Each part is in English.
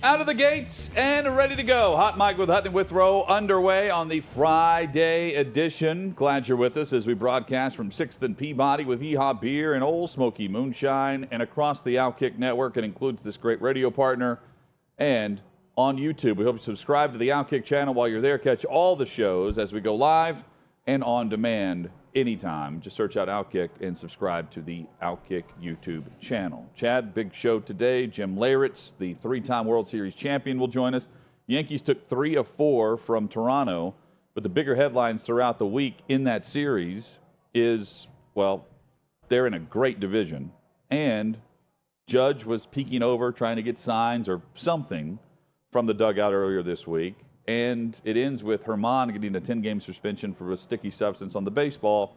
Out of the gates and ready to go. Hot Mic with Hutton with Rowe underway on the Friday edition. Glad you're with us as we broadcast from 6th and Peabody with Yeehaw Beer and Old Smoky Moonshine and across the OutKick network. It includes this great radio partner and on YouTube. We hope you subscribe to the OutKick channel while you're there. Catch all the shows as we go live and on demand anytime. Just search out OutKick and subscribe to the OutKick YouTube channel. Chad, big show today. Jim Leyritz, the three-time World Series champion, will join us. Yankees took 3 of 4 from Toronto, but the bigger headlines throughout the week in that series is, well, they're in a great division, and Judge was peeking over trying to get signs or something from the dugout earlier this week. And it ends with Herman getting a 10-game suspension for a sticky substance on the baseball.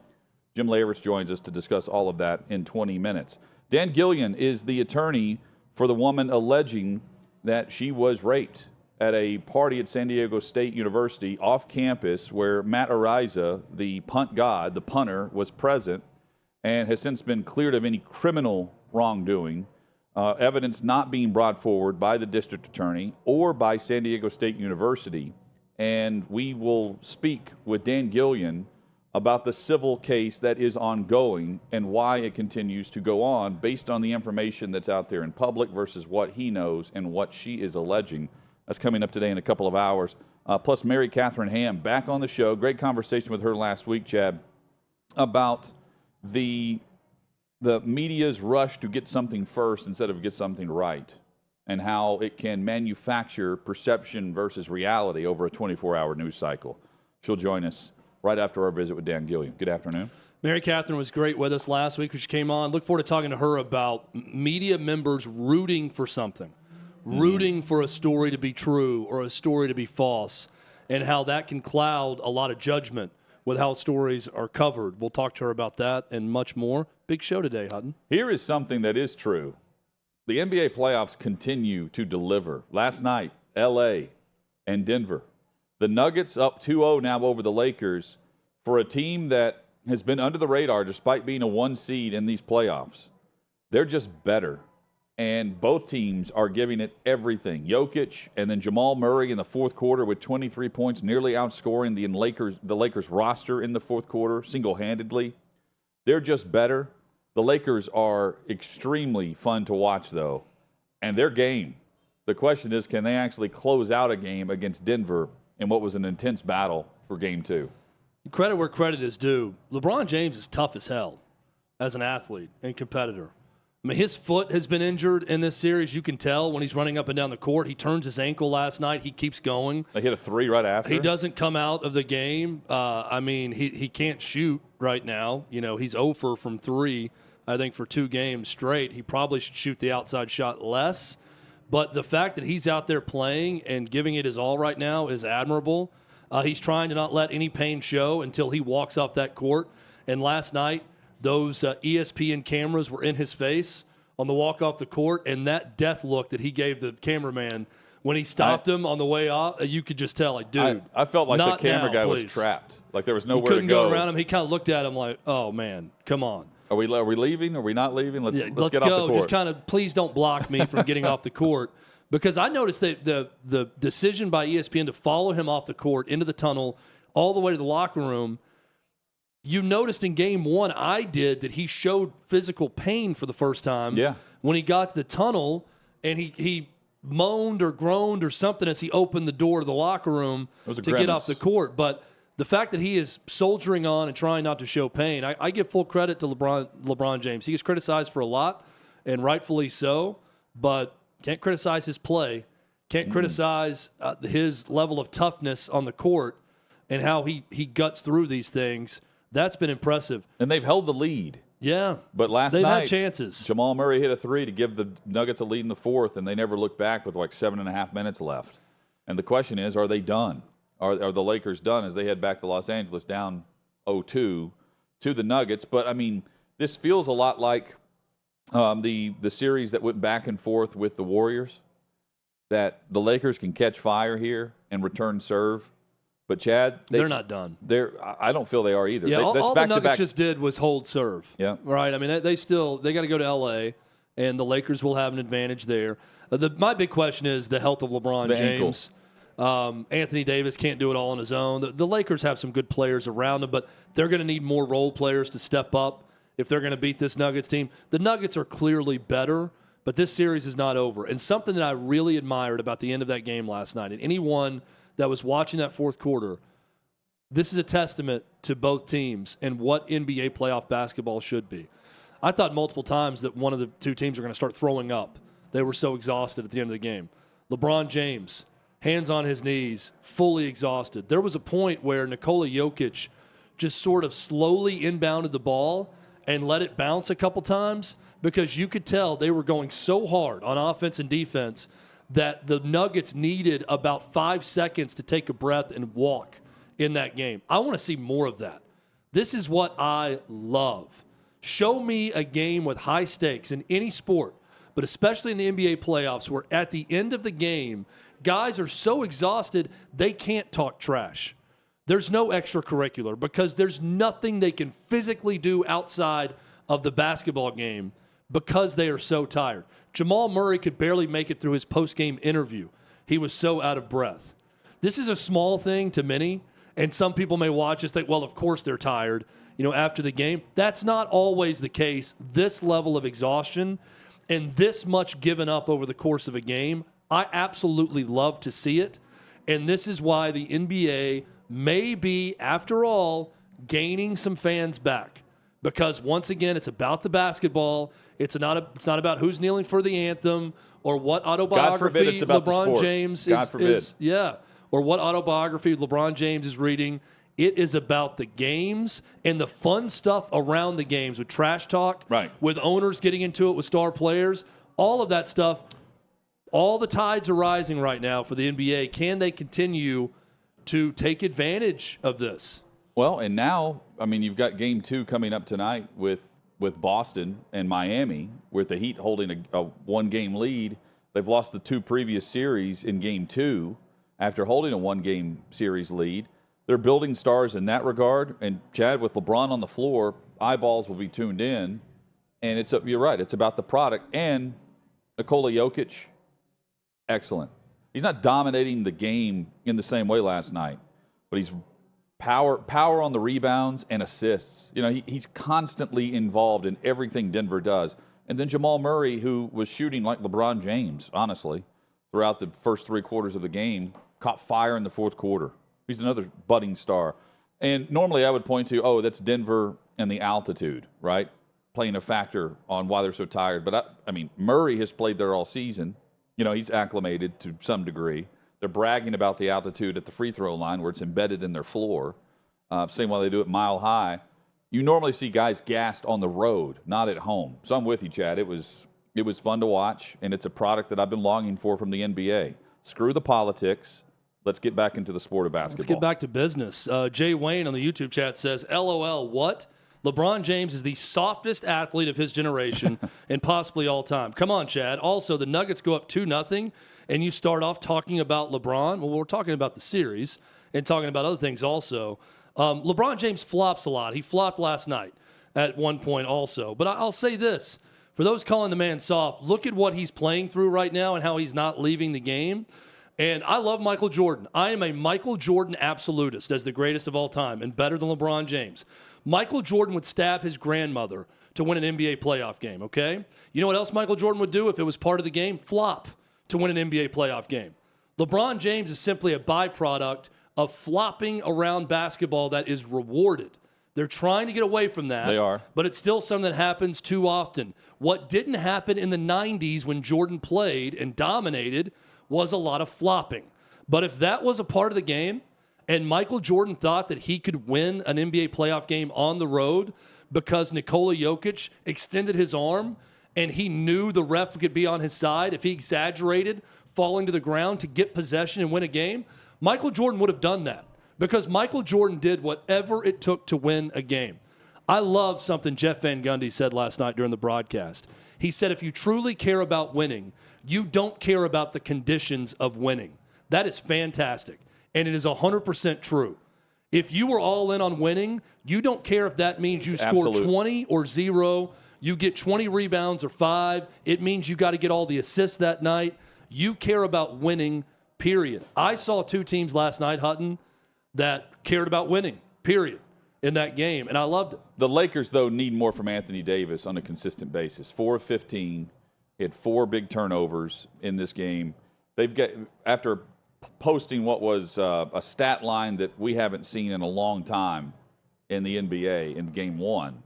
Jim Leyritz joins us to discuss all of that in 20 minutes. Dan Gillian is the attorney for the woman alleging that she was raped at a party at San Diego State University off campus where Matt Ariza, the punt god, the punter, was present and has since been cleared of any criminal wrongdoing. Evidence not being brought forward by the district attorney or by San Diego State University. And we will speak with Dan Gillian about the civil case that is ongoing and why it continues to go on based on the information that's out there in public versus what he knows and what she is alleging. That's coming up today in a couple of hours. Plus, Mary Catherine Ham back on the show. Great conversation with her last week, Chad, about the media's rush to get something first instead of get something right, and how it can manufacture perception versus reality over a 24-hour news cycle. She'll join us right after our visit with Dan Gillian. Good afternoon. Mary Catherine was great with us last week when she came on. Look forward to talking to her about media members rooting for something, rooting for a story to be true or a story to be false, and how that can cloud a lot of judgment with how stories are covered. We'll talk to her about that and much more. Big show today, Hutton. Here is something that is true. The NBA playoffs continue to deliver. Last night, L.A. and Denver. The Nuggets up 2-0 now over the Lakers for a team that has been under the radar despite being a 1 seed in these playoffs. They're just better. And both teams are giving it everything. Jokic and then Jamal Murray in the fourth quarter with 23 points, nearly outscoring the Lakers roster in the fourth quarter single-handedly. They're just better. The Lakers are extremely fun to watch, though, and their game. The question is, can they actually close out a game against Denver in what was an intense battle for Game 2? Credit where credit is due. LeBron James is tough as hell as an athlete and competitor. I mean, his foot has been injured in this series. You can tell when he's running up and down the court. He turns his ankle last night. He keeps going. They hit a 3 right after. He doesn't come out of the game. I mean, he can't shoot right now. You know, he's 0 from 3, I think, for 2 games straight. He probably should shoot the outside shot less. But the fact that he's out there playing and giving it his all right now is admirable. He's trying to not let any pain show until he walks off that court. And last night, those ESPN cameras were in his face on the walk off the court, and that death look that he gave the cameraman when he stopped him on the way off, you could just tell, like, dude, I felt like the camera guy please. was trapped. Like there was nowhere to go. He couldn't go around him. He kind of looked at him like, oh, man, come on. Are we leaving? Are we not leaving? Let's get go. off the court. Just kind of, please don't block me from getting off the court. Because I noticed that the decision by ESPN to follow him off the court into the tunnel all the way to the locker room, you noticed in Game 1, I did, that he showed physical pain for the first time. Yeah. When he got to the tunnel, and he moaned or groaned or something as he opened the door to the locker room to get off the court. But the fact that he is soldiering on and trying not to show pain, I give full credit to LeBron James. He gets criticized for a lot, and rightfully so, but can't criticize his play. Can't criticize his level of toughness on the court and how he guts through these things. That's been impressive. And they've held the lead. Yeah. But last night, they've had night, chances. Jamal Murray hit a 3 to give the Nuggets a lead in the fourth, and they never looked back with like 7.5 minutes left. And the question is, are they done? Are the Lakers done as they head back to Los Angeles down 0-2 to the Nuggets? But, I mean, this feels a lot like the series that went back and forth with the Warriors, that the Lakers can catch fire here and return serve. But, Chad, they're not done. I don't feel they are either. Yeah, all the Nuggets just did was hold serve. Yeah. Right? I mean, they got to go to L.A., and the Lakers will have an advantage there. My big question is the health of LeBron James. Anthony Davis can't do it all on his own. The Lakers have some good players around them, but they're going to need more role players to step up if they're going to beat this Nuggets team. The Nuggets are clearly better, but this series is not over. And something that I really admired about the end of that game last night, and anyone that was watching that fourth quarter, this is a testament to both teams and what NBA playoff basketball should be. I thought multiple times that one of the two teams were going to start throwing up. They were so exhausted at the end of the game. LeBron James, hands on his knees, fully exhausted. There was a point where Nikola Jokic just sort of slowly inbounded the ball and let it bounce a couple times because you could tell they were going so hard on offense and defense that the Nuggets needed about 5 seconds to take a breath and walk in that game. I want to see more of that. This is what I love. Show me a game with high stakes in any sport, but especially in the NBA playoffs, where at the end of the game, guys are so exhausted they can't talk trash. There's no extracurricular because there's nothing they can physically do outside of the basketball game because they are so tired. Jamal Murray could barely make it through his post-game interview. He was so out of breath. This is a small thing to many, and some people may watch this think, well, of course they're tired, after the game. That's not always the case. This level of exhaustion and this much given up over the course of a game, I absolutely love to see it. And this is why the NBA may be, after all, gaining some fans back. Because once again, it's about the basketball. It's not about who's kneeling for the anthem or what autobiography LeBron James is. Yeah. Or what autobiography LeBron James is reading. It is about the games and the fun stuff around the games with trash talk, right, with owners getting into it with star players, all of that stuff. All the tides are rising right now for the NBA. Can they continue to take advantage of this? Well, and now, you've got game 2 coming up tonight with Boston and Miami, with the Heat holding a one-game lead. They've lost the 2 previous series in game 2 after holding a one-game series lead. They're building stars in that regard. And, Chad, with LeBron on the floor, eyeballs will be tuned in. And you're right, it's about the product. And Nikola Jokic, excellent. He's not dominating the game in the same way last night, but he's power on the rebounds and assists. He's constantly involved in everything Denver does. And then Jamal Murray, who was shooting like LeBron James, honestly, throughout the first 3 quarters of the game, caught fire in the fourth quarter. He's another budding star. And normally I would point to, that's Denver and the altitude, right? Playing a factor on why they're so tired. But, Murray has played there all season. He's acclimated to some degree. They're bragging about the altitude at the free throw line where it's embedded in their floor. Same way they do it Mile High. You normally see guys gassed on the road, not at home. So I'm with you, Chad. It was fun to watch, and it's a product that I've been longing for from the NBA. Screw the politics. Let's get back into the sport of basketball. Let's get back to business. Jay Wayne on the YouTube chat says, LOL, what? LeBron James is the softest athlete of his generation and possibly all time. Come on, Chad. Also, the Nuggets go up 2-0, and you start off talking about LeBron. Well, we're talking about the series and talking about other things also. LeBron James flops a lot. He flopped last night at one point also. But I'll say this. For those calling the man soft, look at what he's playing through right now and how he's not leaving the game. And I love Michael Jordan. I am a Michael Jordan absolutist as the greatest of all time and better than LeBron James. Michael Jordan would stab his grandmother to win an NBA playoff game, okay? You know what else Michael Jordan would do if it was part of the game? Flop to win an NBA playoff game. LeBron James is simply a byproduct of flopping around basketball that is rewarded. They're trying to get away from that. They are. But it's still something that happens too often. What didn't happen in the 90s when Jordan played and dominated was a lot of flopping. But if that was a part of the game and Michael Jordan thought that he could win an NBA playoff game on the road because Nikola Jokic extended his arm and he knew the ref could be on his side, if he exaggerated falling to the ground to get possession and win a game, Michael Jordan would have done that because Michael Jordan did whatever it took to win a game. I love something Jeff Van Gundy said last night during the broadcast. He said, if you truly care about winning, you don't care about the conditions of winning. That is fantastic. And it is 100% true. If you were all in on winning, you don't care if that means you score 20 or 0. You get 20 rebounds or 5, it means you got to get all the assists that night. You care about winning, period. I saw 2 teams last night, Hutton, that cared about winning, period, in that game, and I loved it. The Lakers, though, need more from Anthony Davis on a consistent basis. 4 of 15. He had 4 big turnovers in this game. They've got, after posting what was a stat line that we haven't seen in a long time in the NBA in game 1,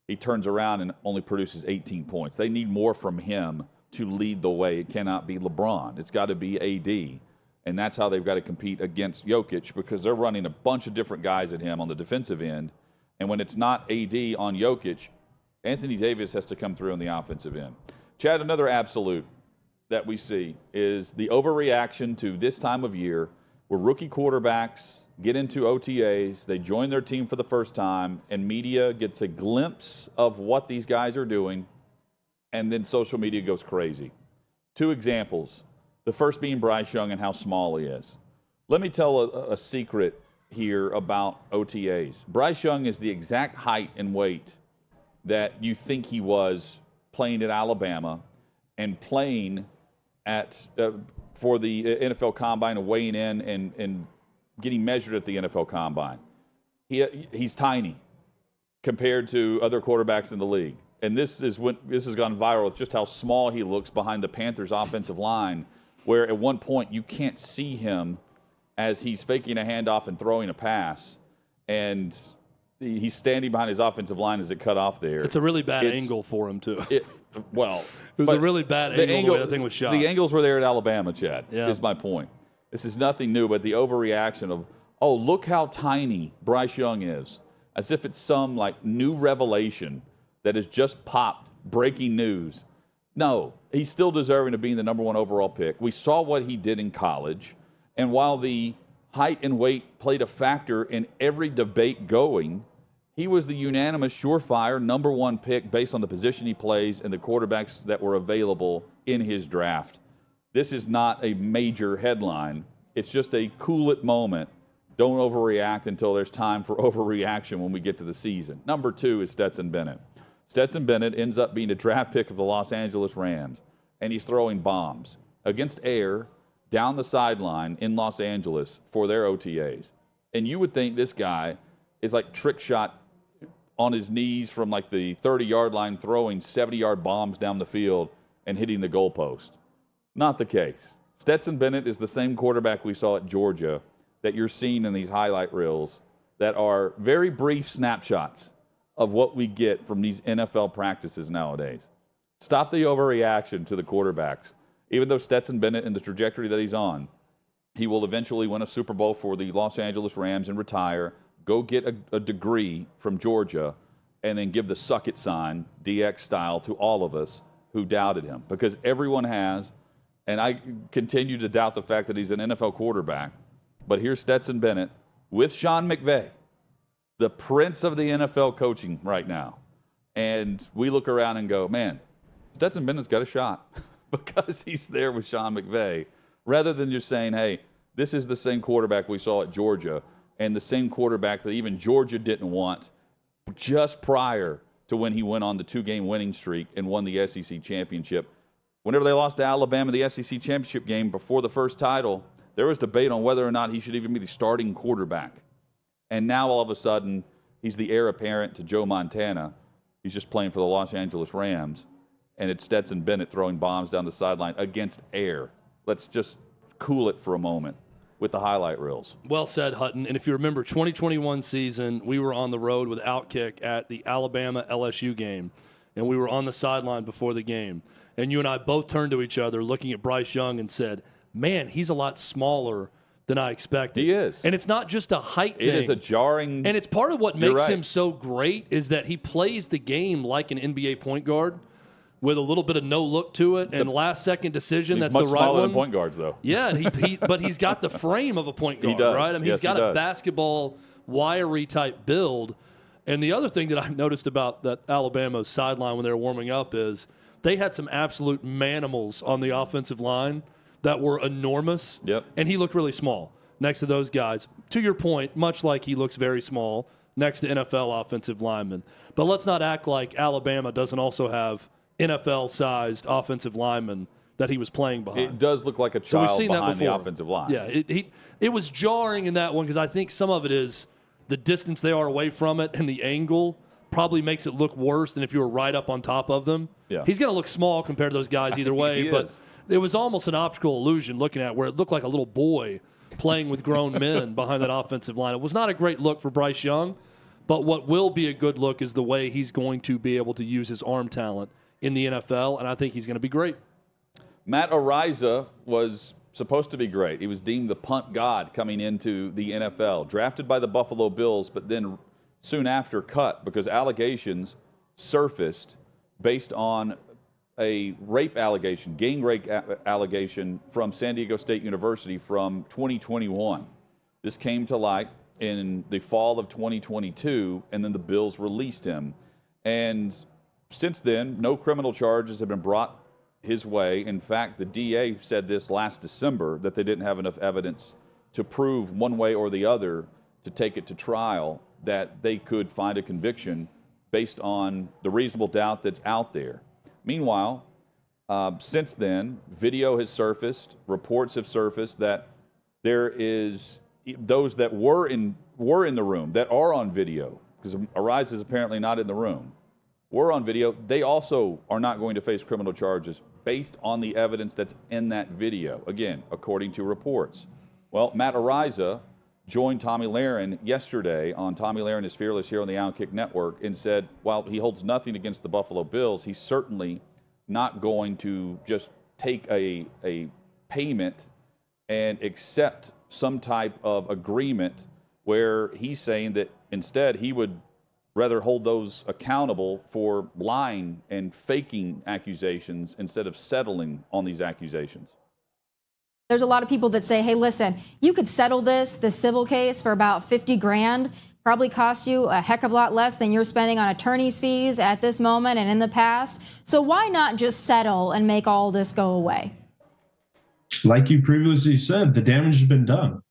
he turns around and only produces 18 points. They need more from him to lead the way. It cannot be LeBron. It's got to be AD. And that's how they've got to compete against Jokic, because they're running a bunch of different guys at him on the defensive end. And when it's not AD on Jokic, Anthony Davis has to come through on the offensive end. Chad, another absolute that we see is the overreaction to this time of year where rookie quarterbacks get into OTAs, they join their team for the first time, and media gets a glimpse of what these guys are doing, and then social media goes crazy. 2 examples. The first being Bryce Young and how small he is. Let me tell a secret here about OTAs. Bryce Young is the exact height and weight that you think he was playing at Alabama and playing at for the NFL Combine and weighing in and getting measured at the NFL Combine. He's tiny compared to other quarterbacks in the league. And this has gone viral with just how small he looks behind the Panthers' offensive line, where at one point you can't see him as he's faking a handoff and throwing a pass, and he's standing behind his offensive line as it cut off there. It's a really bad angle for him, too. It was a really bad angle the way the thing was shot. The angles were there at Alabama, Chad, yeah. is my point. This is nothing new, but the overreaction of, oh, look how tiny Bryce Young is, as if it's some, like, new revelation that has just popped, breaking news. No, he's still deserving of being the number 1 overall pick. We saw what he did in college, and while the height and weight played a factor in every debate going, he was the unanimous, surefire number 1 pick based on the position he plays and the quarterbacks that were available in his draft. This is not a major headline. It's just a cool it moment. Don't overreact until there's time for overreaction when we get to the season. Number 2 is Stetson Bennett. Stetson Bennett ends up being a draft pick of the Los Angeles Rams, and he's throwing bombs against air down the sideline in Los Angeles for their OTAs. And you would think this guy is like trick shot on his knees from like the 30-yard line, throwing 70-yard bombs down the field and hitting the goalpost. Not the case. Stetson Bennett is the same quarterback we saw at Georgia that you're seeing in these highlight reels that are very brief snapshots of what we get from these NFL practices nowadays. Stop the overreaction to the quarterbacks. Even though Stetson Bennett and the trajectory that he's on, he will eventually win a Super Bowl for the Los Angeles Rams and retire, go get a degree from Georgia, and then give the suck it sign, DX style, to all of us who doubted him. Because everyone has, and I continue to doubt the fact that he's an NFL quarterback, but here's Stetson Bennett with Sean McVay, the prince of the NFL coaching right now. And we look around and go, man, Stetson Bennett's got a shot because he's there with Sean McVay, rather than just saying, hey, this is the same quarterback we saw at Georgia and the same quarterback that even Georgia didn't want just prior to when he went on the 2-game winning streak and won the SEC championship. Whenever they lost to Alabama, the SEC championship game before the first title, there was debate on whether or not he should even be the starting quarterback. And now all of a sudden, he's the heir apparent to Joe Montana. He's just playing for the Los Angeles Rams. And it's Stetson Bennett throwing bombs down the sideline against air. Let's just cool it for a moment with the highlight reels. Well said, Hutton. And if you remember, 2021 season, we were on the road with OutKick at the Alabama-LSU game. And we were on the sideline before the game. And you and I both turned to each other looking at Bryce Young and said, man, he's a lot smaller than I expected. He is. And it's not just a height thing. It is a jarring... And it's part of what makes him so great is that he plays the game like an NBA point guard with a little bit of no look to it and last-second decision. That's the right one. He's much smaller than point guards, though. Yeah, and but he's got the frame of a point guard, he does. right? I mean, yes, he's got a basketball, wiry-type build. And the other thing that I've noticed about that Alabama sideline when they were warming up is they had some absolute manimals on the offensive line that were enormous. Yep. And he looked really small. next to those guys. To your point, much like he looks very small next to NFL offensive linemen. But let's not act like Alabama doesn't also have NFL-sized offensive linemen that he was playing behind. It does look like a child behind the offensive line. Yeah, it was jarring in that one because I think some of it is the distance they are away from it and the angle probably makes it look worse than if you were right up on top of them. Yeah. He's going to look small compared to those guys either way, but it was almost an optical illusion looking at where it looked like a little boy playing with grown men behind that offensive line. It was not a great look for Bryce Young, but what will be a good look is the way he's going to be able to use his arm talent in the NFL, and I think he's going to be great. Matt Ariza was supposed to be great. He was deemed the punt god coming into the NFL, drafted by the Buffalo Bills, but then soon after cut because allegations surfaced based on a rape allegation, gang rape allegation from San Diego State University from 2021. This came to light in the fall of 2022, and then the Bills released him. And since then, no criminal charges have been brought his way. In fact, the DA said this last December that they didn't have enough evidence to prove one way or the other to take it to trial, that they could find a conviction based on the reasonable doubt that's out there. Meanwhile, since then, video has surfaced, reports have surfaced that there is those that were in the room, that are on video, because Ariza is apparently not in the room, were on video. They also are not going to face criminal charges based on the evidence that's in that video, again, according to reports. Well, Matt Ariza joined Tommy Lahren yesterday on Tommy Lahren is Fearless here on the OutKick Network and said, while he holds nothing against the Buffalo Bills, he's certainly not going to just take a payment and accept some type of agreement where he's saying that instead he would rather hold those accountable for lying and faking accusations instead of settling on these accusations. There's a lot of people that say, hey, listen, you could settle this civil case for about 50 grand, probably cost you a heck of a lot less than you're spending on attorney's fees at this moment and in the past. So why not just settle and make all this go away? Like you previously said, the damage has been done.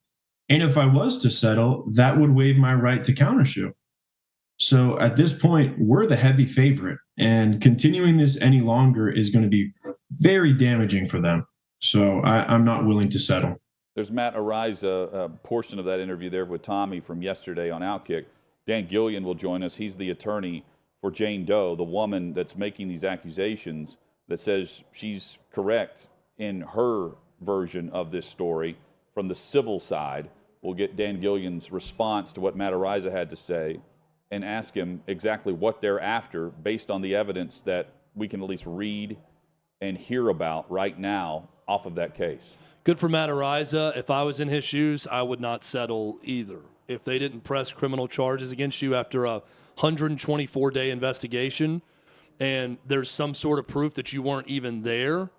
And if I was to settle, that would waive my right to countersue. So at this point, we're the heavy favorite, and continuing this any longer is going to be very damaging for them. So I'm not willing to settle. There's Matt Ariza, a portion of that interview there with Tommy from yesterday on OutKick. Dan Gillian will join us. He's the attorney for Jane Doe, the woman that's making these accusations, that says she's correct in her version of this story from the civil side. We'll get Dan Gillian's response to what Matt Ariza had to say and ask him exactly what they're after based on the evidence that we can at least read and hear about right now off of that case. Good for Matt Ariza. If I was in his shoes, I would not settle either. If they didn't press criminal charges against you after a 124-day investigation and there's some sort of proof that you weren't even there,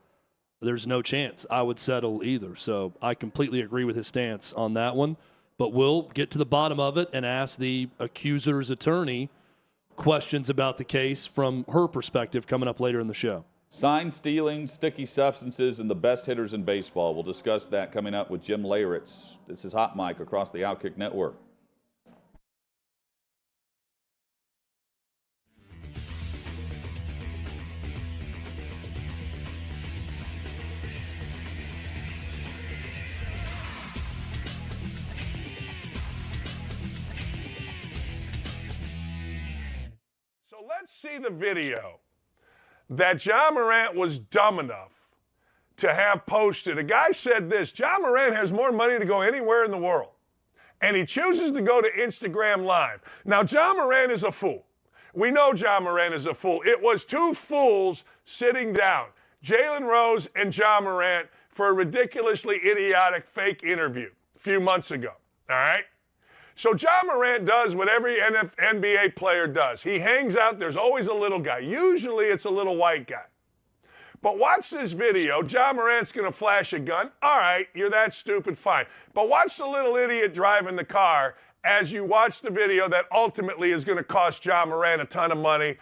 there's no chance I would settle either. So I completely agree with his stance on that one. But we'll get to the bottom of it and ask the accuser's attorney questions about the case from her perspective coming up later in the show. Sign stealing, sticky substances, and the best hitters in baseball. We'll discuss that coming up with Jim Leyritz. This is Hot Mic across the OutKick Network. So let's see the video that John Morant was dumb enough to have posted. A guy said this: John Morant has more money to go anywhere in the world, and he chooses to go to Instagram Live. Now, John Morant is a fool. We know John Morant is a fool. It was two fools sitting down, Jalen Rose and John Morant, for a ridiculously idiotic fake interview a few months ago, all right? So John Morant does what every NBA player does. He hangs out. There's always a little guy. Usually it's a little white guy. But watch this video. John Morant's going to flash a gun. All right, you're that stupid, fine. But watch the little idiot driving the car as you watch the video that ultimately is going to cost John Morant a ton of money.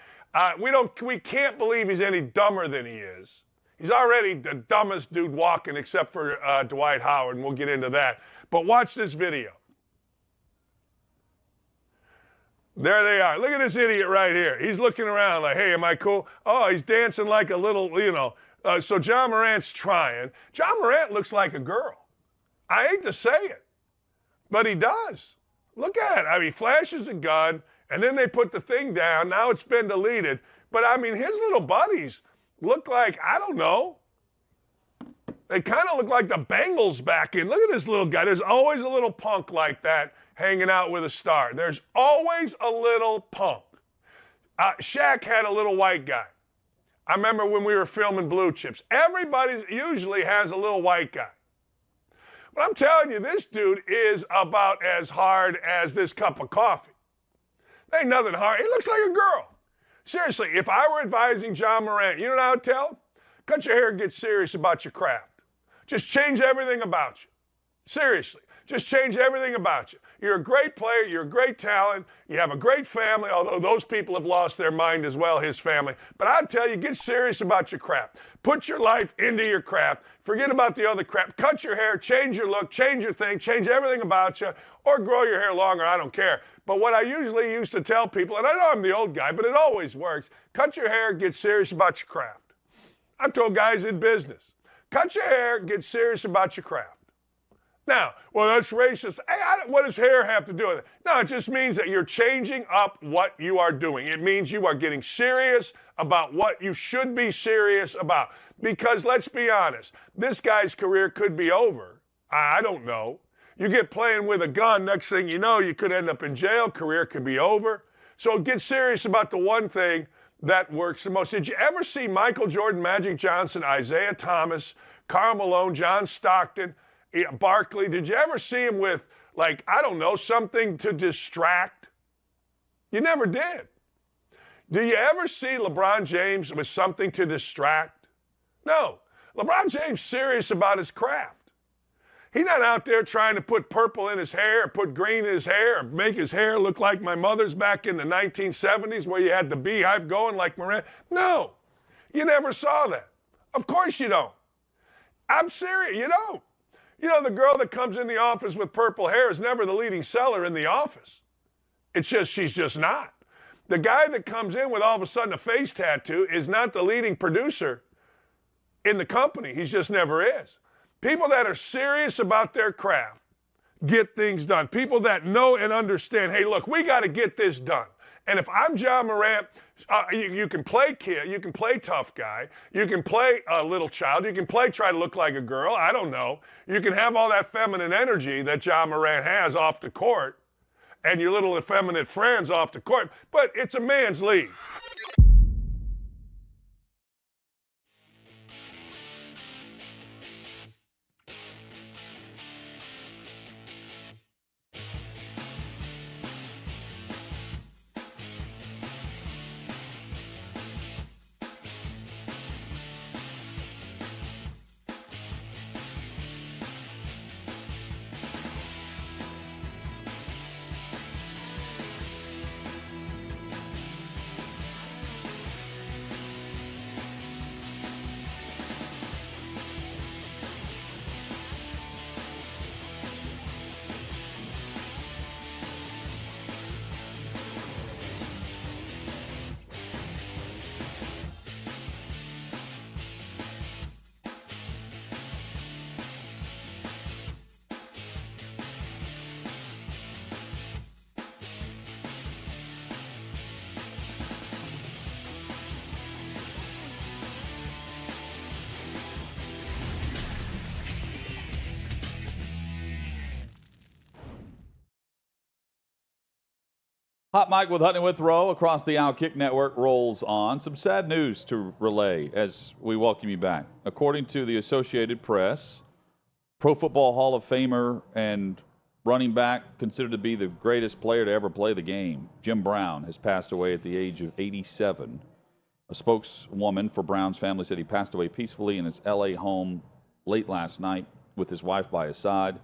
We can't believe he's any dumber than he is. He's already the dumbest dude walking except for Dwight Howard, and we'll get into that. But watch this video. There they are. Look at this idiot right here. He's looking around like, hey, am I cool? Oh, he's dancing like a little, so John Morant's trying. John Morant looks like a girl. I hate to say it, but he does. Look at it. I mean, he flashes a gun, and then they put the thing down. Now it's been deleted. But, I mean, his little buddies look like, I don't know. They kind of look like the Bengals back in. Look at this little guy. There's always a little punk like that hanging out with a star. There's always a little punk. Shaq had a little white guy. I remember when we were filming Blue Chips. Everybody usually has a little white guy. But I'm telling you, this dude is about as hard as this cup of coffee. There ain't nothing hard. He looks like a girl. Seriously, if I were advising John Morant, you know what I would tell him? Cut your hair and get serious about your craft. Just change everything about you. Seriously, just change everything about you. You're a great player. You're a great talent. You have a great family, although those people have lost their mind as well, his family. But I'd tell you, get serious about your craft. Put your life into your craft. Forget about the other crap. Cut your hair, change your look, change your thing, change everything about you, or grow your hair longer. I don't care. But what I usually used to tell people, and I know I'm the old guy, but it always works, cut your hair, get serious about your craft. I've told guys in business, cut your hair, get serious about your craft. Now, well, that's racist. Hey, what does hair have to do with it? No, it just means that you're changing up what you are doing. It means you are getting serious about what you should be serious about. Because let's be honest, this guy's career could be over. I don't know. You get playing with a gun, next thing you know, you could end up in jail. Career could be over. So get serious about the one thing that works the most. Did you ever see Michael Jordan, Magic Johnson, Isaiah Thomas, Karl Malone, John Stockton, Barkley? Did you ever see him with, like, I don't know, something to distract? You never did. Do you ever see LeBron James with something to distract? No. LeBron James serious about his craft. He's not out there trying to put purple in his hair, or put green in his hair, or make his hair look like my mother's back in the 1970s where you had the beehive going like Miranda. No, you never saw that. Of course you don't. I'm serious, you don't. You know, the girl that comes in the office with purple hair is never the leading seller in the office. It's just, she's just not. The guy that comes in with all of a sudden a face tattoo is not the leading producer in the company. He just never is. People that are serious about their craft get things done. People that know and understand, hey, look, we got to get this done. And if I'm John Morant, you can play kid, you can play tough guy, you can play a little child, you can play try to look like a girl, I don't know. You can have all that feminine energy that John Morant has off the court and your little effeminate friends off the court, but it's a man's league. Hot Mike with Hutton and Withrow across the OutKick network rolls on. Some sad news to relay as we welcome you back. According to the Associated Press, Pro Football Hall of Famer and running back considered to be the greatest player to ever play the game, Jim Brown, has passed away at the age of 87. A spokeswoman for Brown's family said he passed away peacefully in his L.A. home late last night with his wife by his side.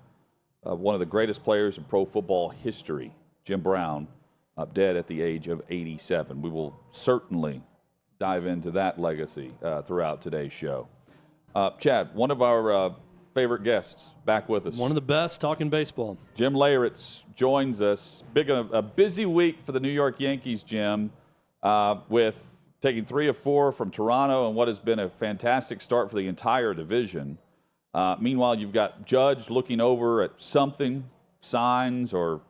One of the greatest players in pro football history, Jim Brown, dead at the age of 87. We will certainly dive into that legacy throughout today's show. Chad, one of our favorite guests, back with us. One of the best talking baseball. Jim Leyritz joins us. A busy week for the New York Yankees, Jim, with taking 3 of 4 from Toronto and what has been a fantastic start for the entire division. Meanwhile, you've got Judge looking over at something, signs or,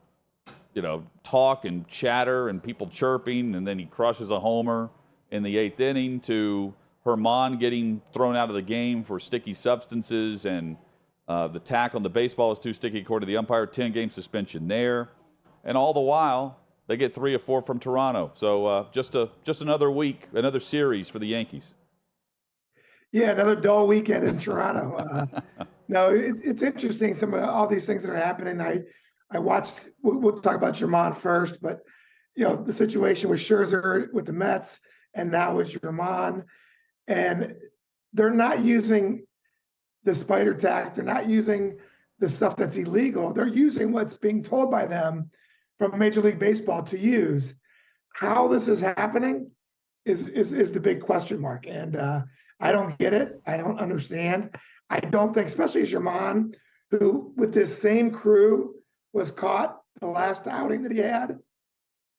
talk and chatter and people chirping, and then he crushes a homer in the 8th inning, to Herman getting thrown out of the game for sticky substances, and the tack on the baseball is too sticky according to the umpire, 10-game suspension there. And all the while, they get 3 of 4 from Toronto. So just another week, another series for the Yankees. Yeah, another dull weekend in Toronto. No, it's interesting, some of all these things that are happening. I watched, we'll talk about Germán first, but, the situation with Scherzer with the Mets and now with Germán. And they're not using the spider tack. They're not using the stuff that's illegal. They're using what's being told by them from Major League Baseball to use. How this is happening is the big question mark. And I don't get it. I don't understand. I don't think, especially Germán, who with this same crew was caught the last outing that he had.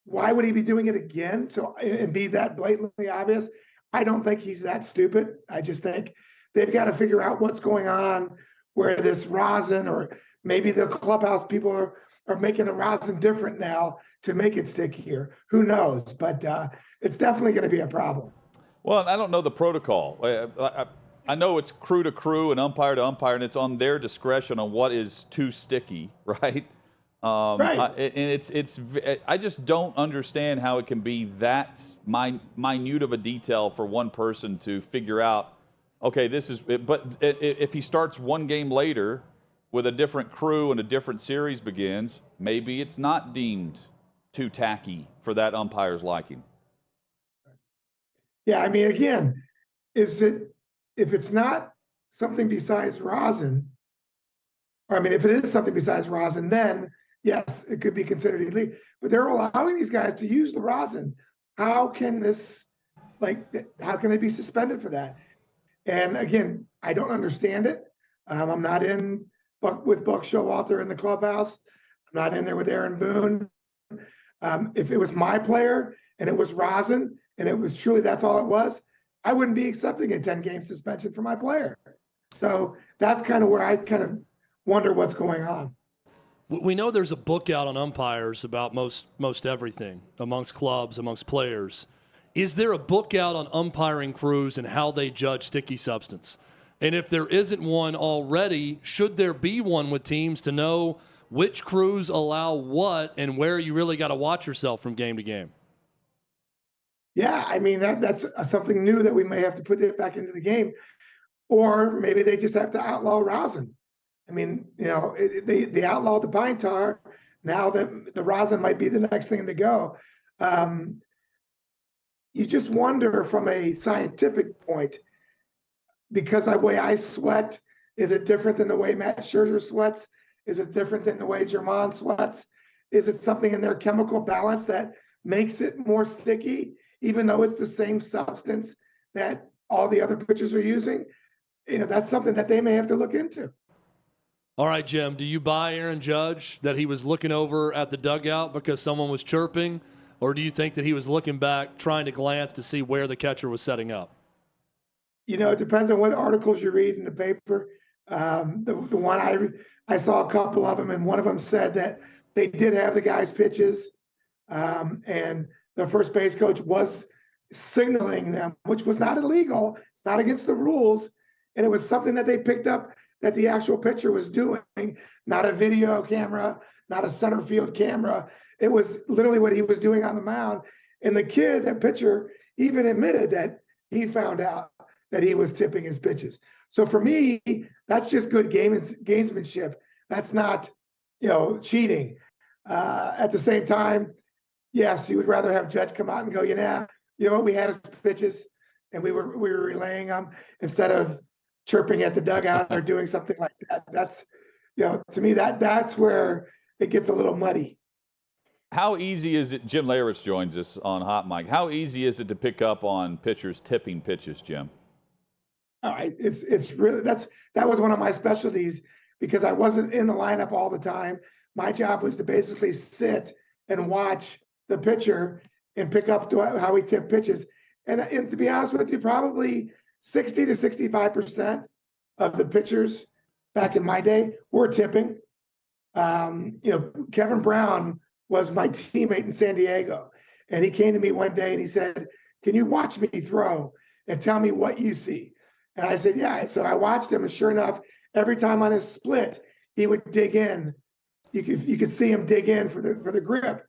Why would he be doing it again? And be that blatantly obvious? I don't think he's that stupid. I just think they've got to figure out what's going on, where this rosin, or maybe the clubhouse people are making the rosin different now to make it stickier. Who knows? But it's definitely going to be a problem. Well, I don't know the protocol. I know it's crew to crew and umpire to umpire, and it's on their discretion on what is too sticky, right? And I just don't understand how it can be that minute of a detail for one person to figure out. Okay, this is. But if he starts one game later with a different crew and a different series begins, maybe it's not deemed too tacky for that umpire's liking. Yeah, I mean, again, if it's not something besides rosin, or I mean, if it is something besides rosin, then yes, it could be considered illegal. But they're allowing these guys to use the rosin. How can how can they be suspended for that? And again, I don't understand it. I'm not in with Buck Showalter in the clubhouse. I'm not in there with Aaron Boone. If it was my player and it was rosin and it was truly that's all it was, I wouldn't be accepting a 10-game suspension for my player. So that's kind of where I kind of wonder what's going on. We know there's a book out on umpires about most everything, amongst clubs, amongst players. Is there a book out on umpiring crews and how they judge sticky substance? And if there isn't one already, should there be one with teams to know which crews allow what and where you really got to watch yourself from game to game? Yeah, I mean, that's something new that we may have to put it back into the game. Or maybe they just have to outlaw rosin. I mean, they outlawed the pine tar. Now that the rosin might be the next thing to go. You just wonder from a scientific point, because the way I sweat, is it different than the way Matt Scherzer sweats? Is it different than the way Germán sweats? Is it something in their chemical balance that makes it more sticky, even though it's the same substance that all the other pitchers are using? That's something that they may have to look into. All right, Jim, do you buy Aaron Judge that he was looking over at the dugout because someone was chirping, or do you think that he was looking back, trying to glance to see where the catcher was setting up? It depends on what articles you read in the paper. The one I saw a couple of them, and one of them said that they did have the guy's pitches, and the first base coach was signaling them, which was not illegal. It's not against the rules, and it was something that they picked up that the actual pitcher was doing, not a video camera, not a center field camera. It was literally what he was doing on the mound. And the kid, that pitcher, even admitted that he found out that he was tipping his pitches. So for me, that's just good gamesmanship. That's not, cheating. At the same time, yes, you would rather have Judge come out and go, you know what, we had his pitches and we were relaying them instead of chirping at the dugout or doing something like that. That's, to me, that's where it gets a little muddy. How easy is it? Jim Leyritz joins us on Hot Mic. How easy is it to pick up on pitchers tipping pitches, Jim? All right, it's really that was one of my specialties because I wasn't in the lineup all the time. My job was to basically sit and watch the pitcher and pick up how he tipped pitches. And to be honest with you, probably 60 to 65% of the pitchers back in my day were tipping. Kevin Brown was my teammate in San Diego, and he came to me one day and he said, "Can you watch me throw and tell me what you see?" And I said, "Yeah." So I watched him, and sure enough, every time on his split, he would dig in. You could see him dig in for the grip.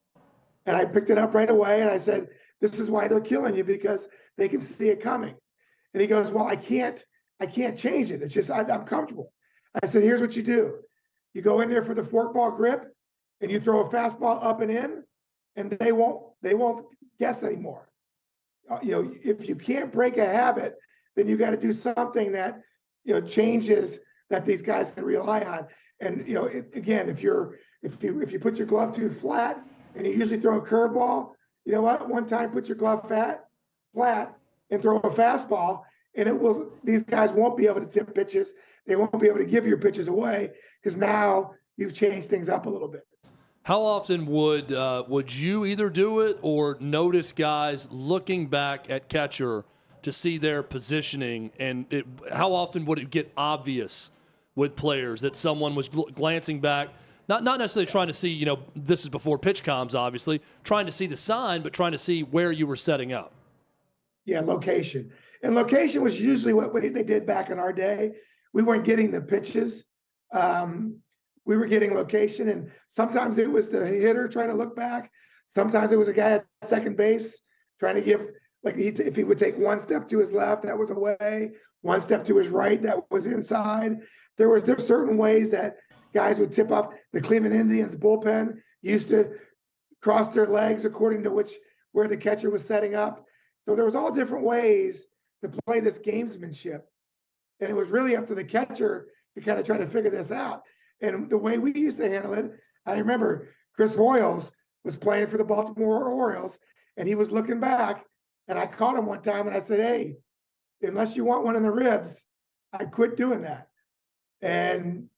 And I picked it up right away, and I said, "This is why they're killing you, because they can see it coming." And he goes, "Well, I can't change it. It's just I'm comfortable." I said, "Here's what you do. You go in there for the forkball grip, and you throw a fastball up and in, and they won't guess anymore. If you can't break a habit, then you got to do something that changes that these guys can rely on. And again, if you put your glove too flat and you usually throw a curveball, you know what? One time put your glove flat and throw a fastball, and these guys won't be able to tip pitches. They won't be able to give your pitches away because now you've changed things up a little bit." How often would you either do it or notice guys looking back at catcher to see their positioning, and how often would it get obvious with players that someone was glancing back, not necessarily trying to see, this is before pitch comms, obviously, trying to see the sign, but trying to see where you were setting up? Yeah, location. And location was usually what they did back in our day. We weren't getting the pitches. We were getting location, and sometimes it was the hitter trying to look back. Sometimes it was a guy at second base trying to give, if he would take one step to his left, that was away. One step to his right, that was inside. There's certain ways that guys would tip up. The Cleveland Indians bullpen used to cross their legs according to where the catcher was setting up. So there was all different ways to play this gamesmanship. And it was really up to the catcher to kind of try to figure this out. And the way we used to handle it, I remember Chris Hoyles was playing for the Baltimore Orioles, and he was looking back, and I caught him one time, and I said, "Hey, unless you want one in the ribs, I quit doing that." And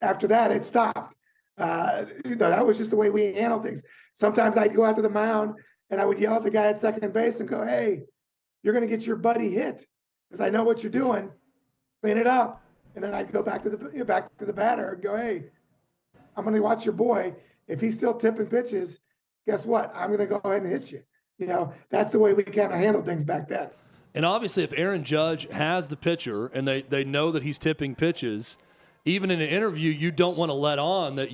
after that, it stopped. That was just the way we handled things. Sometimes I'd go out to the mound, and I would yell at the guy at second base and go, "Hey, you're going to get your buddy hit because I know what you're doing. Clean it up." And then I'd go back to the batter and go, "Hey, I'm going to watch your boy. If he's still tipping pitches, guess what? I'm going to go ahead and hit you." That's the way we kind of handled things back then. And obviously, if Aaron Judge has the pitcher and they know that he's tipping pitches, even in an interview, you don't want to let on that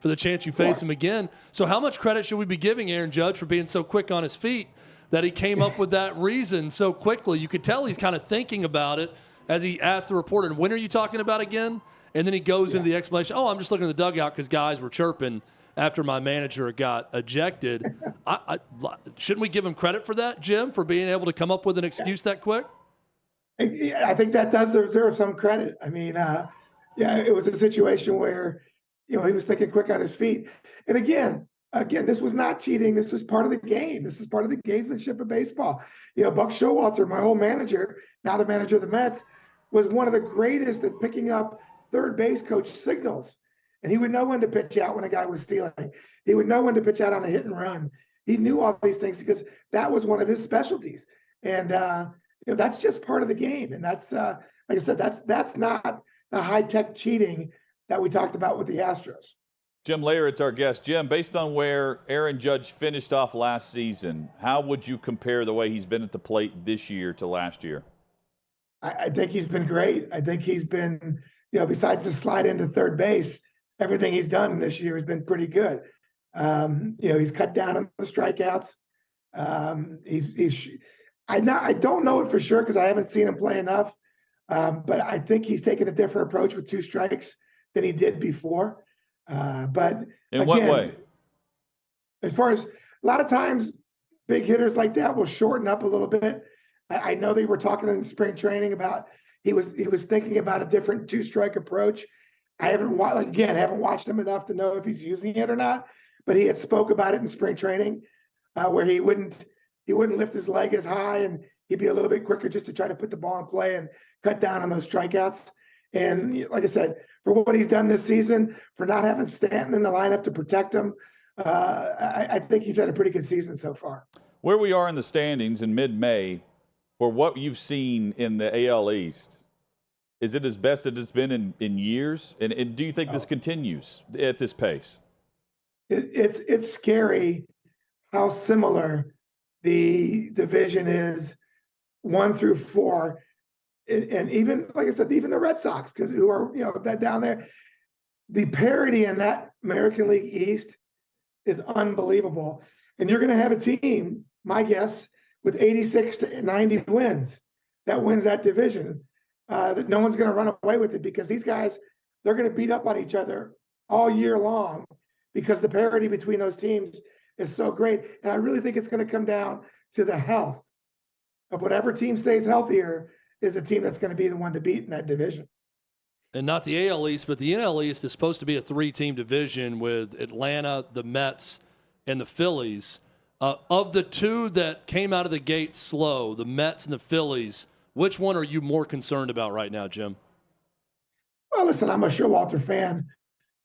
for the chance you face him again. So how much credit should we be giving Aaron Judge for being so quick on his feet that he came up with that reason so quickly? You could tell he's kind of thinking about it as he asked the reporter, "When are you talking about again?" And then he goes into the explanation, "Oh, I'm just looking at the dugout because guys were chirping after my manager got ejected." Shouldn't we give him credit for that, Jim, for being able to come up with an excuse that quick? I think that does deserve some credit. I mean, it was a situation where, he was thinking quick on his feet. And again, this was not cheating. This was part of the game. This is part of the gamesmanship of baseball. Buck Showalter, my old manager, now the manager of the Mets, was one of the greatest at picking up third base coach signals. And he would know when to pitch out when a guy was stealing. He would know when to pitch out on a hit and run. He knew all these things because that was one of his specialties. And that's just part of the game. And that's like I said, that's not the high-tech cheating that we talked about with the Astros. Jim Layer, it's our guest. Jim, based on where Aaron Judge finished off last season, how would you compare the way he's been at the plate this year to last year? I think he's been great. I think he's been, besides the slide into third base, everything he's done this year has been pretty good. He's cut down on the strikeouts. I don't know it for sure because I haven't seen him play enough. But I think he's taken a different approach with 2 strikes than he did before. But in what way? As far as a lot of times, big hitters like that will shorten up a little bit. I know they were talking in spring training about he was thinking about a different 2-strike approach. I haven't watched him enough to know if he's using it or not. But he had spoke about it in spring training, where he wouldn't lift his leg as high and he'd be a little bit quicker just to try to put the ball in play and cut down on those strikeouts. And like I said, for what he's done this season, for not having Stanton in the lineup to protect him, I think he's had a pretty good season so far. Where we are in the standings in mid-May, for what you've seen in the AL East, is it as best as it's been in years? And do you think this continues at this pace? It's scary how similar the division is 1 through 4. And even, like I said, even the Red Sox, because who are, that down there, the parity in that American League East is unbelievable. And you're going to have a team, my guess, with 86 to 90 wins that wins that division, that no one's going to run away with it, because these guys, they're going to beat up on each other all year long because the parity between those teams is so great. And I really think it's going to come down to the health of whatever team stays healthier is the team that's going to be the one to beat in that division. And not the AL East, but the NL East is supposed to be a 3-team division with Atlanta, the Mets, and the Phillies. Of the two that came out of the gate slow, the Mets and the Phillies, which one are you more concerned about right now, Jim? Well, listen, I'm a Showalter fan.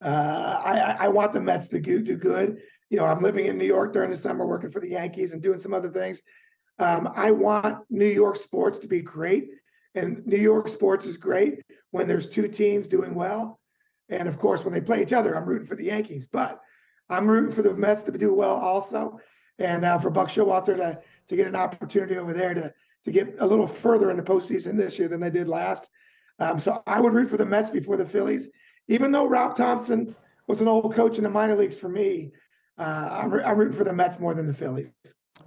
I want the Mets to do good. I'm living in New York during the summer, working for the Yankees and doing some other things. I want New York sports to be great. And New York sports is great when there's two teams doing well. And of course, when they play each other, I'm rooting for the Yankees. But I'm rooting for the Mets to do well also. And for Buck Showalter to get an opportunity over there to get a little further in the postseason this year than they did last. So I would root for the Mets before the Phillies. Even though Rob Thompson was an old coach in the minor leagues for me, I'm rooting for the Mets more than the Phillies.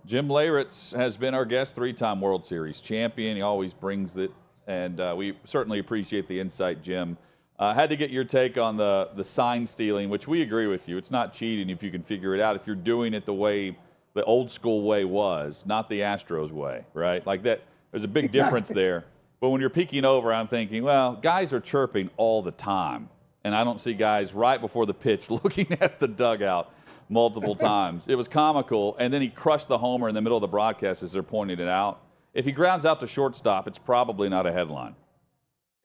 Jim Leyritz has been our guest, 3-time World Series champion. He always brings it, and we certainly appreciate the insight, Jim. Had to get your take on the sign stealing, which we agree with you. It's not cheating if you can figure it out, if you're doing it the way the old school way was, not the Astros way, right? Like that, there's a big difference there. But when you're peeking over, I'm thinking, well, guys are chirping all the time, and I don't see guys right before the pitch looking at the dugout multiple times. It was comical, and then he crushed the homer in the middle of the broadcast as they're pointing it out. If he grounds out to shortstop, it's probably not a headline.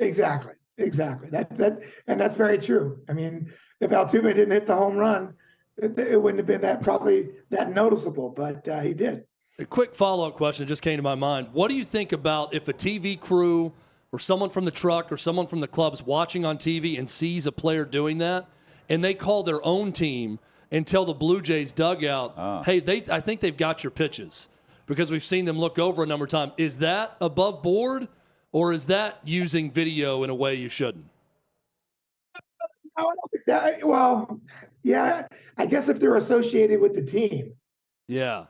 Exactly. And that's very true. I mean, if Altuve didn't hit the home run, it wouldn't have been probably that noticeable, but he did. A quick follow-up question just came to my mind. What do you think about if a TV crew or someone from the truck or someone from the club's watching on TV and sees a player doing that, and they call their own team and tell the Blue Jays dugout, hey, I think they've got your pitches, because we've seen them look over a number of times. Is that above board, or is that using video in a way you shouldn't? No, I don't think that. Well, yeah, I guess if they're associated with the team. Yeah,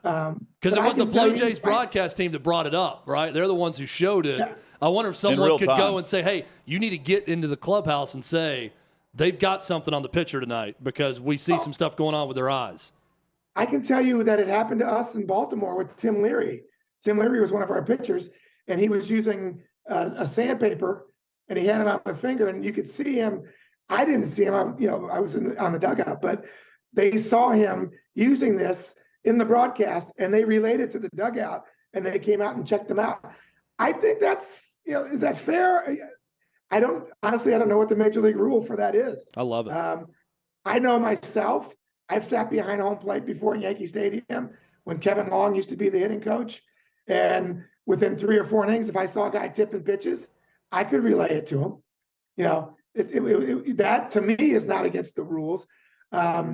because it was the Blue Jays broadcast team that brought it up, right? They're the ones who showed it. Yeah. I wonder if someone could go and say, hey, you need to get into the clubhouse and say, they've got something on the pitcher tonight, because we see some stuff going on with their eyes. I can tell you that it happened to us in Baltimore with Tim Leary. Tim Leary was one of our pitchers, and he was using a sandpaper, and he had it on my finger, and you could see him. I didn't see him. I was on the dugout, but they saw him using this in the broadcast, and they relayed it to the dugout, and they came out and checked them out. I think that's, is that fair? I don't know what the major league rule for that is. I love it. I know myself, I've sat behind home plate before in Yankee Stadium when Kevin Long used to be the hitting coach. And within 3 or 4 innings, if I saw a guy tipping pitches, I could relay it to him. That to me is not against the rules. But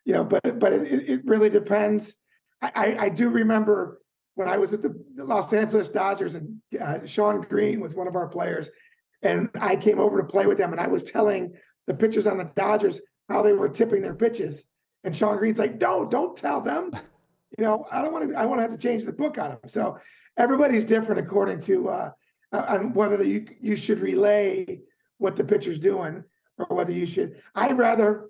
it really depends. I do remember when I was at the Los Angeles Dodgers, and Sean Green was one of our players. And I came over to play with them, and I was telling the pitchers on the Dodgers how they were tipping their pitches. And Sean Green's like, don't tell them. I want to have to change the book on them. So everybody's different according to on whether you should relay what the pitcher's doing or whether you should. I'd rather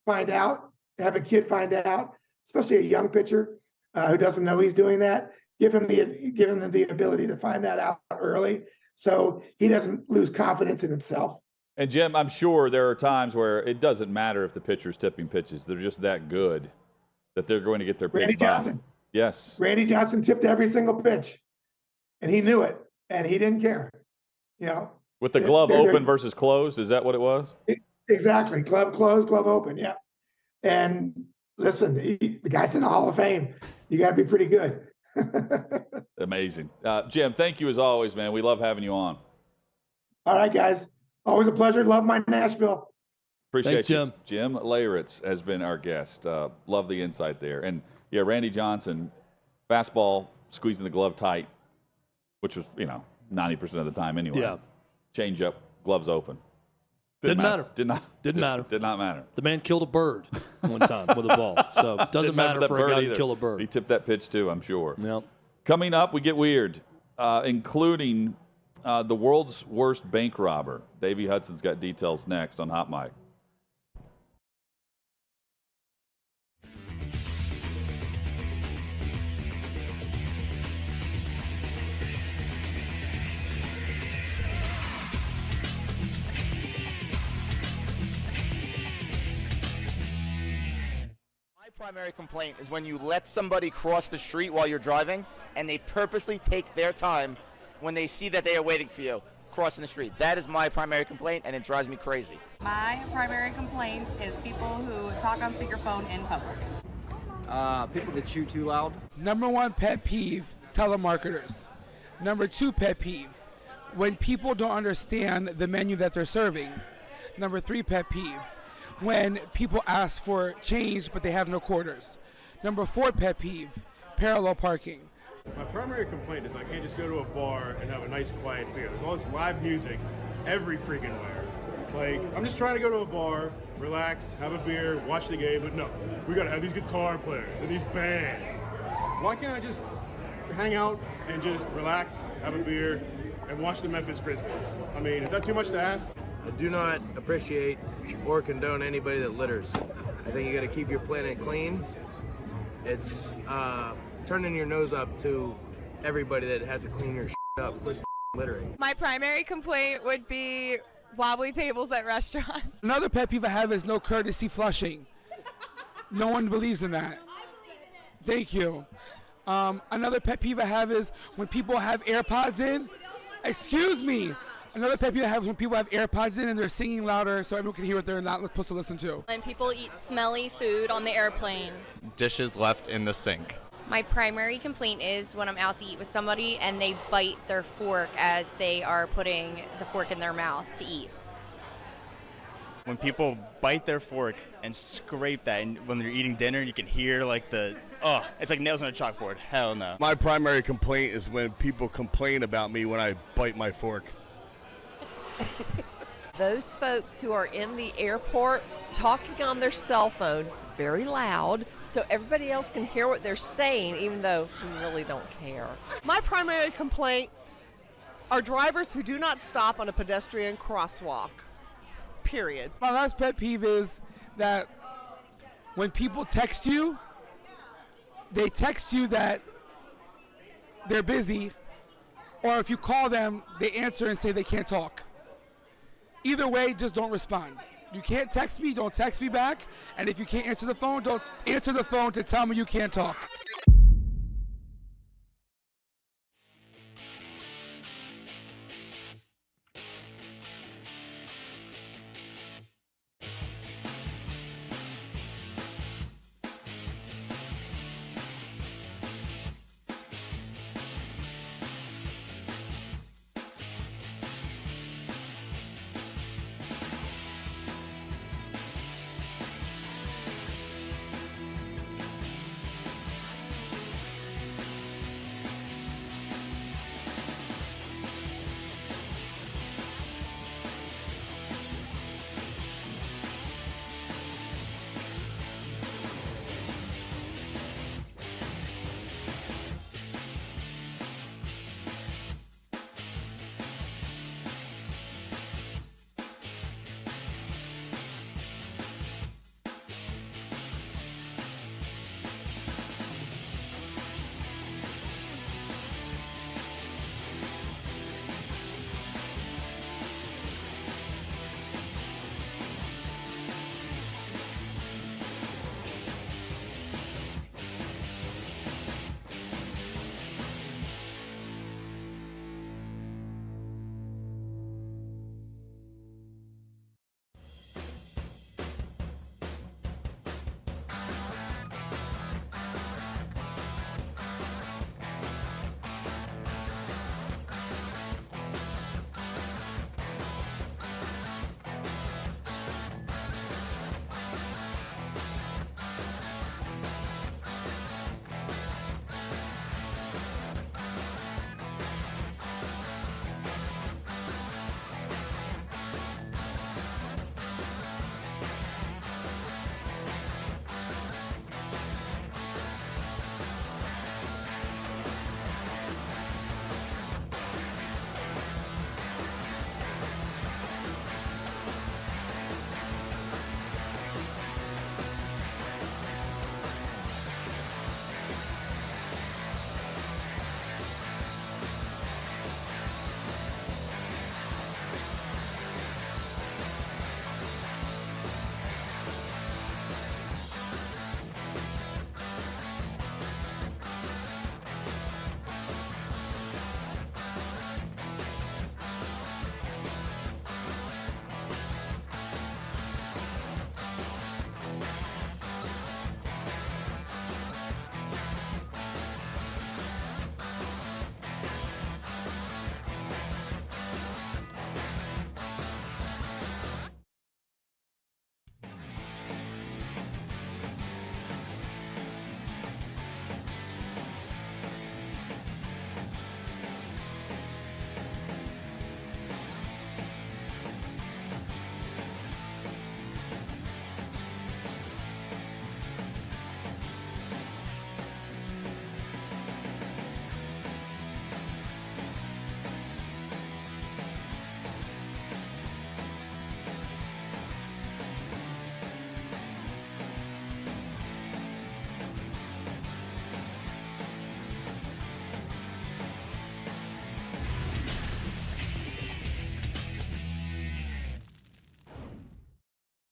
have a kid find out, especially a young pitcher who doesn't know he's doing that. Give him the ability to find that out early, so he doesn't lose confidence in himself. And Jim, I'm sure there are times where it doesn't matter if the pitcher's tipping pitches. They're just that good that they're going to get their pitch. Randy Johnson. Yes. Randy Johnson tipped every single pitch. and he knew it, and he didn't care. With the glove open versus closed, is that what it was? Exactly. Glove closed, glove open. Yeah. And listen, the guy's in the Hall of Fame. You got to be pretty good. Amazing. Jim, thank you as always, man. We love having you on. All right, guys. Always a pleasure. Love my Nashville. Appreciate Thanks, you. Jim. Jim Leyritz has been our guest. Love the insight there. And, yeah, Randy Johnson, fastball, squeezing the glove tight, which was, 90% of the time anyway. Yeah. Change up, gloves open. Didn't matter. Didn't matter. Did not matter. The man killed a bird one time with a ball. So it doesn't matter for a guy to kill a bird. He tipped that pitch too, I'm sure. Yep. Coming up, we get weird, including the world's worst bank robber. Davey Hudson's got details next on Hot Mic. Primary complaint is when you let somebody cross the street while you're driving and they purposely take their time when they see that they are waiting for you crossing the street. That is my primary complaint, and it drives me crazy. My primary complaint is people who talk on speakerphone in public. People that chew too loud. Number 1 pet peeve, telemarketers. Number 2 pet peeve, when people don't understand the menu that they're serving. Number 3 pet peeve, when people ask for change but they have no quarters. Number 4 pet peeve, parallel parking. My primary complaint is I can't just go to a bar and have a nice quiet beer. There's all this live music every freaking where. Like, I'm just trying to go to a bar, relax, have a beer, watch the game, but no, we gotta have these guitar players and these bands. Why can't I just hang out and just relax, have a beer, and watch the Memphis Grizzlies? I mean, is that too much to ask? I do not appreciate or condone anybody that litters. I think you got to keep your planet clean. It's turning your nose up to everybody that has to clean your up. Quit littering. My primary complaint would be wobbly tables at restaurants. Another pet peeve I have is no courtesy flushing. No one believes in that. I believe in it. Thank you. Another pet peeve I have is when people have AirPods in. Excuse me. Another pet peeve I have is when people have AirPods in and they're singing louder so everyone can hear what they're not supposed to listen to. When people eat smelly food on the airplane. Dishes left in the sink. My primary complaint is when I'm out to eat with somebody and they bite their fork as they are putting the fork in their mouth to eat. When people bite their fork and scrape that, and when they're eating dinner, you can hear like it's like nails on a chalkboard. Hell no. My primary complaint is when people complain about me when I bite my fork. Those folks who are in the airport talking on their cell phone very loud so everybody else can hear what they're saying even though we really don't care. My primary complaint are drivers who do not stop on a pedestrian crosswalk. Period. My last pet peeve is that when people text you, they text you that they're busy, or if you call them, they answer and say they can't talk. Either way, just don't respond. You can't text me, don't text me back. And if you can't answer the phone, don't answer the phone to tell me you can't talk.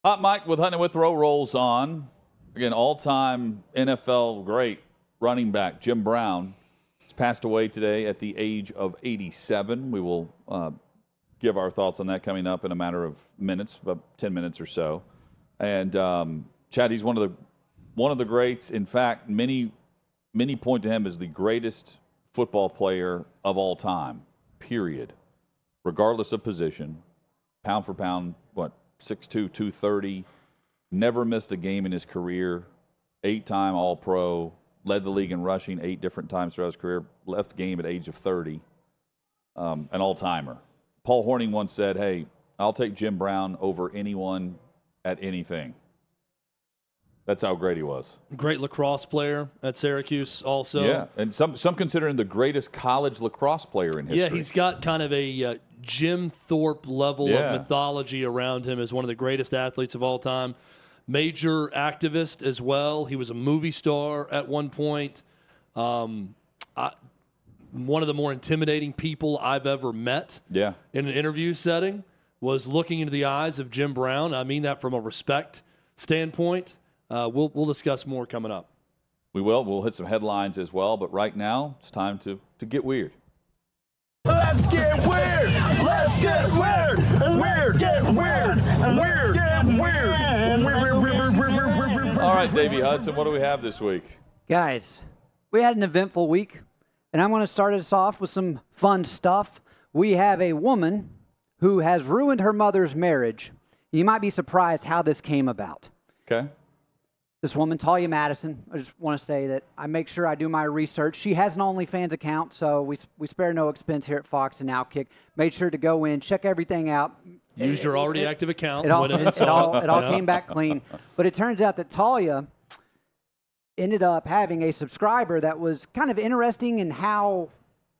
Hot Mike with Hunting with Row rolls on. Again, all-time NFL great running back Jim Brown has passed away today at the age of 87. We will give our thoughts on that coming up in a matter of minutes, about 10 minutes or so. And Chad, he's one of the greats. In fact, many point to him as the greatest football player of all time, period, regardless of position, pound for pound, 6'2", 230, never missed a game in his career, 8-time All-Pro, led the league in rushing 8 different times throughout his career, left the game at age of 30, an all-timer. Paul Hornung once said, hey, I'll take Jim Brown over anyone at anything. That's how great he was. Great lacrosse player at Syracuse also. Yeah, and some consider him the greatest college lacrosse player in history. Yeah, he's got kind of a Jim Thorpe level of mythology around him as one of the greatest athletes of all time. Major activist as well. He was a movie star at one point. One of the more intimidating people I've ever met in an interview setting was looking into the eyes of Jim Brown. I mean that from a respect standpoint. We'll discuss more coming up. We will. We'll hit some headlines as well. But right now, it's time to get weird. Let's get weird. Let's get weird. Weird. Get weird. Weird. Get weird. All right, Davey Hudson, what do we have this week? Guys, we had an eventful week, and I'm going to start us off with some fun stuff. We have a woman who has ruined her mother's marriage. You might be surprised how this came about. Okay. This woman, Talia Madison, I just want to say that I make sure I do my research. She has an OnlyFans account, so we spare no expense here at Fox and OutKick. Made sure to go in, check everything out. Used your already active account. It all came back clean. But it turns out that Talia ended up having a subscriber that was kind of interesting in how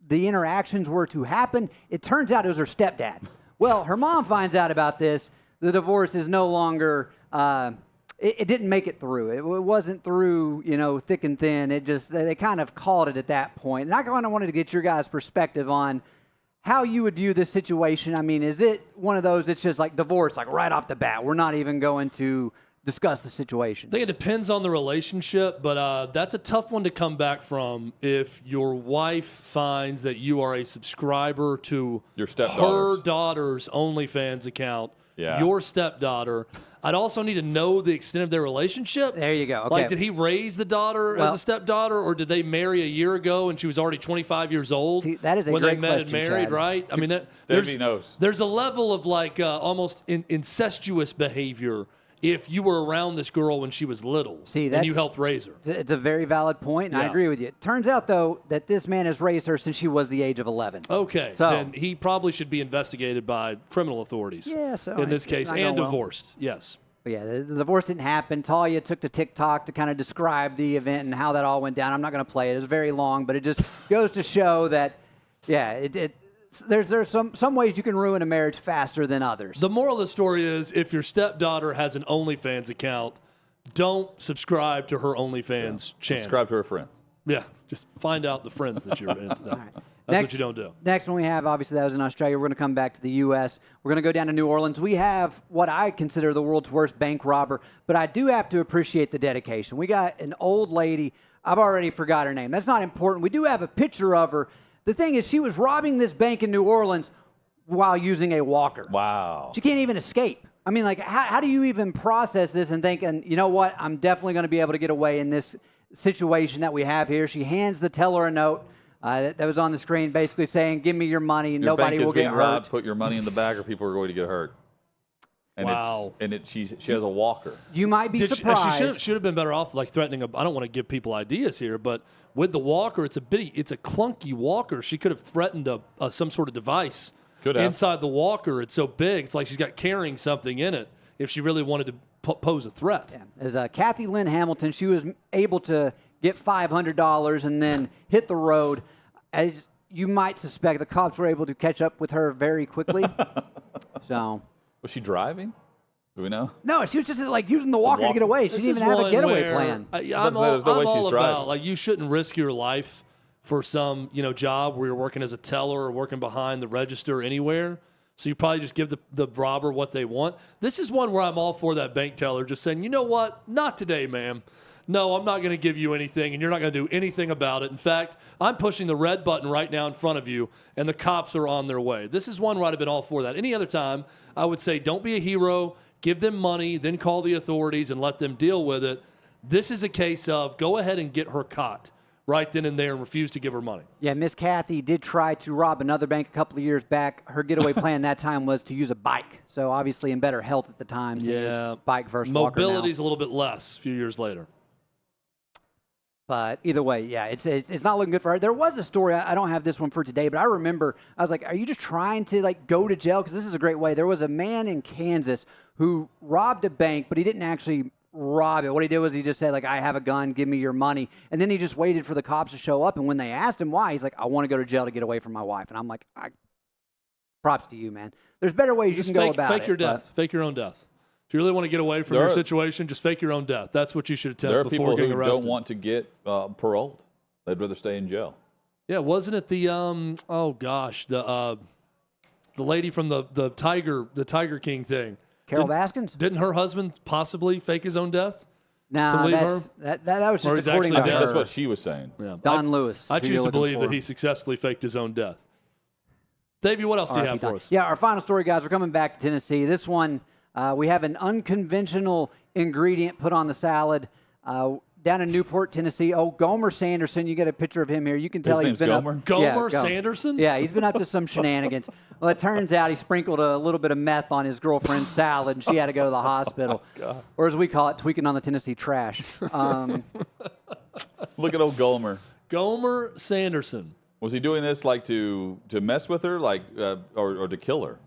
the interactions were to happen. It turns out it was her stepdad. Well, her mom finds out about this. The divorce is no longer... It didn't make it through. It wasn't through, thick and thin. It just, they kind of called it at that point. And I kind of wanted to get your guys' perspective on how you would view this situation. I mean, is it one of those that's just like divorce, like right off the bat? We're not even going to discuss the situation. I think it depends on the relationship, but that's a tough one to come back from if your wife finds that you are a subscriber to her daughter's OnlyFans account, your stepdaughter. I'd also need to know the extent of their relationship. There you go. Okay. Like, did he raise the daughter as a stepdaughter, or did they marry a year ago and she was already 25 years old? See, that is a when great they met question, and married, Chad. right? I mean, knows. There's a level of almost incestuous behavior if you were around this girl when she was little and you helped raise her. It's a very valid point, and I agree with you. It turns out, though, that this man has raised her since she was the age of 11. Okay, so then he probably should be investigated by criminal authorities. Yeah, so in this case, and divorced. Well. Yes. But yeah, the divorce didn't happen. Talia took to TikTok to kind of describe the event and how that all went down. I'm not going to play it. It was very long, but it just goes to show that, there's some ways you can ruin a marriage faster than others. The moral of the story is if your stepdaughter has an OnlyFans account, don't subscribe to her OnlyFans channel. Subscribe to her friends. Yeah, just find out the friends that you're into. That's what you don't do. Next one we have, obviously, that was in Australia. We're going to come back to the U.S. We're going to go down to New Orleans. We have what I consider the world's worst bank robber, but I do have to appreciate the dedication. We got an old lady. I've already forgot her name. That's not important. We do have a picture of her. The thing is, she was robbing this bank in New Orleans while using a walker. Wow. She can't even escape. I mean, how do you even process this and thinking, you know what, I'm definitely going to be able to get away in this situation that we have here? She hands the teller a note. That was on the screen basically saying, give me your money, and nobody will get hurt. Robbed, put your money in the bag or people are going to get hurt. And wow. She has a walker. You might be surprised. She should have been better off threatening I don't want to give people ideas here, but with the walker, it's a clunky walker. She could have threatened some sort of device inside the walker. It's so big. It's like she's got carrying something in it if she really wanted to pose a threat. Yeah. There's Kathy Lynn Hamilton. She was able to get $500 and then hit the road. As you might suspect, the cops were able to catch up with her very quickly. So, was she driving? Do we know? No, she was just using the walker to get away. She didn't even have a getaway plan. I'm all about you shouldn't risk your life for some job where you're working as a teller or working behind the register anywhere. So you probably just give the robber what they want. This is one where I'm all for that bank teller just saying, you know what? Not today, ma'am. No, I'm not going to give you anything, and you're not going to do anything about it. In fact, I'm pushing the red button right now in front of you, and the cops are on their way. This is one where I'd have been all for that. Any other time, I would say don't be a hero, give them money, then call the authorities and let them deal with it. This is a case of go ahead and get her caught right then and there and refuse to give her money. Yeah, Miss Kathy did try to rob another bank a couple of years back. Her getaway plan that time was to use a bike. So obviously in better health at the time. So Yeah. Bike versus walker now. Mobility's a little bit less a few years later. But either way, yeah, it's not looking good for her. There was a story, I don't have this one for today, but I remember, I was like, are you just trying to like go to jail? Because this is a great way. There was a man in Kansas who robbed a bank, but he didn't actually rob it. What he did was he just said, like, I have a gun, give me your money. And then he just waited for the cops to show up. And when they asked him why, he's like, I want to go to jail to get away from my wife. And I'm like, props to you, man. There's better ways you can go about it. Fake your death. Fake your own death. If you really want to get away from your situation, just fake your own death. That's what you should attempt before getting arrested. There are people who don't want to get paroled. They'd rather stay in jail. Yeah, wasn't it the the lady from the Tiger King thing? Carol Baskins? Didn't her husband possibly fake his own death? No, that was just according to her. That's what she was saying. Yeah. Don Lewis. I choose to believe that he successfully faked his own death. Davey, what else do you have for us? Yeah, our final story, guys. We're coming back to Tennessee. This one, we have an unconventional ingredient put on the salad down in Newport, Tennessee. Oh, Gomer Sanderson. You get a picture of him here. You can tell he's been Gomer? up. Gomer Sanderson? Yeah, he's been up to some shenanigans. Well, it turns out he sprinkled a little bit of meth on his girlfriend's salad, and she had to go to the hospital. God. Or as we call it, tweaking on the Tennessee trash. Look at old Gomer. Gomer Sanderson. Was he doing this like to mess with her, like or to kill her?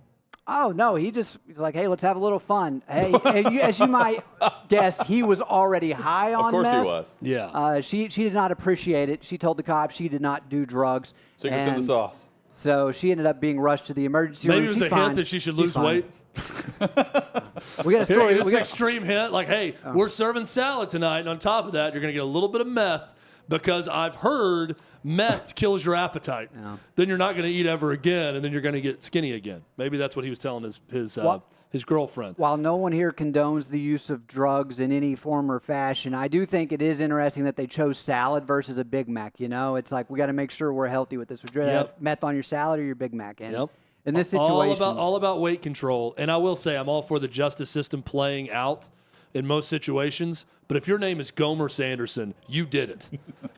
Oh, no, he's like, hey, let's have a little fun. Hey, as you might guess, he was already high on meth. Of course he was. Yeah. She did not appreciate it. She told the cops she did not do drugs. Secrets in the sauce. So she ended up being rushed to the emergency room. Maybe it was a hint that she should lose weight. We got a story. It's an extreme hint, like, hey, we're serving salad tonight, and on top of that, you're going to get a little bit of meth because I've heard meth kills your appetite. Yeah. Then you're not going to eat ever again, and then you're going to get skinny again. Maybe that's what he was telling his girlfriend. While no one here condones the use of drugs in any form or fashion, I do think it is interesting that they chose salad versus a Big Mac. You know, it's like we got to make sure we're healthy with this. Would you rather have meth on your salad or your Big Mac? And in this situation, all about weight control. And I will say, I'm all for the justice system playing out in most situations. But if your name is Gomer Sanderson, you did it.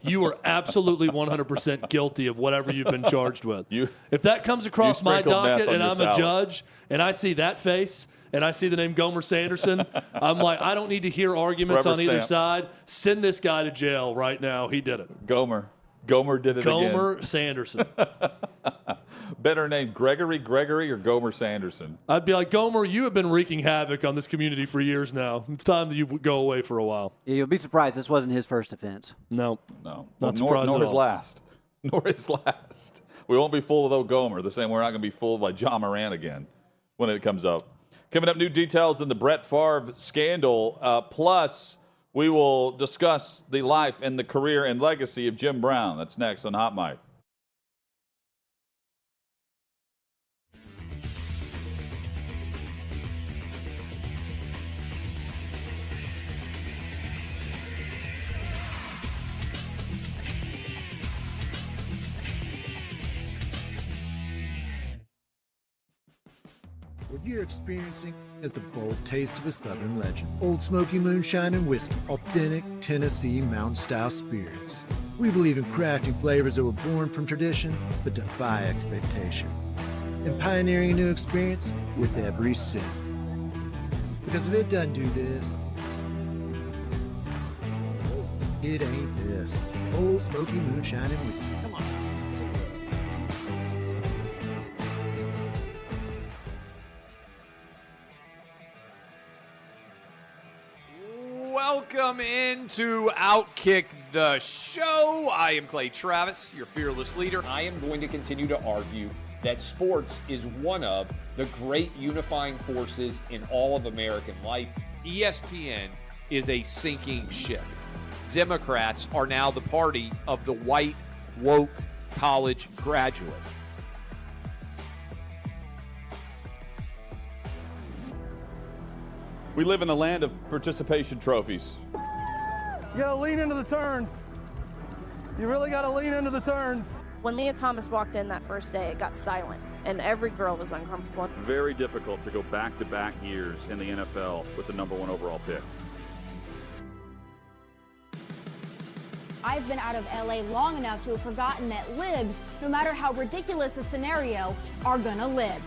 You are absolutely 100% guilty of whatever you've been charged with. If that comes across my docket and I'm a judge and I see that face and I see the name Gomer Sanderson, I'm like, I don't need to hear arguments on either side. Send this guy to jail right now. He did it. Gomer did it again. Gomer Sanderson. Better name Gregory or Gomer Sanderson? I'd be like, Gomer, you have been wreaking havoc on this community for years now. It's time that you go away for a while. Yeah, you'll be surprised this wasn't his first offense. No. Not surprised nor his last. Nor his last. We won't be fooled with old Gomer. The same way we're not going to be fooled by John Moran again when it comes up. Coming up, new details in the Brett Favre scandal. Plus, we will discuss the life and the career and legacy of Jim Brown. That's next on Hot Mic. What you're experiencing is the bold taste of a Southern legend. Old Smoky Moonshine and Whiskey, authentic Tennessee mountain-style spirits. We believe in crafting flavors that were born from tradition but defy expectation, and pioneering a new experience with every sip. Because if it doesn't do this, it ain't this. Old Smoky Moonshine and Whiskey. Come on. Welcome into OutKick the show. I am Clay Travis, your fearless leader. I am going to continue to argue that sports is one of the great unifying forces in all of American life. ESPN is a sinking ship. Democrats are now the party of the white, woke college graduate. We live in a land of participation trophies. You gotta lean into the turns. You really gotta lean into the turns. When Leah Thomas walked in that first day, it got silent, and every girl was uncomfortable. Very difficult to go back-to-back years in the NFL with the #1 overall pick. I've been out of LA long enough to have forgotten that libs, no matter how ridiculous the scenario, are gonna live.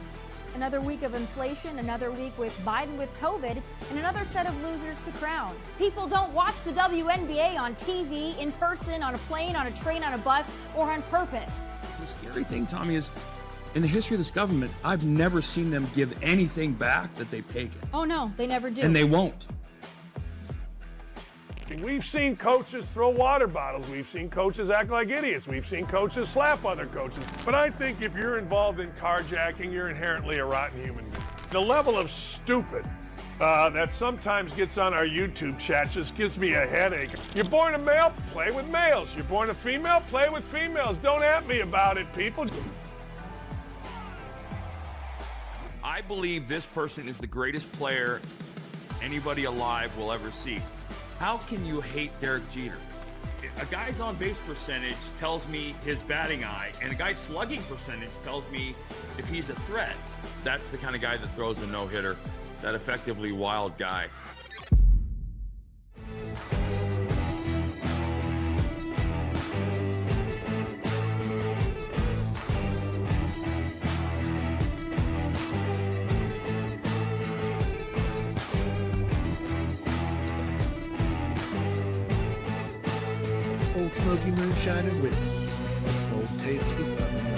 Another week of inflation, another week with Biden with COVID, and another set of losers to crown. People don't watch the WNBA on TV, in person, on a plane, on a train, on a bus, or on purpose. The scary thing, Tommy, is in the history of this government, I've never seen them give anything back that they've taken. Oh no, they never do. And they won't. We've seen coaches throw water bottles. We've seen coaches act like idiots. We've seen coaches slap other coaches. But I think if you're involved in carjacking, you're inherently a rotten human being. The level of stupid that sometimes gets on our YouTube chat just gives me a headache. You're born a male, play with males. You're born a female, play with females. Don't at me about it, people. I believe this person is the greatest player anybody alive will ever see. How can you hate Derek Jeter? A guy's on-base percentage tells me his batting eye, and a guy's slugging percentage tells me if he's a threat. That's the kind of guy that throws a no-hitter, that effectively wild guy. Old Smoky Moonshine and Whiskey. Bold taste of the Southern Legend.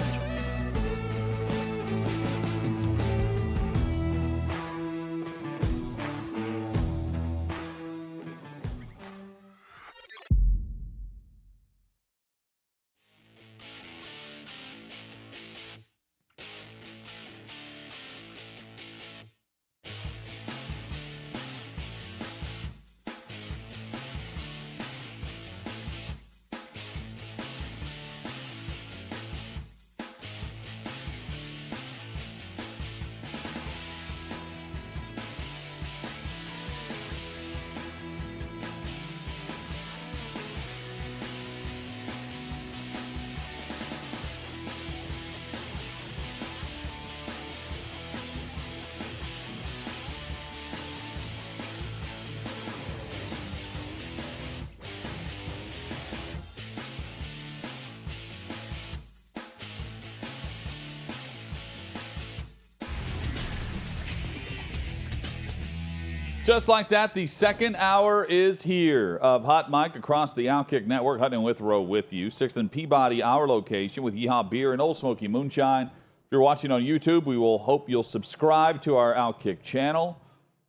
Just like that, the second hour is here of Hot Mic across the OutKick Network. Hutton and Withrow with you. 6th and Peabody, our location with Yeehaw Beer and Old Smoky Moonshine. If you're watching on YouTube, we will hope you'll subscribe to our OutKick channel.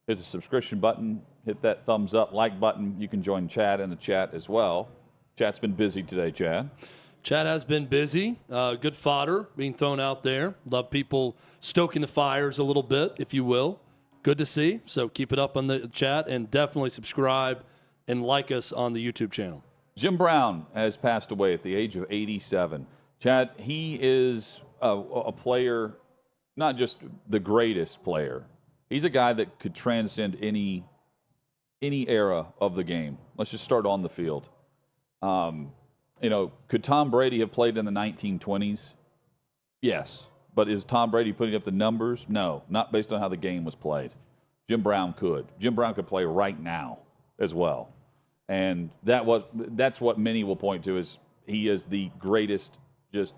There's a subscription button. Hit that thumbs up, like button. You can join Chad in the chat as well. Chat's been busy today, Chad. Chad has been busy. Good fodder being thrown out there. Love people stoking the fires a little bit, if you will. Good to see. So keep it up on the chat and definitely subscribe and like us on the YouTube channel. Jim Brown has passed away at the age of 87. Chad, he is a player, not just the greatest player. He's a guy that could transcend any era of the game. Let's just start on the field. Could Tom Brady have played in the 1920s? Yes. But is Tom Brady putting up the numbers? No, not based on how the game was played. Jim Brown could. Jim Brown could play right now as well. And that's what many will point to is he is the greatest just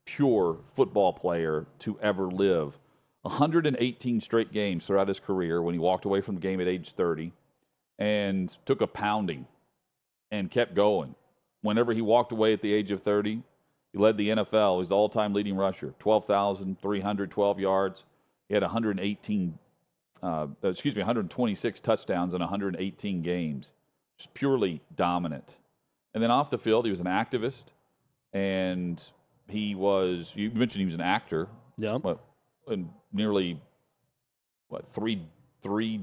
pure football player to ever live. 118 straight games throughout his career when he walked away from the game at age 30 and took a pounding and kept going. Whenever he walked away at the age of 30, he led the NFL. He was the all-time leading rusher, 12,312 yards. He had 126 touchdowns in 118 games. Just purely dominant. And then off the field, he was an activist, and you mentioned he was an actor. Yeah. Nearly three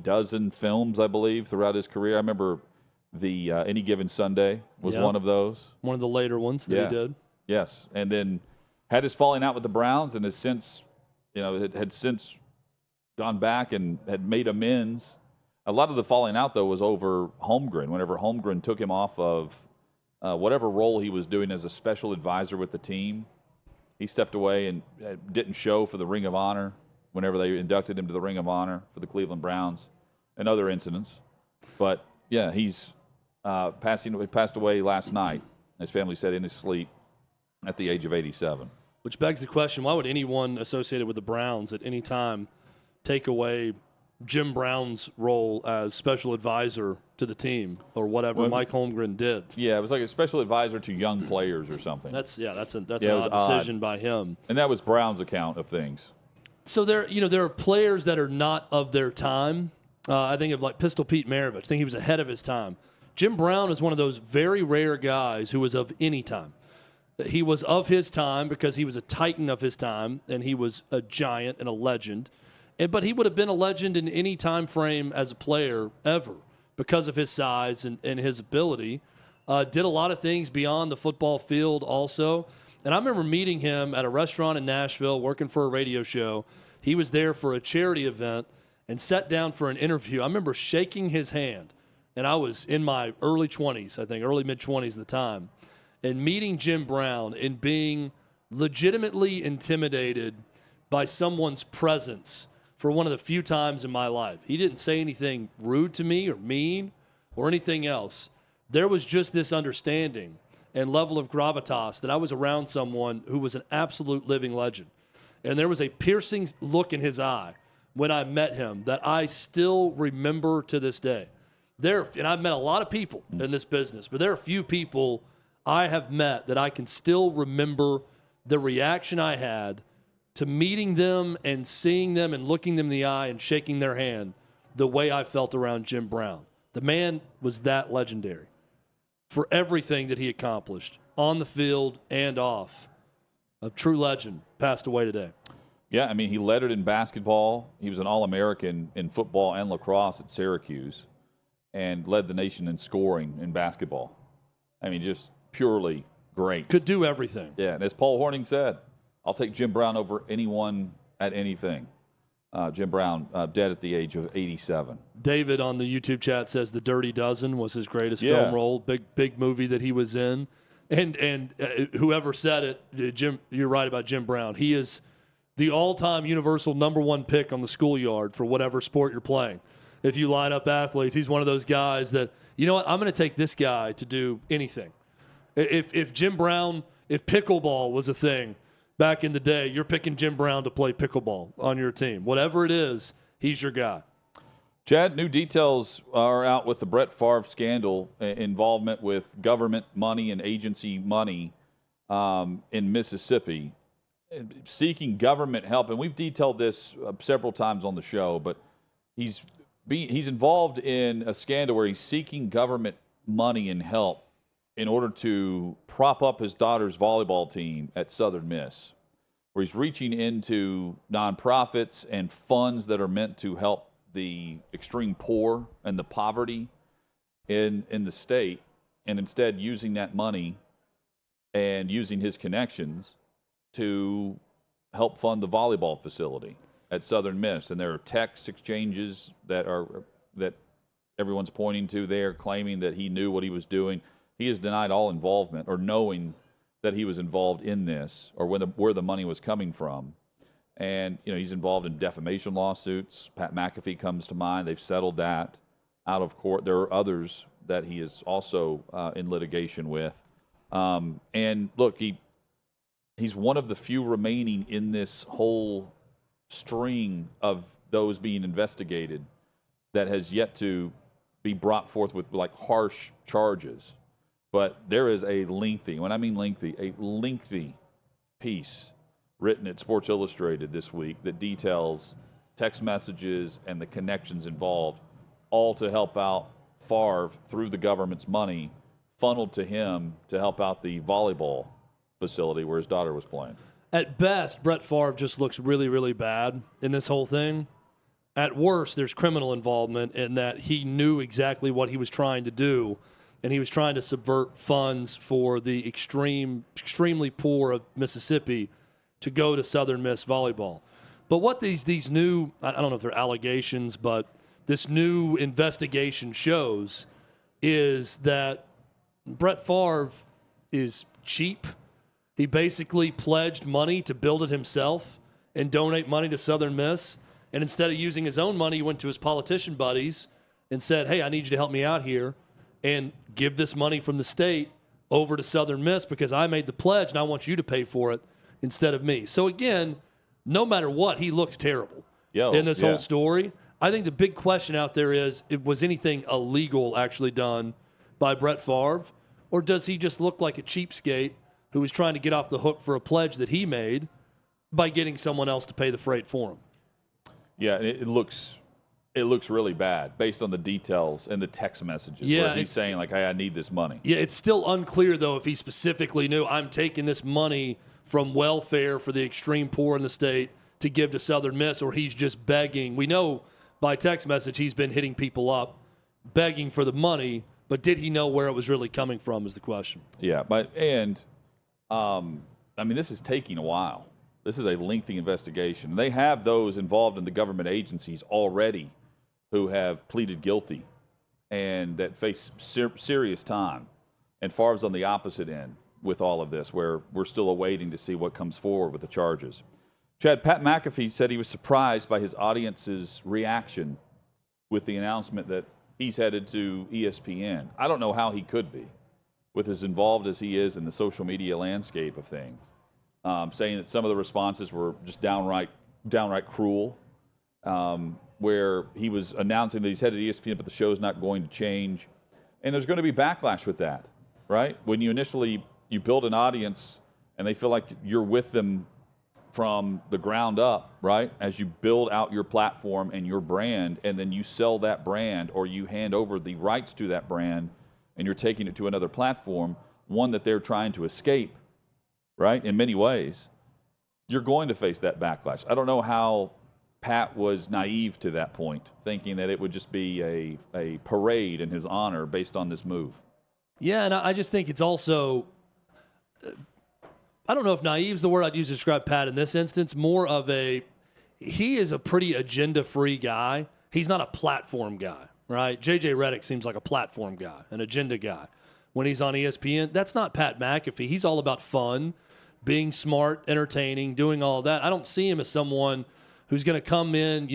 dozen films, I believe, throughout his career. I remember the Any Given Sunday was one of those. One of the later ones that he did. Yes, and then had his falling out with the Browns, and has since, had since gone back and had made amends A lot of the falling out, though, was over Holmgren. Whenever Holmgren took him off of whatever role he was doing as a special advisor with the team, he stepped away and didn't show for the Ring of Honor whenever they inducted him to the Ring of Honor for the Cleveland Browns and other incidents. But, yeah, he's he passed away last night, his family said, in his sleep at the age of 87. Which begs the question, why would anyone associated with the Browns at any time take away Jim Brown's role as special advisor to the team or whatever Mike Holmgren did? Yeah, it was like a special advisor to young players or something. That's an odd decision by him. And that was Brown's account of things. So there are players that are not of their time. I think of like Pistol Pete Maravich. I think he was ahead of his time. Jim Brown is one of those very rare guys who was of any time. He was of his time because he was a titan of his time, and he was a giant and a legend. But he would have been a legend in any time frame as a player ever because of his size and his ability. Did a lot of things beyond the football field also. And I remember meeting him at a restaurant in Nashville working for a radio show. He was there for a charity event and sat down for an interview. I remember shaking his hand, and I was in my early 20s, I think, early mid-20s at the time, and meeting Jim Brown and being legitimately intimidated by someone's presence for one of the few times in my life. He didn't say anything rude to me or mean or anything else. There was just this understanding and level of gravitas that I was around someone who was an absolute living legend. And there was a piercing look in his eye when I met him that I still remember to this day. And I've met a lot of people in this business, but there are a few people I have met that I can still remember the reaction I had to meeting them and seeing them and looking them in the eye and shaking their hand the way I felt around Jim Brown. The man was that legendary for everything that he accomplished on the field and off. A true legend, passed away today. Yeah, I mean, he led it in basketball. He was an All-American in football and lacrosse at Syracuse and led the nation in scoring in basketball. I mean, just purely great. Could do everything. Yeah, and as Paul Hornung said, I'll take Jim Brown over anyone at anything. Jim Brown, dead at the age of 87. David on the YouTube chat says The Dirty Dozen was his greatest film role. Big movie that he was in. And whoever said it, Jim, you're right about Jim Brown. He is the all-time universal #1 pick on the schoolyard for whatever sport you're playing. If you line up athletes, he's one of those guys that, you know what, I'm going to take this guy to do anything. If Jim Brown, if pickleball was a thing back in the day, you're picking Jim Brown to play pickleball on your team. Whatever it is, he's your guy. Chad, new details are out with the Brett Favre scandal, involvement with government money and agency money in Mississippi, seeking government help. And we've detailed this several times on the show, but he's involved in a scandal where he's seeking government money and help in order to prop up his daughter's volleyball team at Southern Miss, where he's reaching into nonprofits and funds that are meant to help the extreme poor and the poverty in the state, and instead using that money and using his connections to help fund the volleyball facility at Southern Miss. And there are text exchanges that everyone's pointing to there, claiming that he knew what he was doing. He has denied all involvement or knowing that he was involved in this or where the money was coming from. And, he's involved in defamation lawsuits. Pat McAfee comes to mind. They've settled that out of court. There are others that he is also in litigation with. And look, he's one of the few remaining in this whole string of those being investigated that has yet to be brought forth with harsh charges. But there is a lengthy piece written at Sports Illustrated this week that details text messages and the connections involved, all to help out Favre through the government's money funneled to him to help out the volleyball facility where his daughter was playing. At best, Brett Favre just looks really, really bad in this whole thing. At worst, there's criminal involvement in that he knew exactly what he was trying to do, and he was trying to subvert funds for the extremely poor of Mississippi to go to Southern Miss volleyball. But what these new, I don't know if they're allegations, but this new investigation shows is that Brett Favre is cheap. He basically pledged money to build it himself and donate money to Southern Miss. And instead of using his own money, he went to his politician buddies and said, hey, I need you to help me out here and give this money from the state over to Southern Miss because I made the pledge and I want you to pay for it instead of me. So again, no matter what, he looks terrible in this whole story. I think the big question out there is, was anything illegal actually done by Brett Favre, or does he just look like a cheapskate who was trying to get off the hook for a pledge that he made by getting someone else to pay the freight for him? Yeah, it looks really bad based on the details and the text messages. Yeah, where he's saying like, "Hey, I need this money." Yeah, it's still unclear though if he specifically knew I'm taking this money from welfare for the extreme poor in the state to give to Southern Miss, or he's just begging. We know by text message he's been hitting people up, begging for the money, but did he know where it was really coming from is the question. Yeah, I mean, this is taking a while. This is a lengthy investigation. They have those involved in the government agencies already who have pleaded guilty and that face serious time. And Favre's on the opposite end with all of this, where we're still awaiting to see what comes forward with the charges. Chad, Pat McAfee said he was surprised by his audience's reaction with the announcement that he's headed to ESPN. I don't know how he could be, with as involved as he is in the social media landscape of things. Saying that some of the responses were just downright cruel, where he was announcing that he's headed to ESPN, but the show's not going to change. And there's going to be backlash with that, right? When you build an audience and they feel like you're with them from the ground up, right? As you build out your platform and your brand, and then you sell that brand or you hand over the rights to that brand and you're taking it to another platform, one that they're trying to escape, right? In many ways, you're going to face that backlash. I don't know how Pat was naive to that point, thinking that it would just be a parade in his honor based on this move. Yeah, and I just think it's also, I don't know if naive is the word I'd use to describe Pat in this instance, more of he is a pretty agenda-free guy. He's not a platform guy, right? J.J. Redick seems like a platform guy, an agenda guy. When he's on ESPN, that's not Pat McAfee. He's all about fun, being smart, entertaining, doing all of that. I don't see him as someone who's going to come in,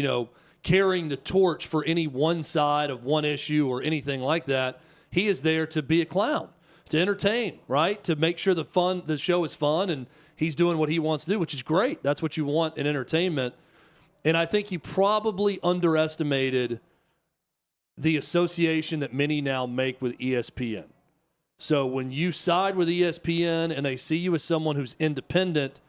carrying the torch for any one side of one issue or anything like that. He is there to be a clown, to entertain, right? To make sure the show is fun, and he's doing what he wants to do, which is great. That's what you want in entertainment. And I think he probably underestimated the association that many now make with ESPN. So when you side with ESPN and they see you as someone who's independent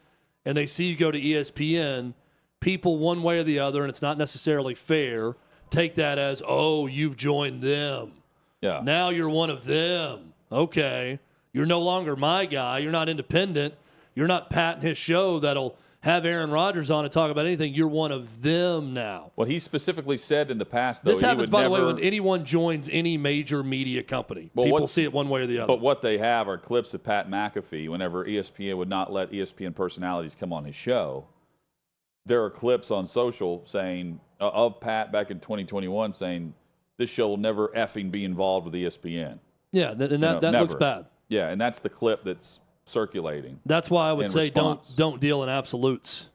and they see you go to ESPN, people one way or the other, and it's not necessarily fair, take that as, oh, you've joined them. Yeah. Now you're one of them. Okay. You're no longer my guy. You're not independent. You're not Pat and his show that'll have Aaron Rodgers on and talk about anything. You're one of them now. Well, he specifically said in the past, though, this happens, by the way, when anyone joins any major media company. People see it one way or the other. But what they have are clips of Pat McAfee whenever ESPN would not let ESPN personalities come on his show. There are clips on social saying, of Pat back in 2021 saying, this show will never effing be involved with ESPN. Yeah, and that looks bad. Yeah, and that's the clip that's circulating. That's why I would say don't deal in absolutes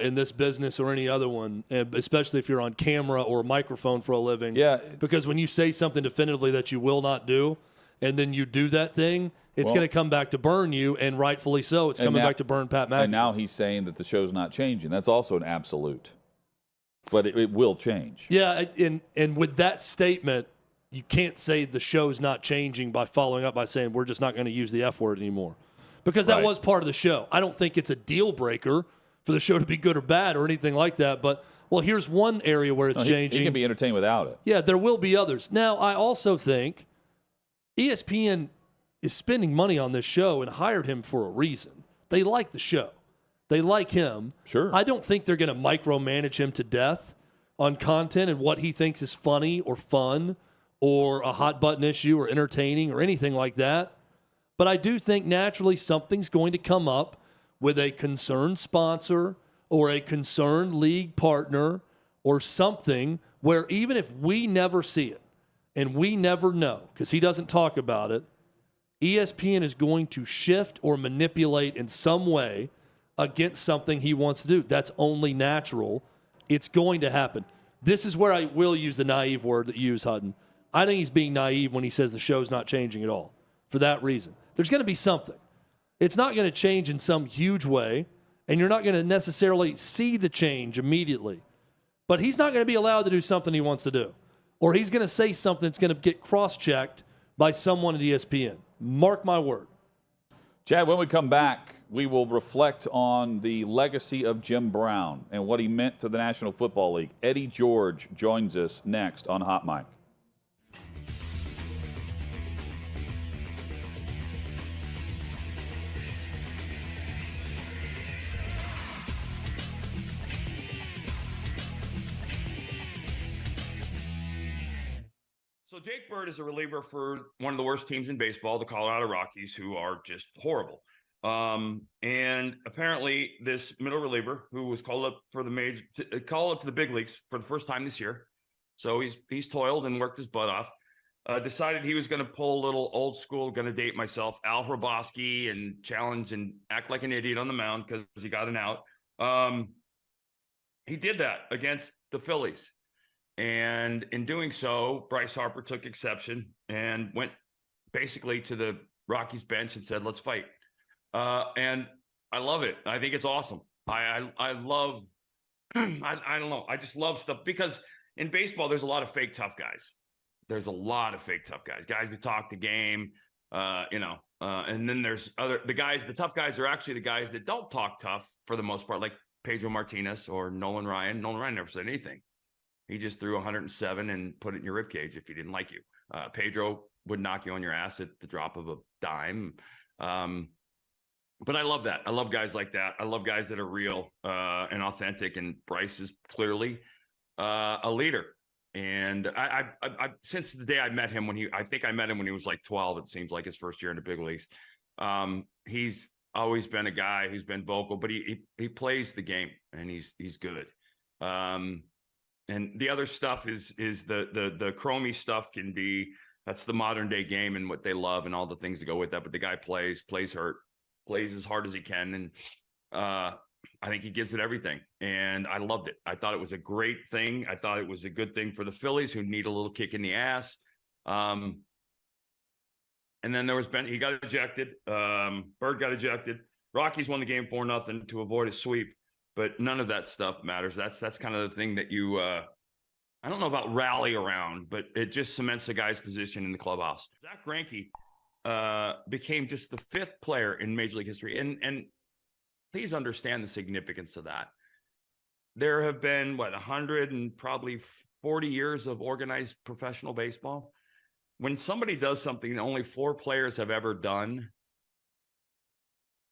in this business or any other one, especially if you're on camera or microphone for a living. Yeah. Because when you say something definitively that you will not do, and then you do that thing, it's going to come back to burn you, and rightfully so. It's coming back to burn Pat McAfee. And now he's saying that the show's not changing. That's also an absolute. But it will change. Yeah, and with that statement, you can't say the show's not changing by following up by saying we're just not going to use the F word anymore. Because that was part of the show. I don't think it's a deal breaker for the show to be good or bad or anything like that. But, well, here's one area where it's changing. He can be entertained without it. Yeah, there will be others. Now, I also think ESPN is spending money on this show and hired him for a reason. They like the show. They like him. Sure. I don't think they're going to micromanage him to death on content and what he thinks is funny or fun or a hot button issue or entertaining or anything like that. But I do think naturally something's going to come up with a concerned sponsor or a concerned league partner or something where even if we never see it and we never know because he doesn't talk about it, ESPN is going to shift or manipulate in some way against something he wants to do. That's only natural. It's going to happen. This is where I will use the naive word that you use, Hutton. I think he's being naive when he says the show's not changing at all for that reason. There's going to be something. It's not going to change in some huge way, and you're not going to necessarily see the change immediately. But he's not going to be allowed to do something he wants to do, or he's going to say something that's going to get cross-checked by someone at ESPN. Mark my word. Chad, when we come back, we will reflect on the legacy of Jim Brown and what he meant to the National Football League. Eddie George joins us next on Hot Mic. So Jake Bird is a reliever for one of the worst teams in baseball, the Colorado Rockies, who are just horrible. And apparently this middle reliever who was called up for the called up to the big leagues for the first time this year. So he's toiled and worked his butt off. Decided he was going to pull a little old school, going to date myself, Al Hrabosky, and challenge and act like an idiot on the mound because he got an out. He did that against the Phillies. And in doing so, Bryce Harper took exception and went basically to the Rockies bench and said, let's fight. And I love it. I think it's awesome. I love, I don't know. I just love stuff because in baseball, there's a lot of fake tough guys. There's a lot of fake tough guys who talk the game, and then there's the tough guys are actually the guys that don't talk tough for the most part, like Pedro Martinez or Nolan Ryan. Nolan Ryan never said anything. He just threw 107 and put it in your ribcage if he didn't like you. Pedro would knock you on your ass at the drop of a dime. But I love that. I love guys like that. I love guys that are real and authentic. And Bryce is clearly a leader. And I since the day I met him I think I met him when he was like 12. It seems like his first year in the big leagues. He's always been a guy who's been vocal, but he plays the game and he's good. And the other stuff is the chromey stuff that's the modern day game and what they love and all the things that go with that. But the guy plays as hard as he can. And I think he gives it everything. And I loved it. I thought it was a great thing. I thought it was a good thing for the Phillies who need a little kick in the ass. And then there was he got ejected. Bird got ejected. Rockies won the game 4-0 to avoid a sweep. But none of that stuff matters. That's kind of the thing that you, I don't know about rally around, but it just cements a guy's position in the clubhouse. Zach Greinke became just the 5th player in Major League history. And please understand the significance of that. There have been, 100 and probably 40 years of organized professional baseball. When somebody does something that only 4 players have ever done,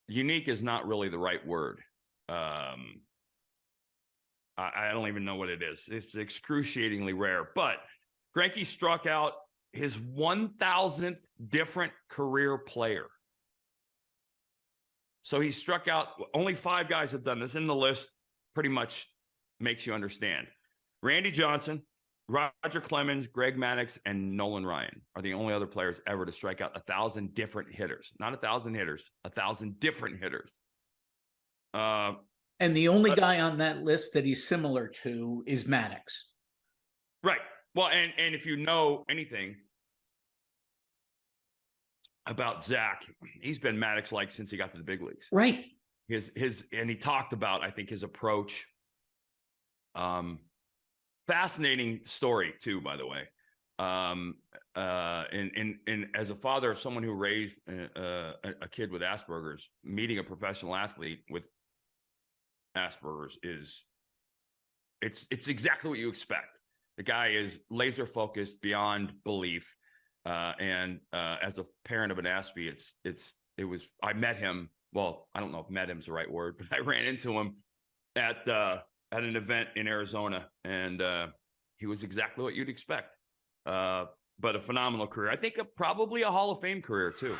unique is not really the right word. I don't even know what it is. It's excruciatingly rare. But Greinke struck out his 1,000th different career player. So he struck out, only 5 guys have done this, and the list pretty much makes you understand. Randy Johnson, Roger Clemens, Greg Maddux, and Nolan Ryan are the only other players ever to strike out 1,000 different hitters. Not 1,000 hitters, 1,000 different hitters. And the only guy on that list that he's similar to is Maddux. Right. Well, and if you know anything about Zach, he's been Maddux-like since he got to the big leagues. Right. And he talked about, I think, his approach. Fascinating story too, by the way. And as a father of someone who raised a kid with Asperger's, meeting a professional athlete with Asperger's it's exactly what you expect. The guy is laser focused beyond belief. And as a parent of an Aspie, I met him. Well, I don't know if met him's the right word, but I ran into him at an event in Arizona, and he was exactly what you'd expect. But a phenomenal career. I think probably a Hall of Fame career too.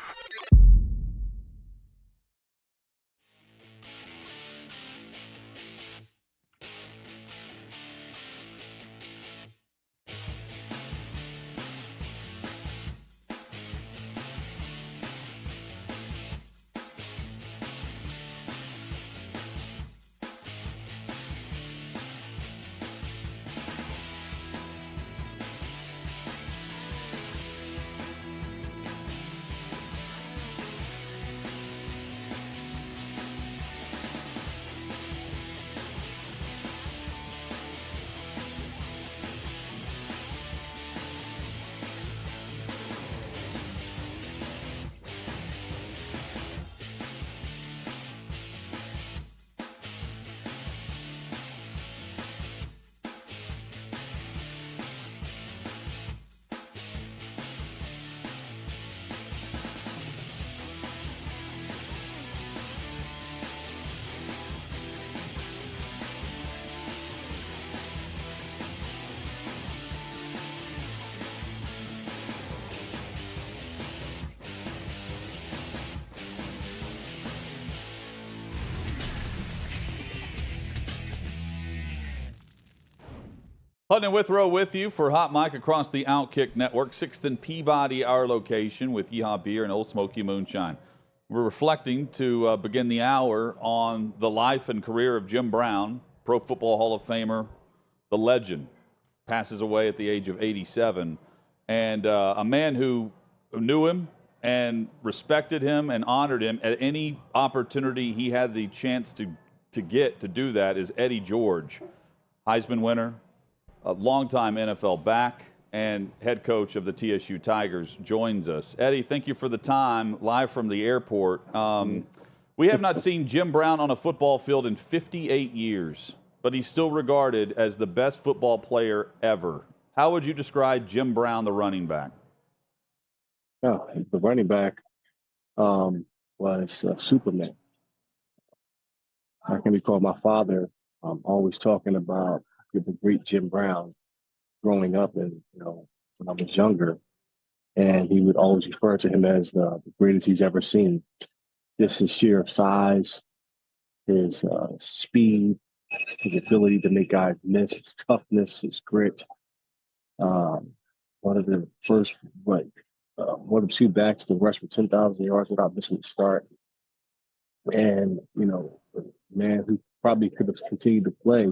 Hutton and Withrow with you for Hot Mic across the OutKick Network. 6th and Peabody, our location, with Yeehaw Beer and Old Smoky Moonshine. We're reflecting to begin the hour on the life and career of Jim Brown, Pro Football Hall of Famer, the legend, passes away at the age of 87. And a man who knew him and respected him and honored him at any opportunity he had the chance to get to do that is Eddie George, Heisman winner, a longtime NFL back, and head coach of the TSU Tigers, joins us. Eddie, thank you for the time, live from the airport. We have not seen Jim Brown on a football field in 58 years, but he's still regarded as the best football player ever. How would you describe Jim Brown, the running back? Oh, the running back was Superman. I can recall my father always talking about the great Jim Brown growing up, and when I was younger, and he would always refer to him as the greatest he's ever seen. Just his sheer size, his speed, his ability to make guys miss, his toughness, his grit. One of the first, one of the two backs to rush for 10,000 yards without missing a start. And, a man who probably could have continued to play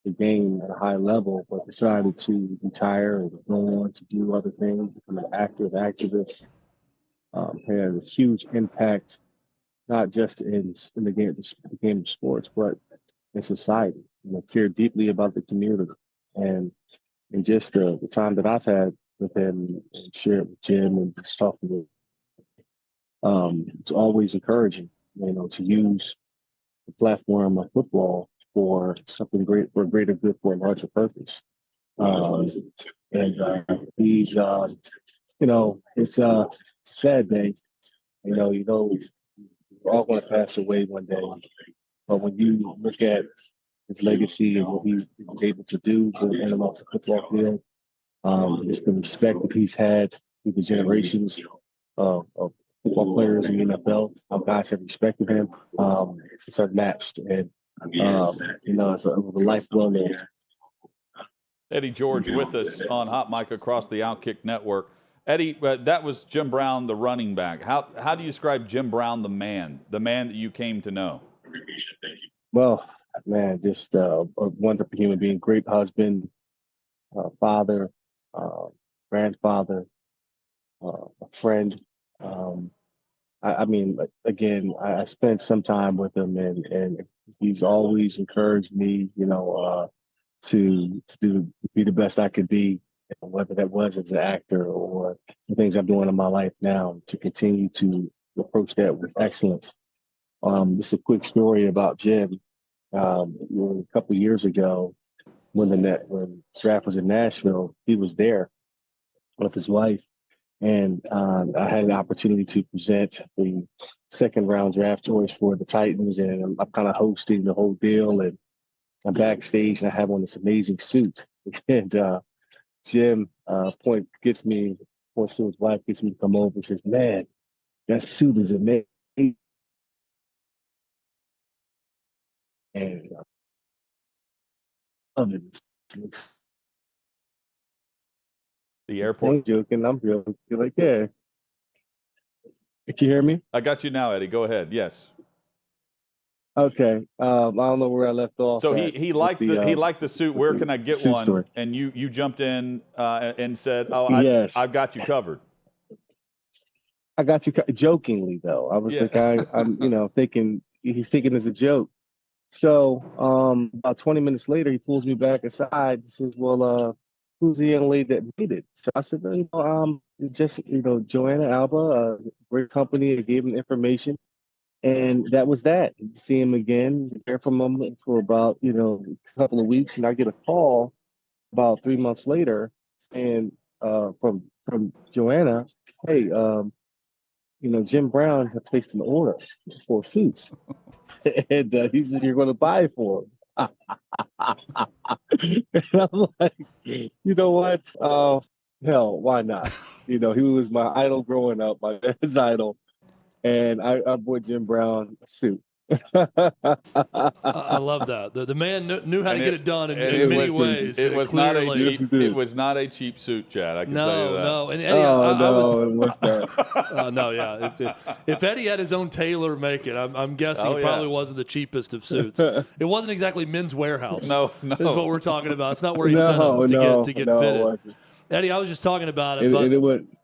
the game at a high level, but decided to retire and go on to do other things, become an active activist. Had a huge impact, not just in the game of sports, but in society. Cared deeply about the community, and just the time that I've had with him and shared with Jim and just talking with it's always encouraging, to use the platform of football for something great, for a greater good, for a larger purpose. He's, it's a sad day. We're all going to pass away one day. But when you look at his legacy and what he was able to do in and off the football field, just the respect that he's had through the generations of football players in the NFL, how guys have respected him, it's unmatched. And, it was a life well lived. Eddie George with us on Hot Mic across the OutKick Network. Eddie, that was Jim Brown, the running back. How do you describe Jim Brown, the man that you came to know? Well, man, just a wonderful human being, great husband, father, grandfather, a friend. I spent some time with him, and he's always encouraged me, to be the best I could be, whether that was as an actor or the things I'm doing in my life now, to continue to approach that with excellence. Just a quick story about Jim. A couple of years ago, when the draft was in Nashville, he was there with his wife, and I had an opportunity to present the second round draft choice for the Titans, and I'm kind of hosting the whole deal, and I'm backstage, and I have on this amazing suit, and Jim points to his wife, gets me to come over, and says, "Man, that suit is amazing." And the airport. I'm joking. I'm joking. You're like, yeah. Can you hear me? I got you now, Eddie. Go ahead. Yes. Okay. I don't know where I left off. So he liked the suit. Where can I get one? Story. And you jumped in and said, "Oh, yes, I've got you covered." I got you jokingly though. I was like, I'm thinking he's taking it as a joke. So about 20 minutes later, he pulls me back aside and says, "Well, who's the young lady that made it?" So I said, just Joanna Alba, great company. I gave him information, and that was that. See him again, hear from him for about a couple of weeks, and I get a call about 3 months later, saying from Joanna, "Hey, Jim Brown has placed an order for suits." And he said, "You're going to buy it for him." And I'm like, you know what? Hell, why not? He was my idol growing up, my best idol. And I bought Jim Brown a suit. I love that. The man knew how to get it done in many ways. It was clearly. not a cheap. It was not a cheap suit, Chad. I can tell you that. No. And Eddie, I was. No, yeah. If Eddie had his own tailor make it, I'm guessing it probably wasn't the cheapest of suits. It wasn't exactly Men's Warehouse. No. Is what we're talking about. It's not where he sent him to get fitted. Eddie, I was just talking about it,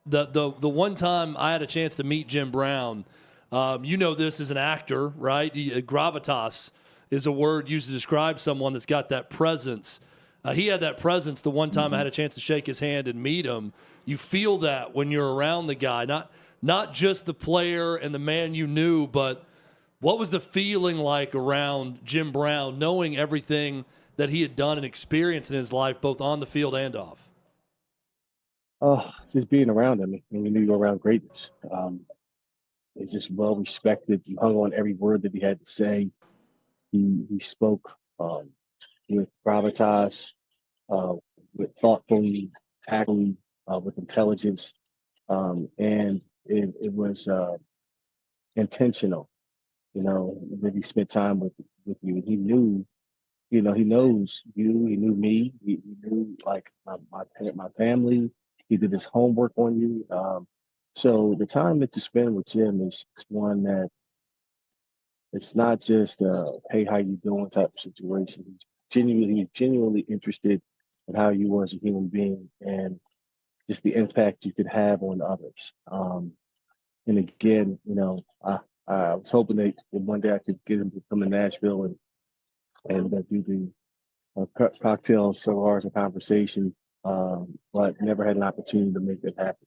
but the one time I had a chance to meet Jim Brown, you know this as an actor, right? Gravitas is a word used to describe someone that's got that presence. He had that presence the one time I had a chance to shake his hand and meet him. You feel that when you're around the guy, not just the player and the man you knew, but what was the feeling like around Jim Brown, knowing everything that he had done and experienced in his life, both on the field and off? Oh, just being around him. And you knew you were around greatness. He's just well respected. He hung on every word that he had to say. He spoke with gravitas, with thoughtfully, tactfully, with intelligence, and it was intentional. You know, that he spent time with you. He knew, he knows you. He knew me. He knew like my family. He did his homework on you. So the time that you spend with Jim is one that it's not just hey, how you doing type of situation. He's genuinely interested in how you were as a human being and just the impact you could have on others. And again, I was hoping that one day I could get him to come to Nashville and do the cocktail cigars and conversation, but never had an opportunity to make that happen.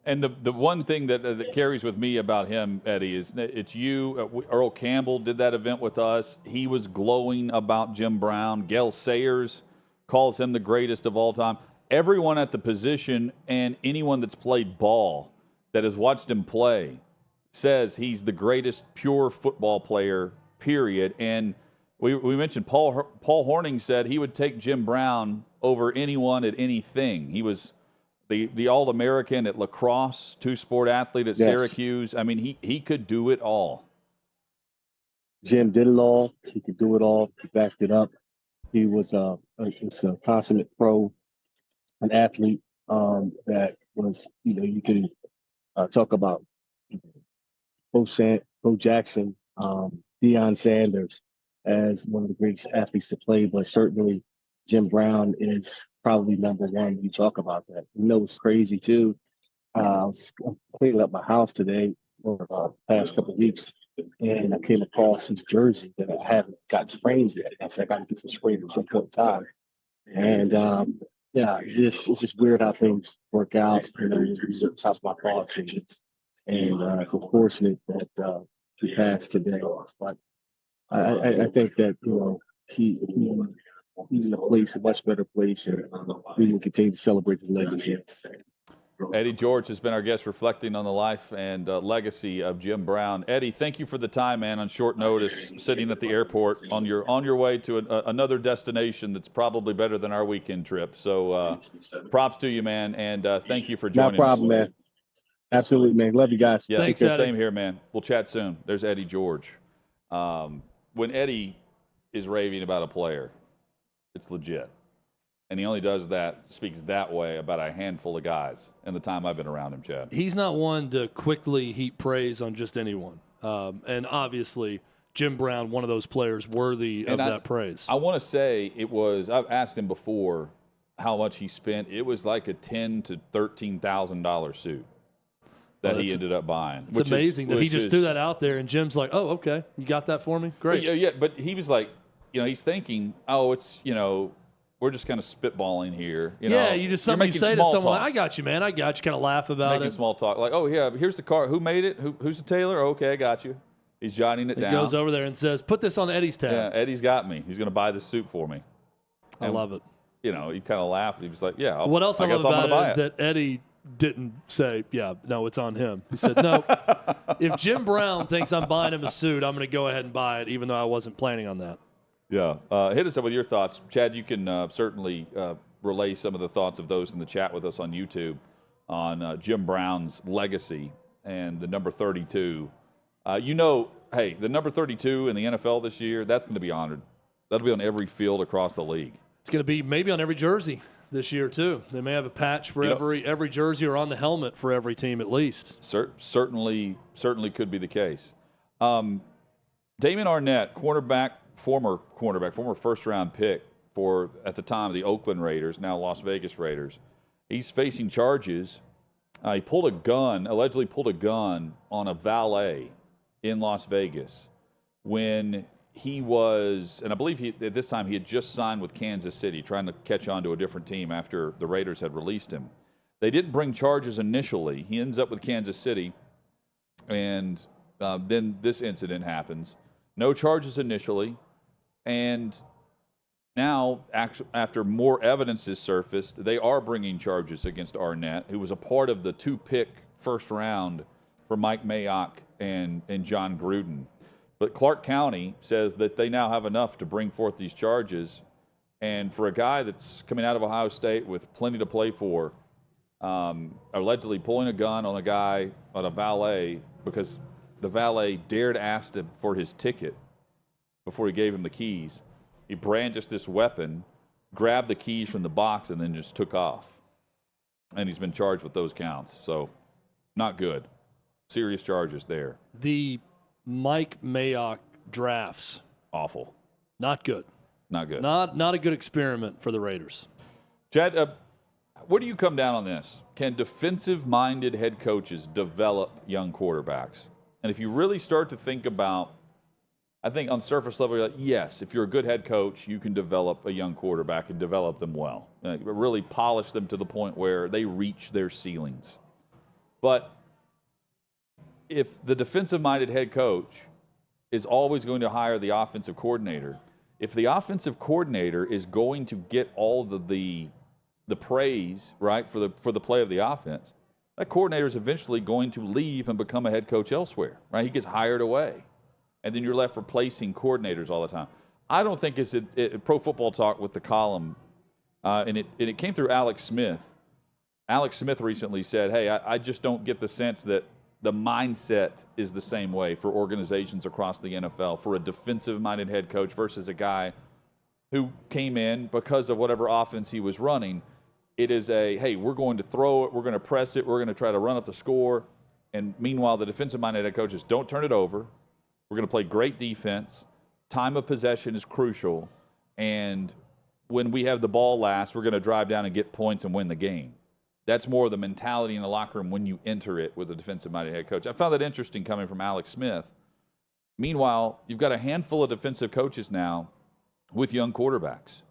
And the one thing that carries with me about him, Eddie, is it's you. Earl Campbell did that event with us. He was glowing about Jim Brown. Gail Sayers calls him the greatest of all time. Everyone at the position and anyone that's played ball that has watched him play says he's the greatest pure football player, period. And we mentioned Paul Hornung said he would take Jim Brown over anyone at anything. He was the All-American at lacrosse, two-sport athlete at Syracuse. I mean, he could do it all. Jim did it all. He could do it all. He backed it up. He was a consummate pro, an athlete that was, you can talk about Bo Jackson, Deion Sanders as one of the greatest athletes to play, but certainly Jim Brown is probably number one when you talk about that. It's crazy too. I was cleaning up my house today for the past couple of weeks, and I came across his jersey that I haven't got framed yet. I said I got to get some framed at some point in time. And it's just weird how things work out. He's at the top of my thoughts, and it's unfortunate that he passed today. But I think that he's in a much better place, and we will continue to celebrate his legacy. Eddie George has been our guest reflecting on the life and legacy of Jim Brown. Eddie, thank you for the time, man, on short notice, sitting at the airport on your way to another destination that's probably better than our weekend trip. So props to you, man, and thank you for joining us. No problem, man. Absolutely, man. Love you guys. Yeah, thanks, same here, man. We'll chat soon. There's Eddie George. When Eddie is raving about a player, it's legit. And he only speaks that way about a handful of guys in the time I've been around him, Chad. He's not one to quickly heap praise on just anyone. And obviously, Jim Brown, one of those players worthy of that praise. I want to say I've asked him before how much he spent. It was like a $10,000 to $13,000 suit that he ended up buying. It's amazing that he just threw that out there, and Jim's like, oh, okay, you got that for me? Great. Yeah, but he was like, he's thinking, it's, we're just kind of spitballing here. Yeah, you just something you say to someone, I got you, man, I got you, kind of laugh about making small talk. Like, oh, yeah, here's the car. Who made it? Who's the tailor? Okay, I got you. He's jotting it down. He goes over there and says, put this on Eddie's tab. Yeah, Eddie's got me. He's going to buy this suit for me. I love it. He kind of laughed. He was like, yeah. What else I love about it is that Eddie didn't say, yeah, no, it's on him. He said, no, if Jim Brown thinks I'm buying him a suit, I'm going to go ahead and buy it, even though I wasn't planning on that. Yeah. Hit us up with your thoughts. Chad, you can certainly relay some of the thoughts of those in the chat with us on YouTube on Jim Brown's legacy and the number 32. hey, the number 32 in the NFL this year, that's going to be honored. That'll be on every field across the league. It's going to be maybe on every jersey this year, too. They may have a patch for every jersey or on the helmet for every team at least. Certainly could be the case. Damon Arnett, former first-round pick for, at the time, the Oakland Raiders, now Las Vegas Raiders. He's facing charges. He allegedly pulled a gun on a valet in Las Vegas when he was, and I believe at this time he had just signed with Kansas City, trying to catch on to a different team after the Raiders had released him. They didn't bring charges initially. He ends up with Kansas City, and then this incident happens. No charges initially, and now, after more evidence is surfaced, they are bringing charges against Arnett, who was a part of the 2-pick first round for Mike Mayock and John Gruden. But Clark County says that they now have enough to bring forth these charges. And for a guy that's coming out of Ohio State with plenty to play for, allegedly pulling a gun on a valet, because the valet dared ask him for his ticket before he gave him the keys. He brandished this weapon, grabbed the keys from the box, and then just took off. And he's been charged with those counts. So, not good. Serious charges there. The Mike Mayock drafts. Awful. Not good. Not good. Not a good experiment for the Raiders. Chad, where do you come down on this? Can defensive-minded head coaches develop young quarterbacks? And if you really start to think about, I think on surface level, you're like, yes, if you're a good head coach, you can develop a young quarterback and develop them well. Really polish them to the point where they reach their ceilings. But if the defensive-minded head coach is always going to hire the offensive coordinator, if the offensive coordinator is going to get all the praise, right, for the play of the offense, that coordinator is eventually going to leave and become a head coach elsewhere, right? He gets hired away. And then you're left replacing coordinators all the time. I don't think it's Pro Football Talk with the column, and it came through Alex Smith. Alex Smith recently said, hey, I just don't get the sense that the mindset is the same way for organizations across the NFL, for a defensive-minded head coach versus a guy who came in because of whatever offense he was running. It is hey, we're going to throw it, we're going to press it, we're going to try to run up the score. And meanwhile, the defensive-minded head coaches don't turn it over. We're going to play great defense. Time of possession is crucial. And when we have the ball last, we're going to drive down and get points and win the game. That's more of the mentality in the locker room when you enter it with a defensive-minded head coach. I found that interesting coming from Alex Smith. Meanwhile, you've got a handful of defensive coaches now with young quarterbacks.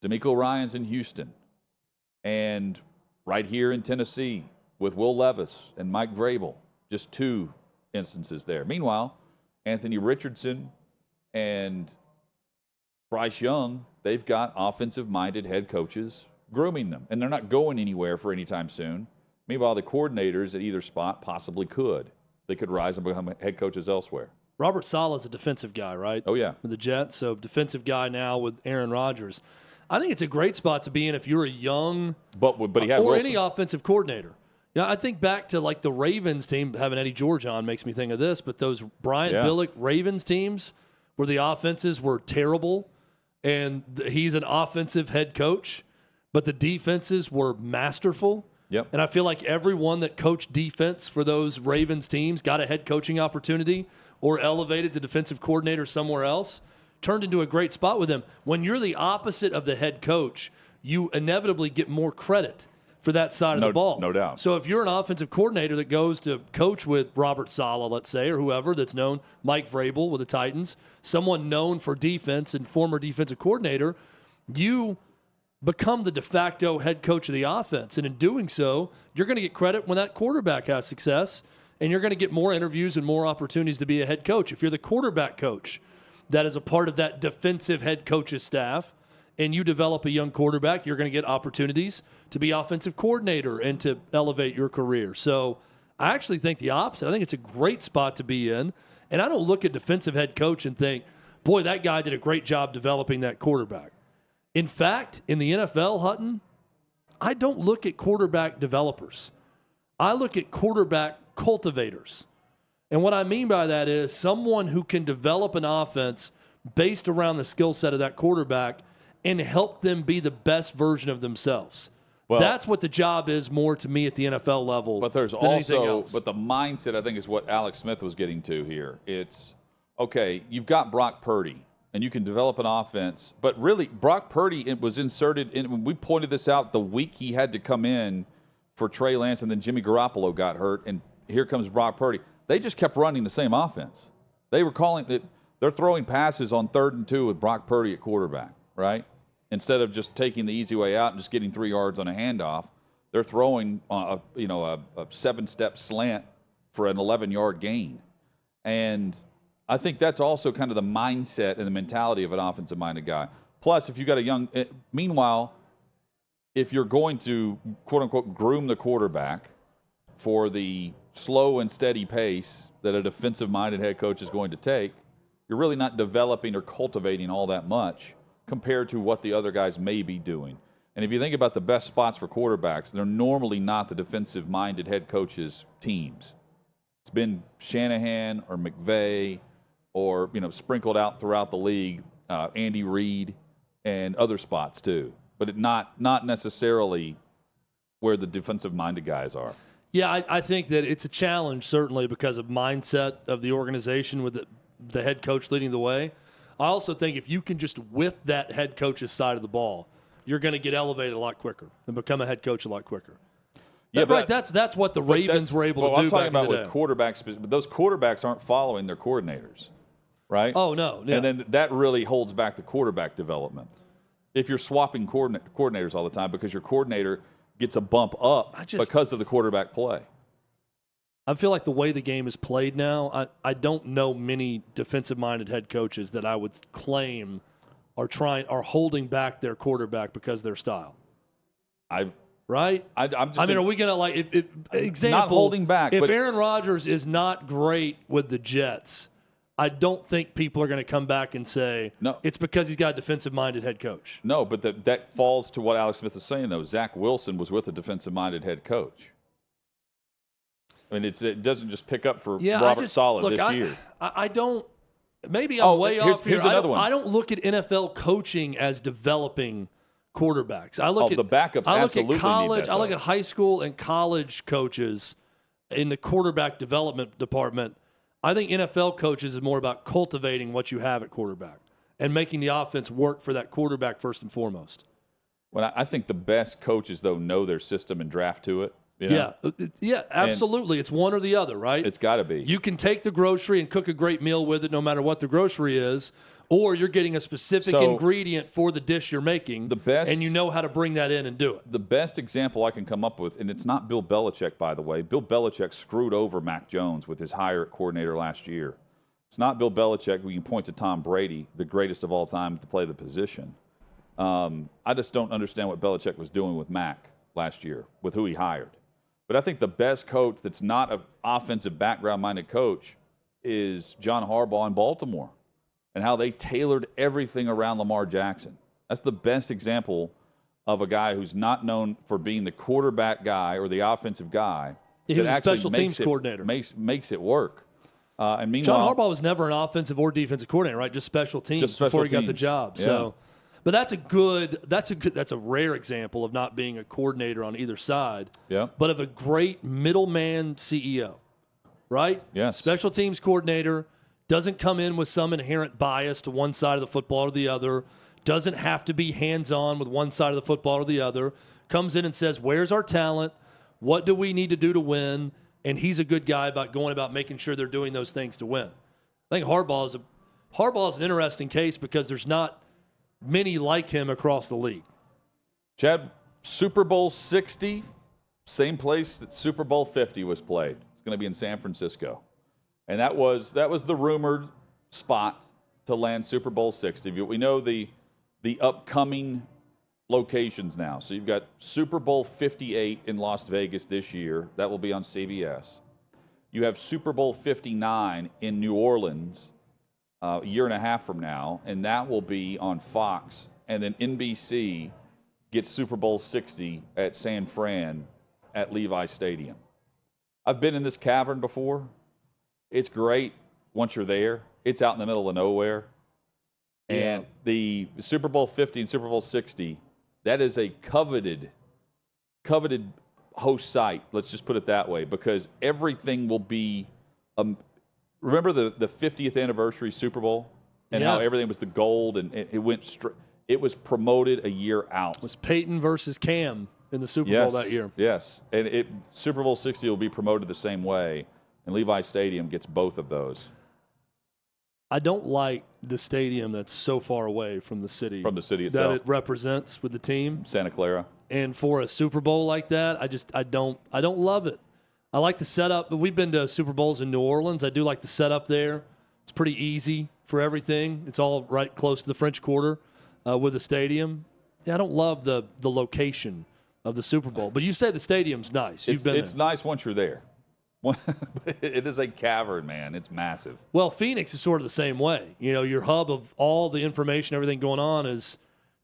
D'Amico Ryans in Houston. And right here in Tennessee with Will Levis and Mike Vrabel. Just 2 instances there. Meanwhile, Anthony Richardson and Bryce Young, they've got offensive-minded head coaches grooming them, and they're not going anywhere for any time soon. Meanwhile, the coordinators at either spot possibly could. They could rise and become head coaches elsewhere. Robert Saleh's a defensive guy, right? Oh, yeah. With the Jets, so defensive guy now with Aaron Rodgers. I think it's a great spot to be in if you're a young but he had or Wilson. Any offensive coordinator. You know, I think back to like the Ravens team, having Eddie George on makes me think of this, but those Brian Billick Ravens teams where the offenses were terrible and he's an offensive head coach, but the defenses were masterful. Yep. And I feel like everyone that coached defense for those Ravens teams got a head coaching opportunity or elevated to defensive coordinator somewhere else, turned into a great spot with them. When you're the opposite of the head coach, you inevitably get more credit for that side of the ball. No doubt. So if you're an offensive coordinator that goes to coach with Robert Saleh, let's say, or whoever that's known, Mike Vrabel with the Titans, someone known for defense and former defensive coordinator, you become the de facto head coach of the offense. And in doing so, you're going to get credit when that quarterback has success, and you're going to get more interviews and more opportunities to be a head coach. If you're the quarterback coach that is a part of that defensive head coach's staff, and you develop a young quarterback, you're going to get opportunities to be offensive coordinator and to elevate your career. So I actually think the opposite. I think it's a great spot to be in. And I don't look at defensive head coach and think, boy, that guy did a great job developing that quarterback. In fact, in the NFL, Hutton, I don't look at quarterback developers. I look at quarterback cultivators. And what I mean by that is someone who can develop an offense based around the skill set of that quarterback and help them be the best version of themselves. Well, that's what the job is more to me at the NFL level. But there's than anything also, else. but the mindset, I think, is what Alex Smith was getting to here. It's, okay, you've got Brock Purdy, and you can develop an offense. But really, Brock Purdy was inserted in, we pointed this out the week he had to come in for Trey Lance, and then Jimmy Garoppolo got hurt, and here comes Brock Purdy. They just kept running the same offense. They were calling it, they're throwing passes on 3rd and 2 with Brock Purdy at quarterback, right? Instead of just taking the easy way out and just getting 3 yards on a handoff, they're throwing a 7-step slant for an 11-yard gain. And I think that's also kind of the mindset and the mentality of an offensive-minded guy. Plus, if you've got a young – meanwhile, if you're going to, quote-unquote, groom the quarterback for the slow and steady pace that a defensive-minded head coach is going to take, you're really not developing or cultivating all that much compared to what the other guys may be doing. And if you think about the best spots for quarterbacks, they're normally not the defensive-minded head coaches' teams. It's been Shanahan or McVay or, sprinkled out throughout the league, Andy Reid and other spots too. But not necessarily where the defensive-minded guys are. Yeah, I think that it's a challenge, certainly, because of mindset of the organization with the head coach leading the way. I also think if you can just whip that head coach's side of the ball, you're going to get elevated a lot quicker and become a head coach a lot quicker. Yeah, right. That's what the Ravens were able to do. I'm talking back about in the with day. quarterbacks, but those quarterbacks aren't following their coordinators, right? Oh no, yeah. And then that really holds back the quarterback development. If you're swapping coordinators all the time because your coordinator gets a bump up because of the quarterback play. I feel like the way the game is played now, I don't know many defensive-minded head coaches that I would claim are holding back their quarterback because of their style. Right? I'm just are we going to example? Not holding back. If Aaron Rodgers is not great with the Jets, I don't think people are going to come back and say it's because he's got a defensive-minded head coach. No, but that falls to what Alex Smith is saying, though. Zach Wilson was with a defensive-minded head coach. I mean, it doesn't just pick up for Robert Saleh this year. I don't. Maybe I'm way off here. Here's another one. I don't look at NFL coaching as developing quarterbacks. I look at the backups. I look absolutely at college. need that, I look at high school and college coaches in the quarterback development department. I think NFL coaches is more about cultivating what you have at quarterback and making the offense work for that quarterback first and foremost. Well, I think the best coaches, though, know their system and draft to it. Yeah, absolutely. It's one or the other, right? It's got to be. You can take the grocery and cook a great meal with it no matter what the grocery is, or you're getting a specific ingredient for the dish you're making, and you know how to bring that in and do it. The best example I can come up with, and it's not Bill Belichick, by the way. Bill Belichick screwed over Mac Jones with his hire at coordinator last year. It's not Bill Belichick. We can point to Tom Brady, the greatest of all time to play the position. I just don't understand what Belichick was doing with Mac last year, with who he hired. But I think the best coach that's not an offensive background-minded coach is John Harbaugh in Baltimore and how they tailored everything around Lamar Jackson. That's the best example of a guy who's not known for being the quarterback guy or the offensive guy. He was a special teams coordinator. Makes it work. And meanwhile, John Harbaugh was never an offensive or defensive coordinator, right? Just special teams before he got the job. Yeah. So, but that's a rare example of not being a coordinator on either side. Yeah. But of a great middleman CEO, right? Yes. Special teams coordinator, doesn't come in with some inherent bias to one side of the football or the other, doesn't have to be hands-on with one side of the football or the other, comes in and says, where's our talent? What do we need to do to win? And he's a good guy about going about making sure they're doing those things to win. I think Harbaugh is an interesting case because there's not many like him across the league. Chad, Super Bowl 60, same place that Super Bowl 50 was played. It's going to be in San Francisco. And that was the rumored spot to land Super Bowl 60. We know the upcoming locations now. So you've got Super Bowl 58 in Las Vegas this year. That will be on CBS. You have Super Bowl 59 in New Orleans a year and a half from now, and that will be on Fox. And then NBC gets Super Bowl 60 at San Fran at Levi Stadium. I've been in this cavern before. It's great once you're there. It's out in the middle of nowhere. And the Super Bowl 50 and Super Bowl 60, that is a coveted host site. Let's just put it that way, because everything will be. Remember the 50th anniversary Super Bowl and how everything was the gold and it went straight. It was promoted a year out. It was Peyton versus Cam in the Super Bowl that year. Yes, and Super Bowl 60 will be promoted the same way, and Levi Stadium gets both of those. I don't like the stadium that's so far away from the city. From the city itself. That it represents with the team. Santa Clara. And for a Super Bowl like that, I don't love it. I like the setup. We've been to Super Bowls in New Orleans. I do like the setup there. It's pretty easy for everything. It's all right close to the French Quarter with the stadium. Yeah, I don't love the location of the Super Bowl. But you say the stadium's nice. You've been It's nice once you're there. It is a cavern, man. It's massive. Well, Phoenix is sort of the same way. You know, your hub of all the information, everything going on is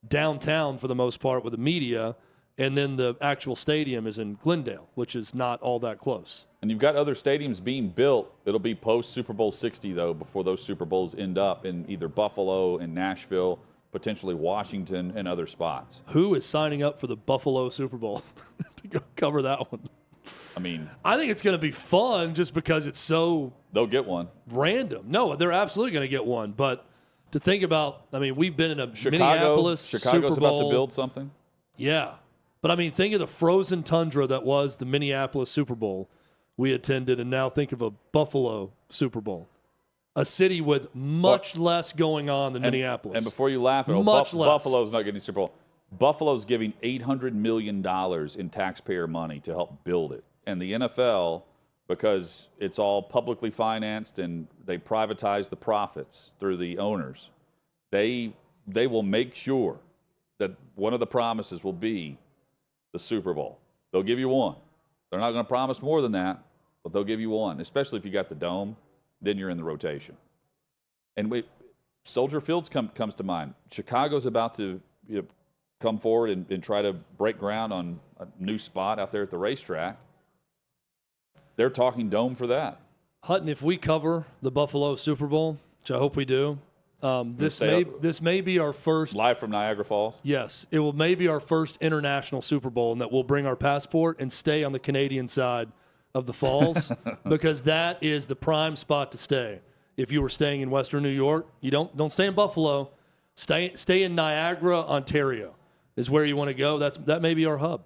downtown for the most part with the media, and then the actual stadium is in Glendale, which is not all that close. And you've got other stadiums being built. It'll be post Super Bowl 60, though, before those Super Bowls end up in either Buffalo and Nashville, potentially Washington, and other spots. Who is signing up for the Buffalo Super Bowl to go cover that one? I mean, I think it's going to be fun just because it's so they'll get one random. No, they're absolutely going to get one. But to think about, I mean, we've been in a Chicago's Minneapolis Super Bowl. about to build something. Yeah, but I mean, think of the frozen tundra that was the Minneapolis Super Bowl we attended, and now think of a Buffalo Super Bowl, a city with much less going on than Minneapolis. And before you laugh, Buffalo's not getting Super Bowl. Buffalo's giving $800 million in taxpayer money to help build it. And the NFL, because it's all publicly financed and they privatize the profits through the owners, they will make sure that one of the promises will be the Super Bowl. They'll give you one. They're not going to promise more than that, but they'll give you one, especially if you got the dome. Then you're in the rotation. And Soldier Fields comes to mind. Chicago's about to come forward and try to break ground on a new spot out there at the racetrack. They're talking dome for that. Hutton, if we cover the Buffalo Super Bowl, which I hope we do, this may be our first live from Niagara Falls. Yes, it will maybe our first international Super Bowl, and that we'll bring our passport and stay on the Canadian side of the falls because that is the prime spot to stay. If you were staying in Western New York, you don't stay in Buffalo. Stay in Niagara, Ontario, is where you want to go. That may be our hub.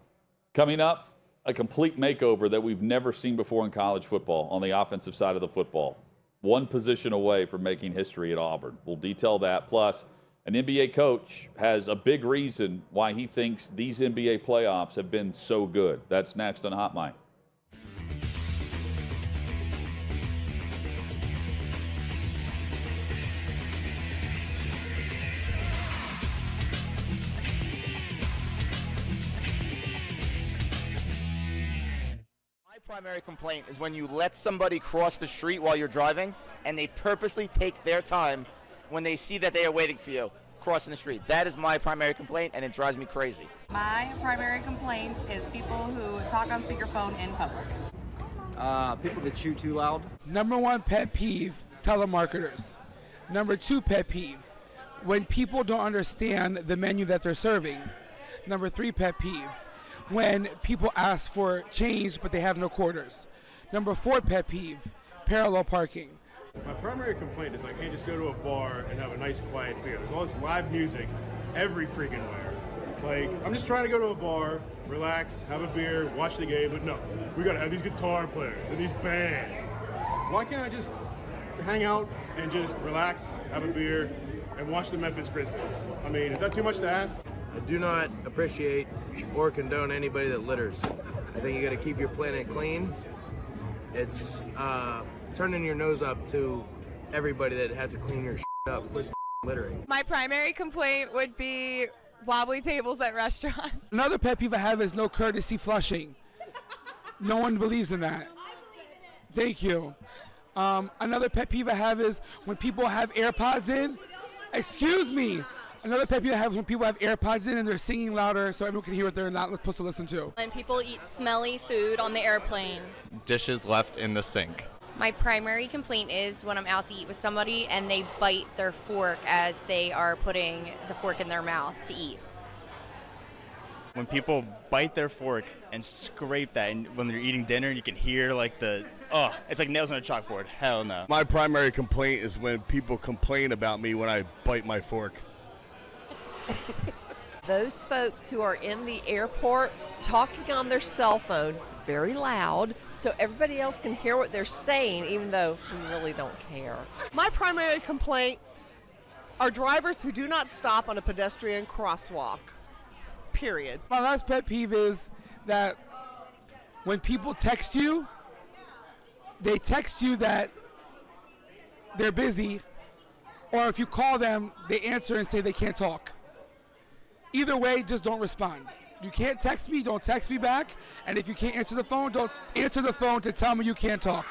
Coming up, a complete makeover that we've never seen before in college football on the offensive side of the football. One position away from making history at Auburn. We'll detail that. Plus, an NBA coach has a big reason why he thinks these NBA playoffs have been so good. That's next on Hot Mic. Primary complaint is when you let somebody cross the street while you're driving and they purposely take their time when they see that they are waiting for you crossing the street. That is my primary complaint, and it drives me crazy. My primary complaint is people who talk on speakerphone in public. People that chew too loud. Number one pet peeve, telemarketers. Number two pet peeve, when people don't understand the menu that they're serving. Number three pet peeve, when people ask for change but they have no quarters. Number four pet peeve, parallel parking. My primary complaint is I can't just go to a bar and have a nice quiet beer. There's all this live music every freaking where. Like, I'm just trying to go to a bar, relax, have a beer, watch the game, but no, we gotta have these guitar players and these bands. Why can't I just hang out and just relax, have a beer, and watch the Memphis Grizzlies? I mean, is that too much to ask? I do not appreciate or condone anybody that litters. I think you got to keep your planet clean. It's turning your nose up to everybody that has to clean your up. Quit littering. My primary complaint would be wobbly tables at restaurants. Another pet peeve I have is no courtesy flushing. No one believes in that. Thank you. Another pet peeve I have is when people have AirPods in. Excuse me. Another pet peeve I have is when people have AirPods in and they're singing louder so everyone can hear what they're not supposed to listen to. When people eat smelly food on the airplane. Dishes left in the sink. My primary complaint is when I'm out to eat with somebody and they bite their fork as they are putting the fork in their mouth to eat. When people bite their fork and scrape that, and when they're eating dinner, you can hear like it's like nails on a chalkboard. Hell no. My primary complaint is when people complain about me when I bite my fork. Those folks who are in the airport talking on their cell phone very loud so everybody else can hear what they're saying, even though we really don't care. My primary complaint are drivers who do not stop on a pedestrian crosswalk. Period. My last pet peeve is that when people text you, they text you that they're busy, or if you call them, they answer and say they can't talk. Either way, just don't respond. You can't text me, don't text me back. And if you can't answer the phone, don't answer the phone to tell me you can't talk.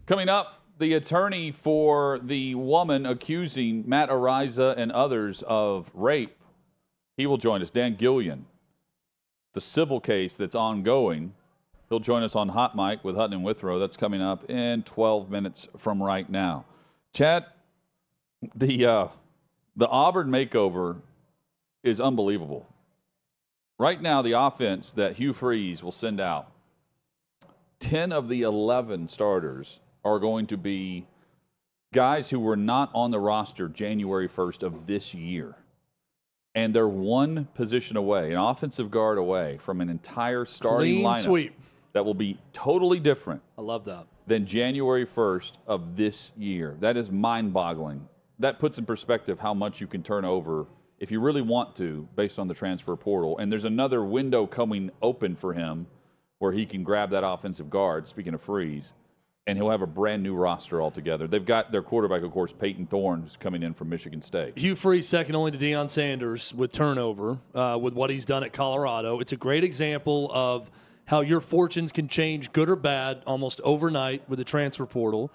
Coming up, the attorney for the woman accusing Matt Ariza and others of rape, he will join us. Dan Gillian, the civil case that's ongoing. He'll join us on Hot Mic with Hutton and Withrow. That's coming up in 12 minutes from right now. Chad, the The Auburn makeover is unbelievable. Right now, the offense that Hugh Freeze will send out, 10 of the 11 starters are going to be guys who were not on the roster January 1st of this year. And they're one position away, an offensive guard away from an entire starting Clean lineup sweep that will be totally different. I love that. Than January 1st of this year. That is mind-boggling. That puts in perspective how much you can turn over if you really want to based on the transfer portal. And there's another window coming open for him where he can grab that offensive guard, speaking of Freeze, and he'll have a brand new roster altogether. They've got their quarterback, of course, Peyton Thorne, who's coming in from Michigan State. Hugh Freeze second only to Deion Sanders with turnover, with what he's done at Colorado. It's a great example of how your fortunes can change, good or bad, almost overnight with the transfer portal.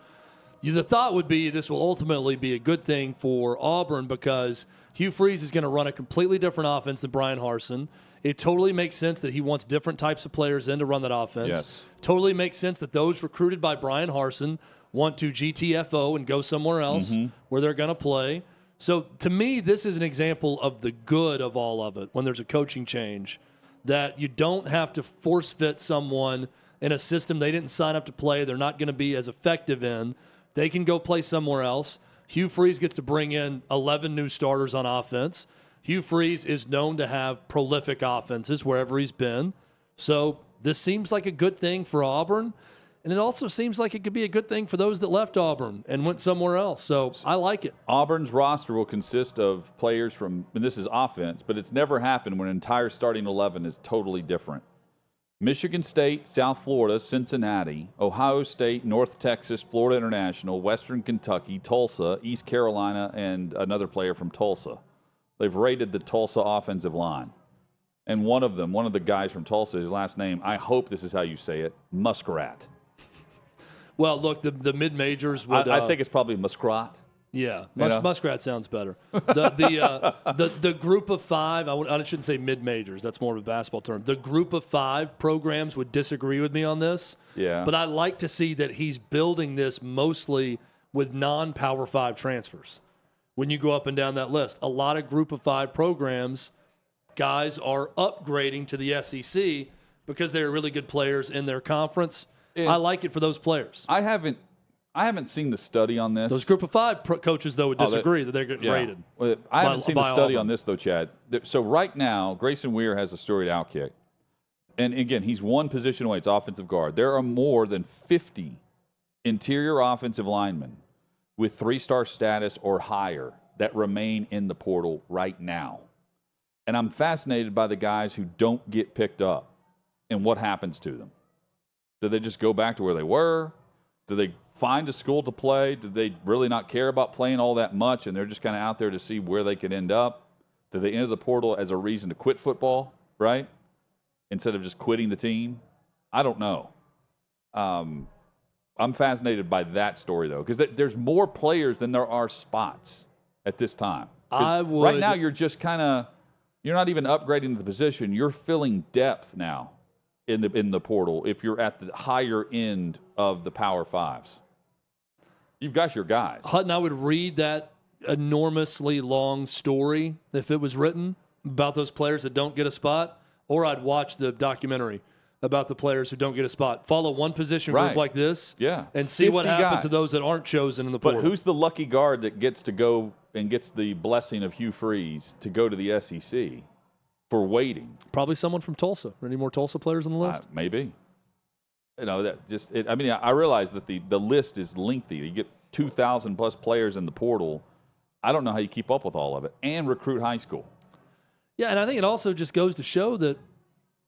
The thought would be this will ultimately be a good thing for Auburn because Hugh Freeze is going to run a completely different offense than Brian Harsin. It totally makes sense that he wants different types of players in to run that offense. Yes. Totally makes sense that those recruited by Brian Harsin want to GTFO and go somewhere else where they're going to play. So to me, this is an example of the good of all of it when there's a coaching change, that you don't have to force fit someone in a system they didn't sign up to play, they're not going to be as effective in. They can go play somewhere else. Hugh Freeze gets to bring in 11 new starters on offense. Hugh Freeze is known to have prolific offenses wherever he's been. So this seems like a good thing for Auburn, and it also seems like it could be a good thing for those that left Auburn and went somewhere else. So I like it. Auburn's roster will consist of players from, and this is offense, but it's never happened when an entire starting 11 is totally different. Michigan State, South Florida, Cincinnati, Ohio State, North Texas, Florida International, Western Kentucky, Tulsa, East Carolina, and another player from Tulsa. They've rated the Tulsa offensive line. And one of the guys from Tulsa, his last name, I hope this is how you say it, Muskrat. Well, look, the mid-majors would... I think it's probably Muskrat. Yeah, Muskrat sounds better. The group of five, I shouldn't say mid-majors, that's more of a basketball term. The group of five programs would disagree with me on this. Yeah. But I like to see that he's building this mostly with non-Power 5 transfers. When you go up and down that list, a lot of group of five programs, guys are upgrading to the SEC because they're really good players in their conference. And I like it for those players. I haven't seen the study on this. Those group of five coaches, though, would disagree that they're getting rated. Well, I haven't seen the study Auburn. on this, though, Chad. So right now, Grayson Weir has a story at OutKick. And again, he's one position away. It's offensive guard. There are more than 50 interior offensive linemen with 3-star status or higher that remain in the portal right now. And I'm fascinated by the guys who don't get picked up and what happens to them. Do they just go back to where they were? Do they find a school to play? Do they really not care about playing all that much and they're just kind of out there to see where they could end up? Do they enter the portal as a reason to quit football, right? Instead of just quitting the team? I don't know. I'm fascinated by that story, though, because there's more players than there are spots at this time. Right now, you're just you're not even upgrading the position. You're filling depth now in the portal if you're at the higher end of the Power Fives. You've got your guys. Hutton, I would read that enormously long story if it was written about those players that don't get a spot, or I'd watch the documentary about the players who don't get a spot. Follow one position group like this and see what happens to those that aren't chosen in the portal. But who's the lucky guard that gets to go and gets the blessing of Hugh Freeze to go to the SEC for waiting? Probably someone from Tulsa. Any more Tulsa players on the list? Maybe. I realize that the list is lengthy. You get 2,000 plus players in the portal. I don't know how you keep up with all of it and recruit high school. Yeah, and I think it also just goes to show that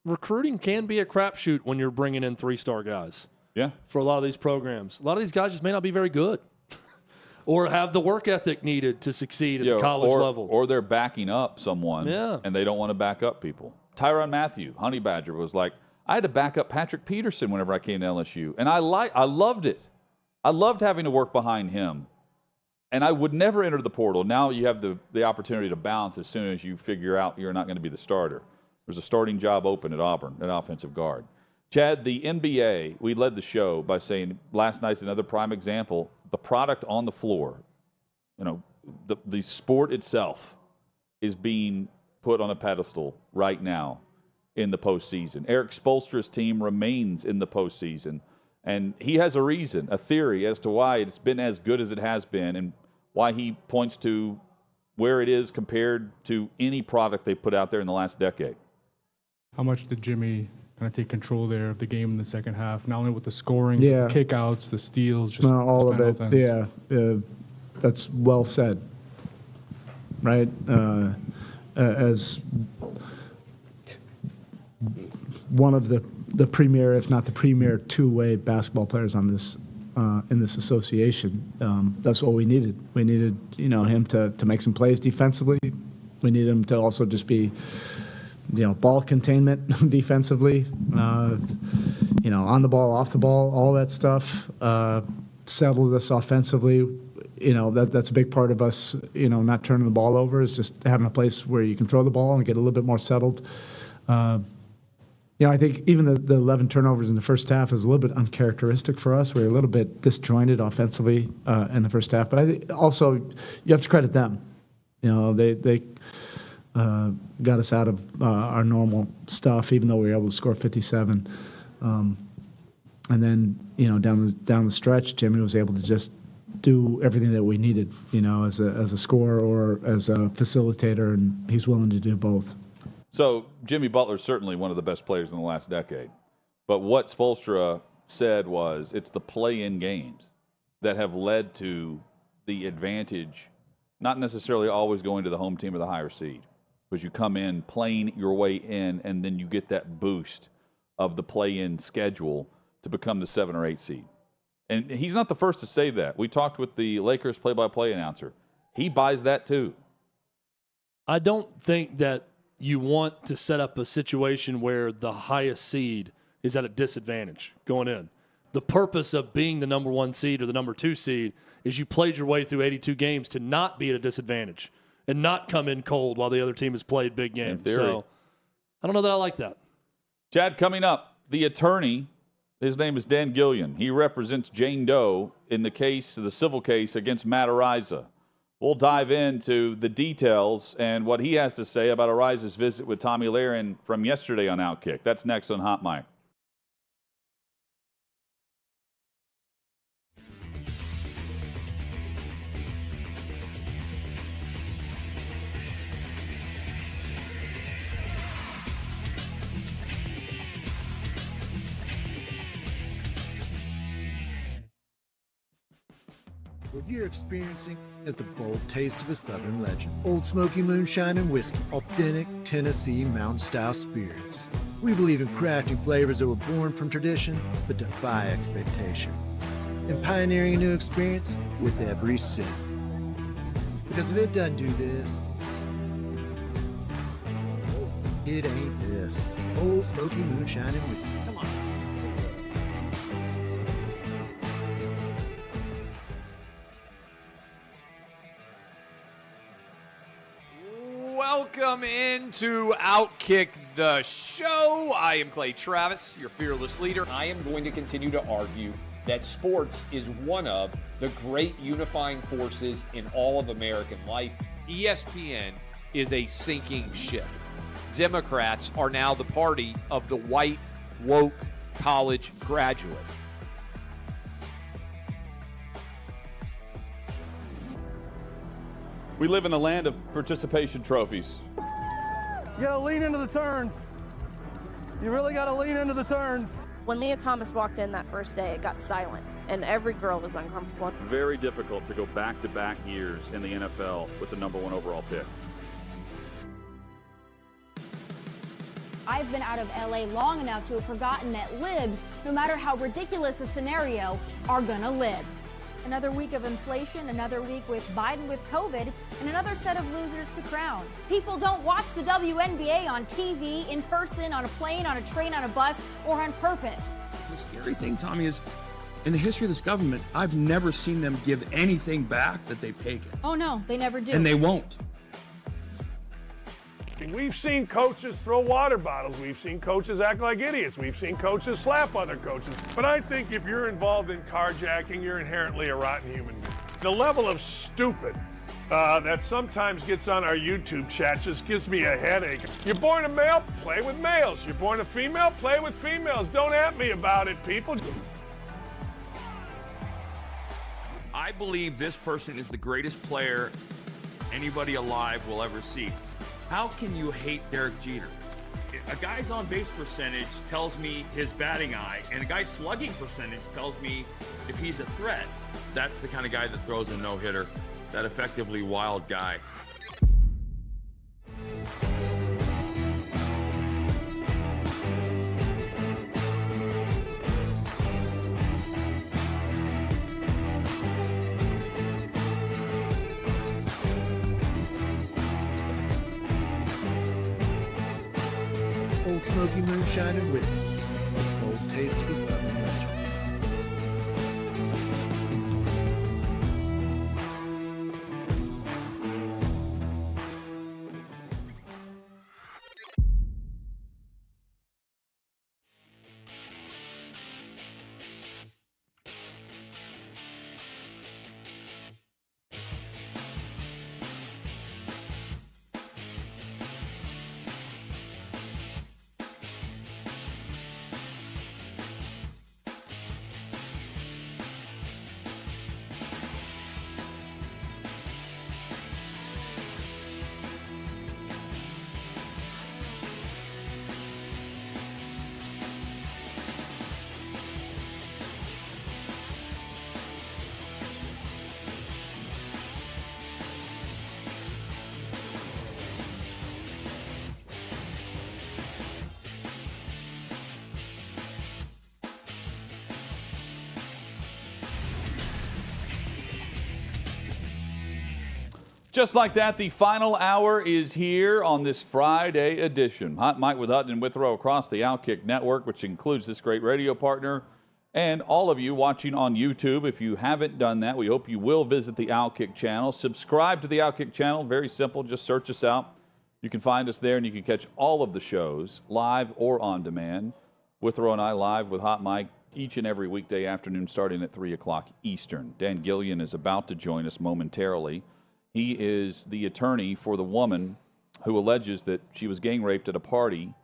recruiting can be a crapshoot when you're bringing in 3-star guys. Yeah. For a lot of these programs. A lot of these guys just may not be very good or have the work ethic needed to succeed at the college level. Or they're backing up someone and they don't want to back up people. Tyrann Mathieu, Honey Badger, was like, I had to back up Patrick Peterson whenever I came to LSU. And I loved it. I loved having to work behind him. And I would never enter the portal. Now you have the opportunity to bounce as soon as you figure out you're not going to be the starter. There's a starting job open at Auburn, at offensive guard. Chad, the NBA, we led the show by saying last night's another prime example. The product on the floor, the sport itself is being put on a pedestal right now in the postseason. Eric Spoelstra's team remains in the postseason, and he has a reason, a theory as to why it's been as good as it has been and why he points to where it is compared to any product they put out there in the last decade. How much did Jimmy kind of take control there of the game in the second half, not only with the scoring, Yeah. the kickouts, the steals, just all of just it. offense. Yeah, that's well said. Right, as one of the premier, if not the premier, two-way basketball players on this in this association, that's what we needed. We needed, him to make some plays defensively. We needed him to also just be, ball containment defensively. On the ball, off the ball, all that stuff. Settled us offensively. That's a big part of us, not turning the ball over, is just having a place where you can throw the ball and get a little bit more settled. I think even the 11 turnovers in the first half is a little bit uncharacteristic for us. We're a little bit disjointed offensively in the first half. But I think also you have to credit them. They got us out of our normal stuff, even though we were able to score 57. And then, down the stretch, Jimmy was able to just do everything that we needed, as a scorer or as a facilitator, and he's willing to do both. So Jimmy Butler's certainly one of the best players in the last decade. But what Spoelstra said was it's the play-in games that have led to the advantage, not necessarily always going to the home team or the higher seed, because you come in playing your way in, and then you get that boost of the play-in schedule to become the 7 or 8 seed. And he's not the first to say that. We talked with the Lakers play-by-play announcer. He buys that too. I don't think that you want to set up a situation where the highest seed is at a disadvantage going in. The purpose of being the number 1 seed or the number 2 seed is you played your way through 82 games to not be at a disadvantage and not come in cold while the other team has played big games. So I don't know that I like that. Chad, coming up, the attorney, his name is Dan Gillian. He represents Jane Doe in the civil case against Matt Ariza. We'll dive into the details and what he has to say about Ariza's visit with Tommy Lahren from yesterday on OutKick. That's next on Hot Mic. What you're experiencing is the bold taste of a Southern legend. Old Smoky Moonshine and Whiskey, authentic Tennessee mountain-style spirits. We believe in crafting flavors that were born from tradition but defy expectation, and pioneering a new experience with every sip. Because if it doesn't do this, it ain't this. Old Smoky Moonshine and Whiskey. Come on. Welcome into OutKick the show. I am Clay Travis, your fearless leader. I am going to continue to argue that sports is one of the great unifying forces in all of American life. ESPN is a sinking ship. Democrats are now the party of the white, woke college graduate. We live in a land of participation trophies. You gotta lean into the turns. You really gotta lean into the turns. When Leah Thomas walked in that first day, it got silent, and every girl was uncomfortable. Very difficult to go back-to-back years in the NFL with the number 1 overall pick. I've been out of LA long enough to have forgotten that libs, no matter how ridiculous the scenario, are gonna live. Another week of inflation, another week with Biden with COVID, and another set of losers to crown. People don't watch the WNBA on TV, in person, on a plane, on a train, on a bus, or on purpose. The scary thing, Tommy, is in the history of this government, I've never seen them give anything back that they've taken. Oh no, they never do. And they won't. We've seen coaches throw water bottles. We've seen coaches act like idiots. We've seen coaches slap other coaches. But I think if you're involved in carjacking, you're inherently a rotten human being. The level of stupid that sometimes gets on our YouTube chat just gives me a headache. You're born a male, play with males. You're born a female, play with females. Don't at me about it, people. I believe this person is the greatest player anybody alive will ever see. How can you hate Derek Jeter? A guy's on-base percentage tells me his batting eye, and a guy's slugging percentage tells me if he's a threat. That's the kind of guy that throws a no-hitter, that effectively wild guy. Old Smoky Moonshine and Whiskey. A bold taste of a Southern legend. Just like that, the final hour is here on this Friday edition. Hot Mike with Hutton and Withrow across the OutKick network, which includes this great radio partner and all of you watching on YouTube. If you haven't done that, we hope you will visit the OutKick channel. Subscribe to the OutKick channel. Very simple. Just search us out. You can find us there, and you can catch all of the shows live or on demand. Withrow and I live with Hot Mike each and every weekday afternoon starting at 3 o'clock Eastern. Dan Gillian is about to join us momentarily. He is the attorney for the woman who alleges that she was gang raped at a party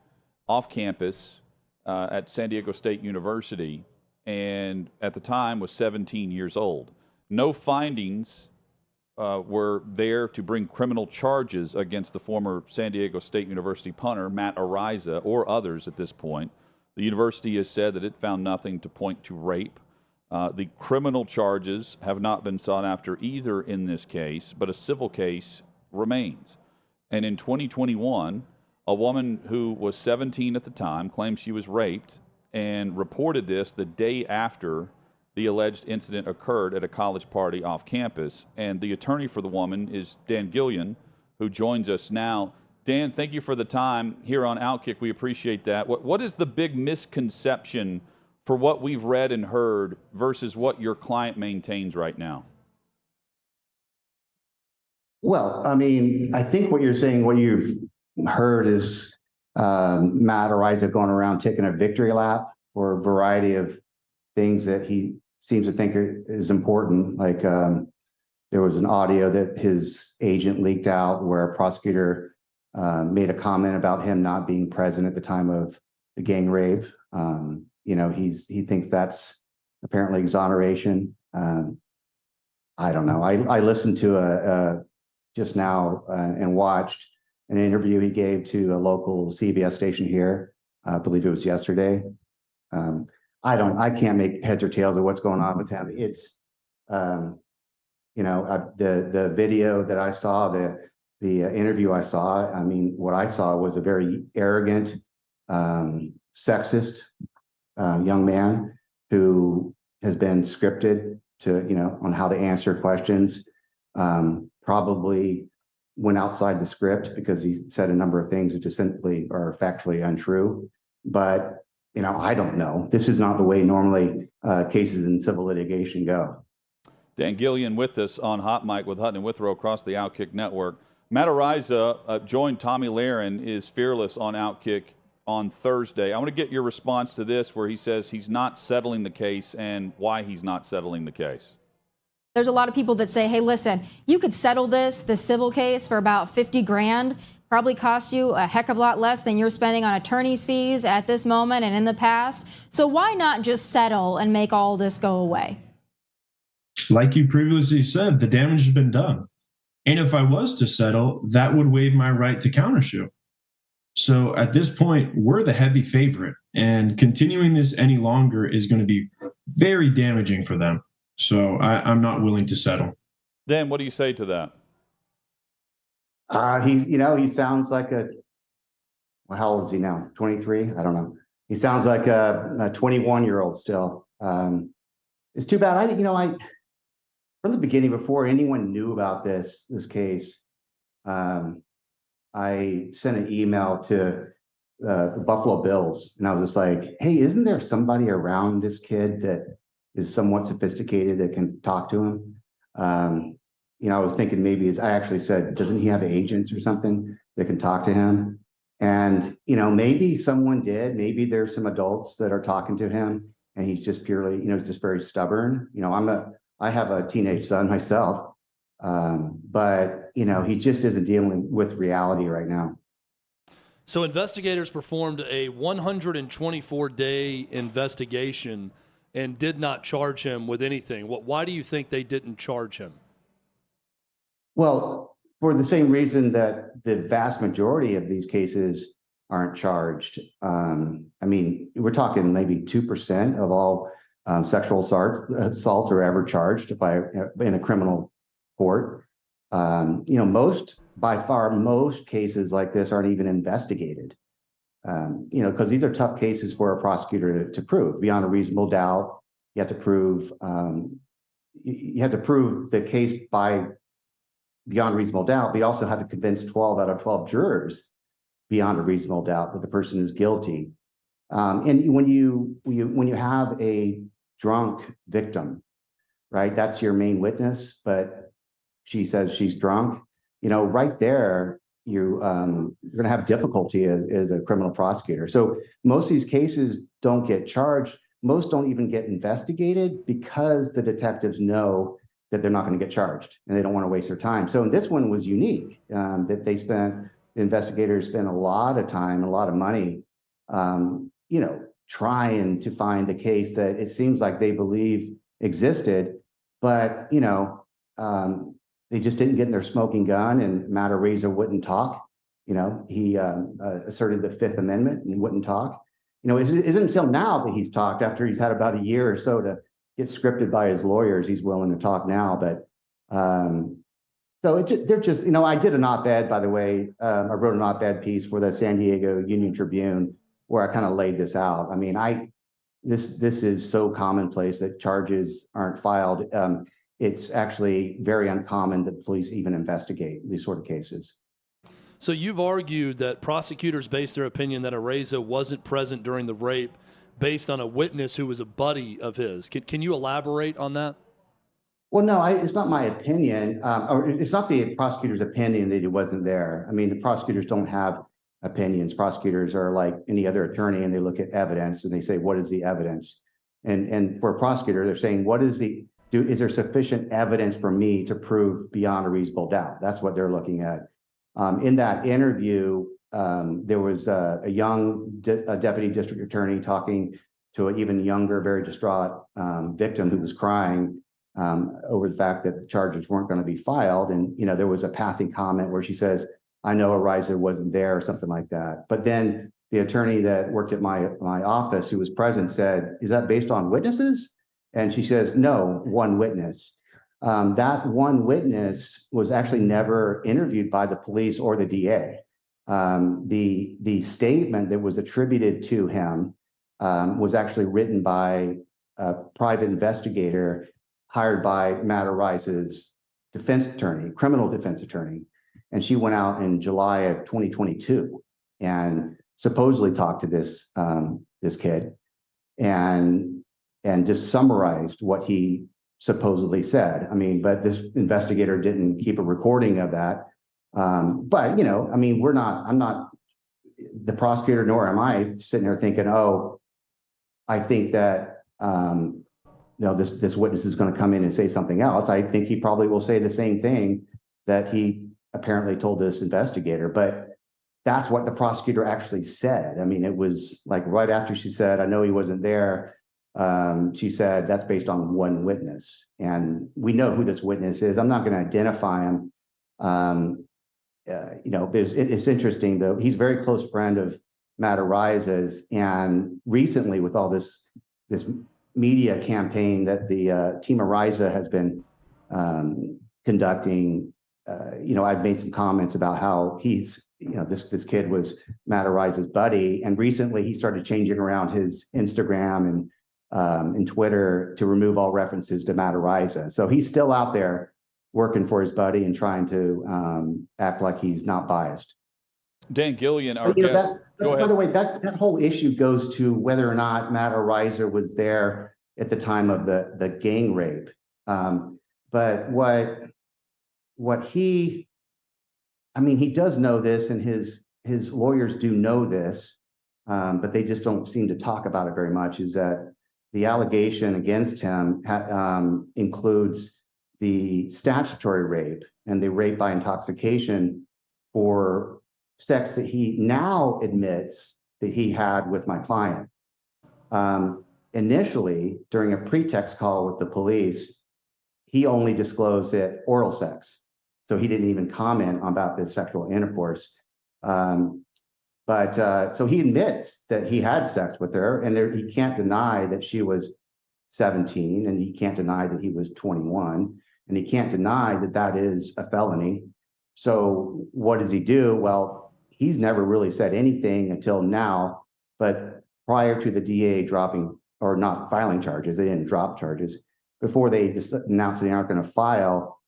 off campus at San Diego State University, and at the time was 17 years old. No findings were there to bring criminal charges against the former San Diego State University punter, Matt Ariza, or others at this point. The university has said that it found nothing to point to rape. The criminal charges have not been sought after either in this case, but a civil case remains. And in 2021, a woman who was 17 at the time claimed she was raped and reported this the day after the alleged incident occurred at a college party off campus. And the attorney for the woman is Dan Gillian, who joins us now. Dan, thank you for the time here on OutKick. We appreciate that. What is the big misconception for what we've read and heard versus what your client maintains right now? Well, I mean, I think what you're saying, what you've heard is Matt Ariza going around taking a victory lap for a variety of things that he seems to think is important. Like there was an audio that his agent leaked out where a prosecutor made a comment about him not being present at the time of the gang rape. You know, he thinks that's apparently exoneration. I don't know. I listened to just now and watched an interview he gave to a local CBS station here. I believe it was yesterday. I can't make heads or tails of what's going on with him. It's, you know, the video that I saw, the interview I saw. I mean, what I saw was a very arrogant, sexist young man who has been scripted to, you know, on how to answer questions. Probably went outside the script because he said a number of things that just simply are factually untrue. But, you know, I don't know. This is not the way normally cases in civil litigation go. Dan Gillian with us on Hot Mike with Hutton and Withrow across the OutKick network. Matt Ariza joined Tommy Lahren, is fearless on OutKick on Thursday. I want to get your response to this, where he says he's not settling the case and why he's not settling the case. There's a lot of people that say, hey, listen, you could settle this civil case for about 50 grand, probably cost you a heck of a lot less than you're spending on attorney's fees at this moment and in the past. So why not just settle and make all this go away? Like you previously said, the damage has been done. And if I was to settle, that would waive my right to countersue. So at this point, we're the heavy favorite, and continuing this any longer is going to be very damaging for them. So I'm not willing to settle. Dan, what do you say to that? He sounds like well, how old is he now? 23? I don't know. He sounds like a 21-year-old still. It's too bad. From the beginning, before anyone knew about this case, I sent an email to the Buffalo Bills, and I was just like, hey, isn't there somebody around this kid that is somewhat sophisticated that can talk to him? I was thinking maybe, I actually said, doesn't he have agents or something that can talk to him? And, maybe someone did. Maybe there's some adults that are talking to him, and he's just purely, just very stubborn. I have a teenage son myself, but he just isn't dealing with reality right now. So investigators performed a 124-day investigation and did not charge him with anything. Why do you think they didn't charge him? Well, for the same reason that the vast majority of these cases aren't charged. We're talking maybe 2% of all sexual assaults are ever charged in a criminal court. By far, most cases like this aren't even investigated. Because these are tough cases for a prosecutor to prove beyond a reasonable doubt. You have to prove the case beyond reasonable doubt, but you also have to convince 12 out of 12 jurors beyond a reasonable doubt that the person is guilty. And when you have a drunk victim, right, that's your main witness, but she says she's drunk, right there, you're going to have difficulty as a criminal prosecutor. So most of these cases don't get charged. Most don't even get investigated because the detectives know that they're not going to get charged and they don't want to waste their time. So this one was unique, that the investigators spent a lot of time, a lot of money, trying to find the case that it seems like they believe existed, but, they just didn't get in their smoking gun, and Matt Ariza wouldn't talk. He asserted the Fifth Amendment and wouldn't talk. It isn't until now that he's talked, after he's had about a year or so to get scripted by his lawyers, he's willing to talk now. But they're just, I did an op-ed, by the way. I wrote an op-ed piece for the San Diego Union Tribune where I kind of laid this out. This is so commonplace that charges aren't filed. It's actually very uncommon that police even investigate these sort of cases. So you've argued that prosecutors based their opinion that Ariza wasn't present during the rape based on a witness who was a buddy of his. Can you elaborate on that? Well, no, it's not my opinion, or it's not the prosecutor's opinion that he wasn't there. The prosecutors don't have opinions. Prosecutors are like any other attorney, and they look at evidence and they say, what is the evidence? And for a prosecutor, they're saying, is there sufficient evidence for me to prove beyond a reasonable doubt? That's what they're looking at. In that interview, there was a young deputy district attorney talking to an even younger, very distraught victim who was crying over the fact that the charges weren't going to be filed. And, there was a passing comment where she says, I know Ariza wasn't there, or something like that. But then the attorney that worked at my office who was present said, is that based on witnesses? And she says, no, one witness. That one witness was actually never interviewed by the police or the DA. The statement that was attributed to him was actually written by a private investigator hired by Matt Ariza's defense attorney, criminal defense attorney. And she went out in July of 2022 and supposedly talked to this kid and just summarized what he supposedly said. But this investigator didn't keep a recording of that. I'm not the prosecutor, nor am I sitting there thinking, I think that this witness is going to come in and say something else. I think he probably will say the same thing that he apparently told this investigator, but that's what the prosecutor actually said. I mean, it was like right after she said, I know he wasn't there. She said, that's based on one witness. And we know who this witness is. I'm not going to identify him. It's interesting though. He's a very close friend of Matt Ariza's. And recently with all this media campaign that the Team Ariza has been conducting, I've made some comments about how he's, this kid was Matt Ariza's buddy, and recently he started changing around his Instagram and Twitter to remove all references to Matt Ariza. So he's still out there working for his buddy and trying to act like he's not biased. Dan Gillian, our guest. Go ahead. By the way, that whole issue goes to whether or not Matt Ariza was there at the time of the gang rape. But what he does know this, and his lawyers do know this, but they just don't seem to talk about it very much, is that the allegation against him includes the statutory rape and the rape by intoxication for sex that he now admits that he had with my client. Initially, during a pretext call with the police, he only disclosed that oral sex. So he didn't even comment about the sexual intercourse. So he admits that he had sex with her, and he can't deny that she was 17, and he can't deny that he was 21, and he can't deny that that is a felony. So what does he do? Well, he's never really said anything until now, but prior to the DA dropping or not filing charges, they didn't drop charges. Before they just announced they aren't going to file,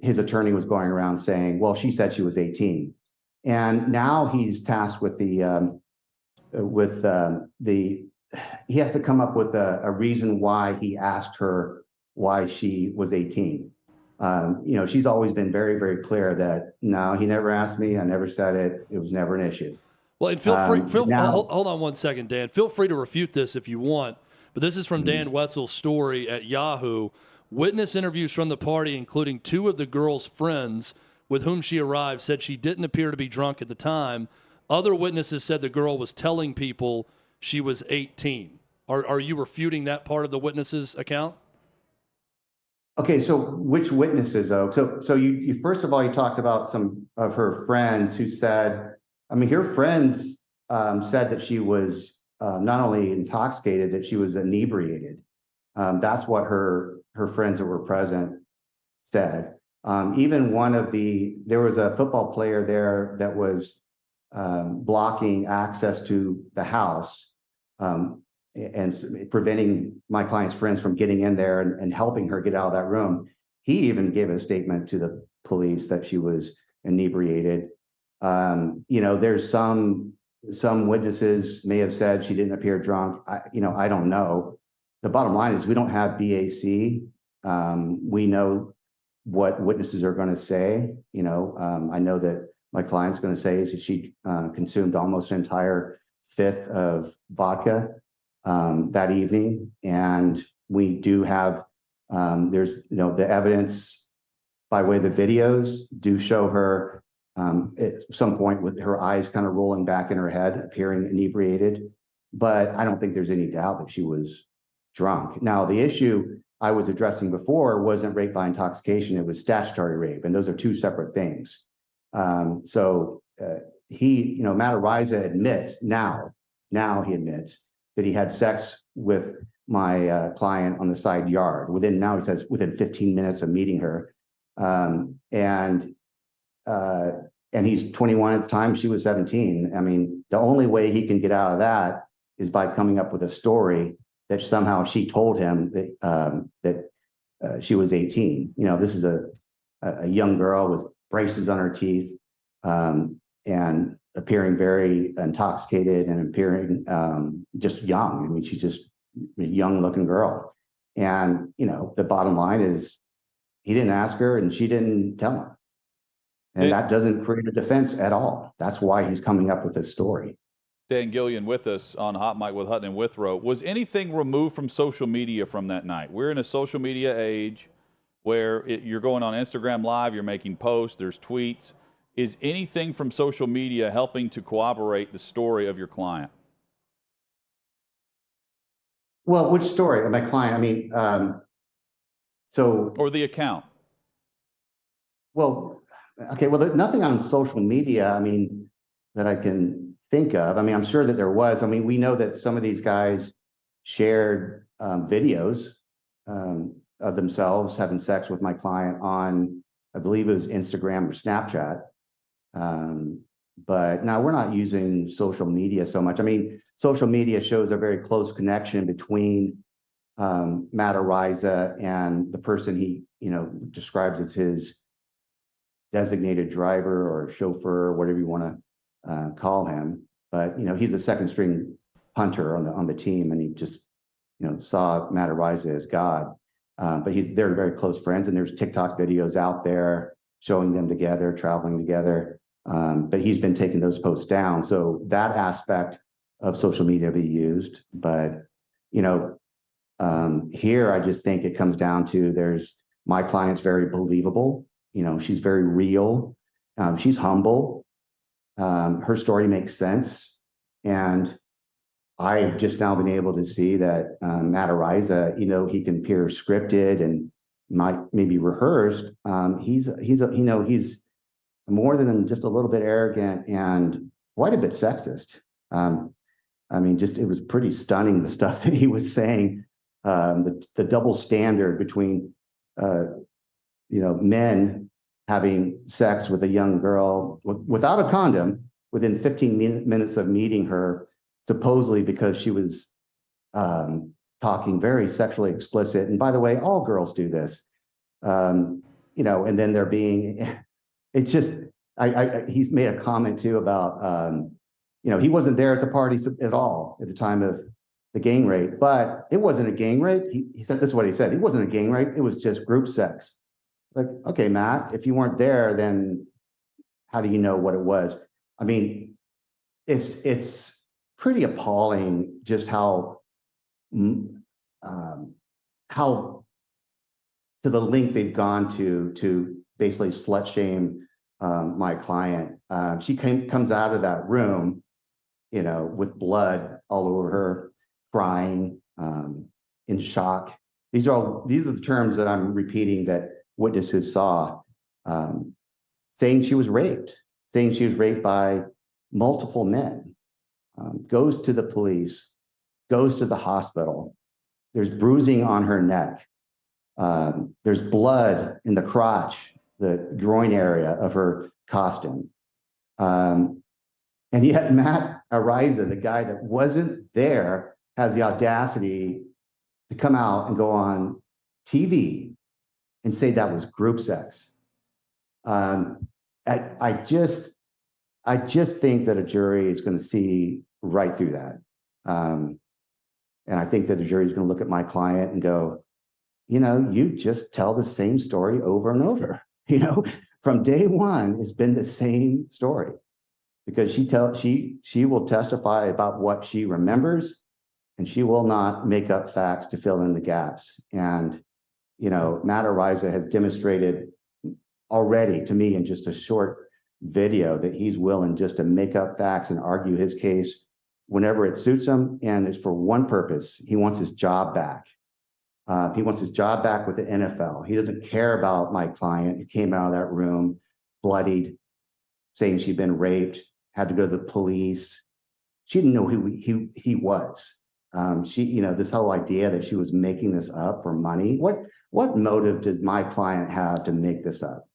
his attorney was going around saying, well, she said she was 18. And now he's tasked with he has to come up with a reason why he asked her why she was 18. She's always been very, very clear that no, he never asked me. I never said it. It was never an issue. Well, and feel free, hold on one second, Dan. Feel free to refute this if you want, but this is from Dan Wetzel's story at Yahoo. Witness interviews from the party, including two of the girl's friends with whom she arrived, said she didn't appear to be drunk at the time. Other witnesses said the girl was telling people she was 18. Are you refuting that part of the witness's account? Okay, so which witnesses though? So you first of all, you talked about some of her friends who said, her friends said that she was not only intoxicated, that she was inebriated. That's what her friends that were present said. Even there was a football player there that was blocking access to the house and preventing my client's friends from getting in there and helping her get out of that room. He even gave a statement to the police that she was inebriated. There's some witnesses may have said she didn't appear drunk. I don't know. The bottom line is we don't have BAC. We know what witnesses are going to say. I know that my client's going to say is that she consumed almost an entire fifth of vodka that evening. And we do have, there's, the evidence by way of the videos do show her at some point with her eyes kind of rolling back in her head, appearing inebriated. But I don't think there's any doubt that she was drunk. Now, the issue I was addressing before wasn't rape by intoxication, it was statutory rape, and those are two separate things. Matt Ariza admits now he admits that he had sex with my client on the side yard now he says within 15 minutes of meeting her. And he's 21 at the time, she was 17. The only way he can get out of that is by coming up with a story that somehow she told him that she was 18. This is a young girl with braces on her teeth and appearing very intoxicated and appearing just young. She's just a young looking girl. And, the bottom line is he didn't ask her and she didn't tell him. And that doesn't create a defense at all. That's why he's coming up with this story. Dan Gillian with us on Hot Mic with Hutton and Withrow. Was anything removed from social media from that night? We're in a social media age where you're going on Instagram Live, you're making posts, there's tweets. Is anything from social media helping to corroborate the story of your client? Well, which story of my client? I mean, or the account. Well, okay. Well, there's nothing on social media, I mean, that I can think of. I mean, I'm sure that there was. I mean, we know that some of these guys shared videos of themselves having sex with my client on, I believe it was Instagram or Snapchat. But now we're not using social media so much. I mean, social media shows a very close connection between Matt Ariza and the person he, describes as his designated driver or chauffeur, or whatever you want to call him. But he's a second string punter on the team, and he just saw Matt Ariza as God. But they're very close friends, and there's TikTok videos out there showing them together, traveling together. But he's been taking those posts down, so that aspect of social media be used. But here I just think it comes down to my client's very believable. She's very real. She's humble. Her story makes sense. And I've just now been able to see that Matt Ariza, he can appear scripted and maybe rehearsed. He's more than just a little bit arrogant and quite a bit sexist. I mean, it was pretty stunning, the stuff that he was saying, the double standard between, men having sex with a young girl without a condom within 15 minutes of meeting her, supposedly because she was talking very sexually explicit. And by the way, all girls do this, and then they're being, it's just, he's made a comment too about, he wasn't there at the party at all at the time of the gang rape, but it wasn't a gang rape. He said, this is what he said. It wasn't a gang rape. It was just group sex. Like, okay, Matt, if you weren't there, then how do you know what it was? I mean, it's pretty appalling just how to the length they've gone to basically slut shame my client. She comes out of that room, with blood all over her, crying, in shock. These are the terms that I'm repeating that witnesses saw, saying she was raped by multiple men, goes to the police, goes to the hospital. There's bruising on her neck. There's blood in the crotch, the groin area of her costume. And yet Matt Ariza, the guy that wasn't there, has the audacity to come out and go on TV and say that was group sex. I just think that a jury is going to see right through that. And I think that the jury is going to look at my client and go, you just tell the same story over and over. From day one, it's been the same story, because she will testify about what she remembers, and she will not make up facts to fill in the gaps. And Matt Ariza has demonstrated already to me in just a short video that he's willing just to make up facts and argue his case whenever it suits him, and it's for one purpose. He wants his job back. He wants his job back with the NFL. He doesn't care about my client who came out of that room bloodied, saying she'd been raped, had to go to the police. She didn't know who he was. This whole idea that she was making this up for money. What motive did my client have to make this up?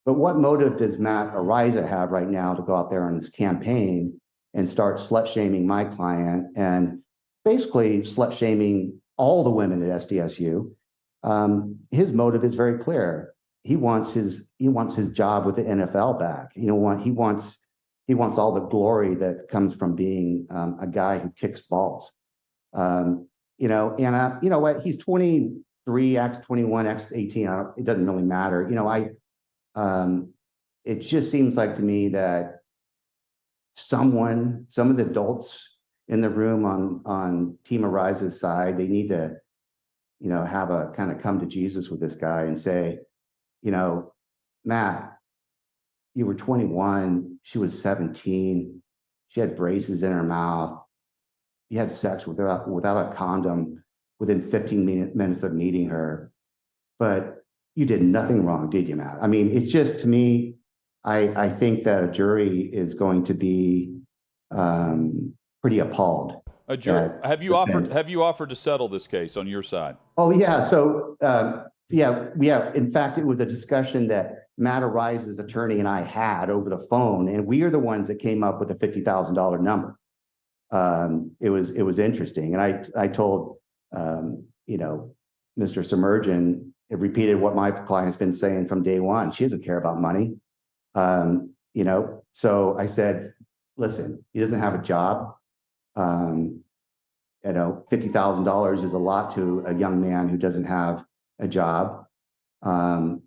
But what motive does Matt Ariza have right now to go out there on this campaign and start slut shaming my client and basically slut shaming all the women at SDSU? His motive is very clear. He wants his job with the NFL back. He wants all the glory that comes from being a guy who kicks balls. And you know what? He's 23, X 21, X 18. It doesn't really matter. It just seems like to me that some of the adults in the room on Team Ariza's side, they need to, have a kind of come to Jesus with this guy and say, Matt, you were 21, she was 17, she had braces in her mouth, you had sex without a condom within 15 minutes of meeting her, but you did nothing wrong, did you, Matt? I mean, it's just, to me, I think that a jury is going to be pretty appalled. A jury, have you offered to settle this case on your side? Oh yeah, so in fact, it was a discussion that Matt Ariza's attorney and I had over the phone, and we are the ones that came up with the $50,000 number. It was interesting, and I told Mr. Submergent, it repeated what my client's been saying from day one. She doesn't care about money. So I said, listen, he doesn't have a job. $50,000 is a lot to a young man who doesn't have a job. And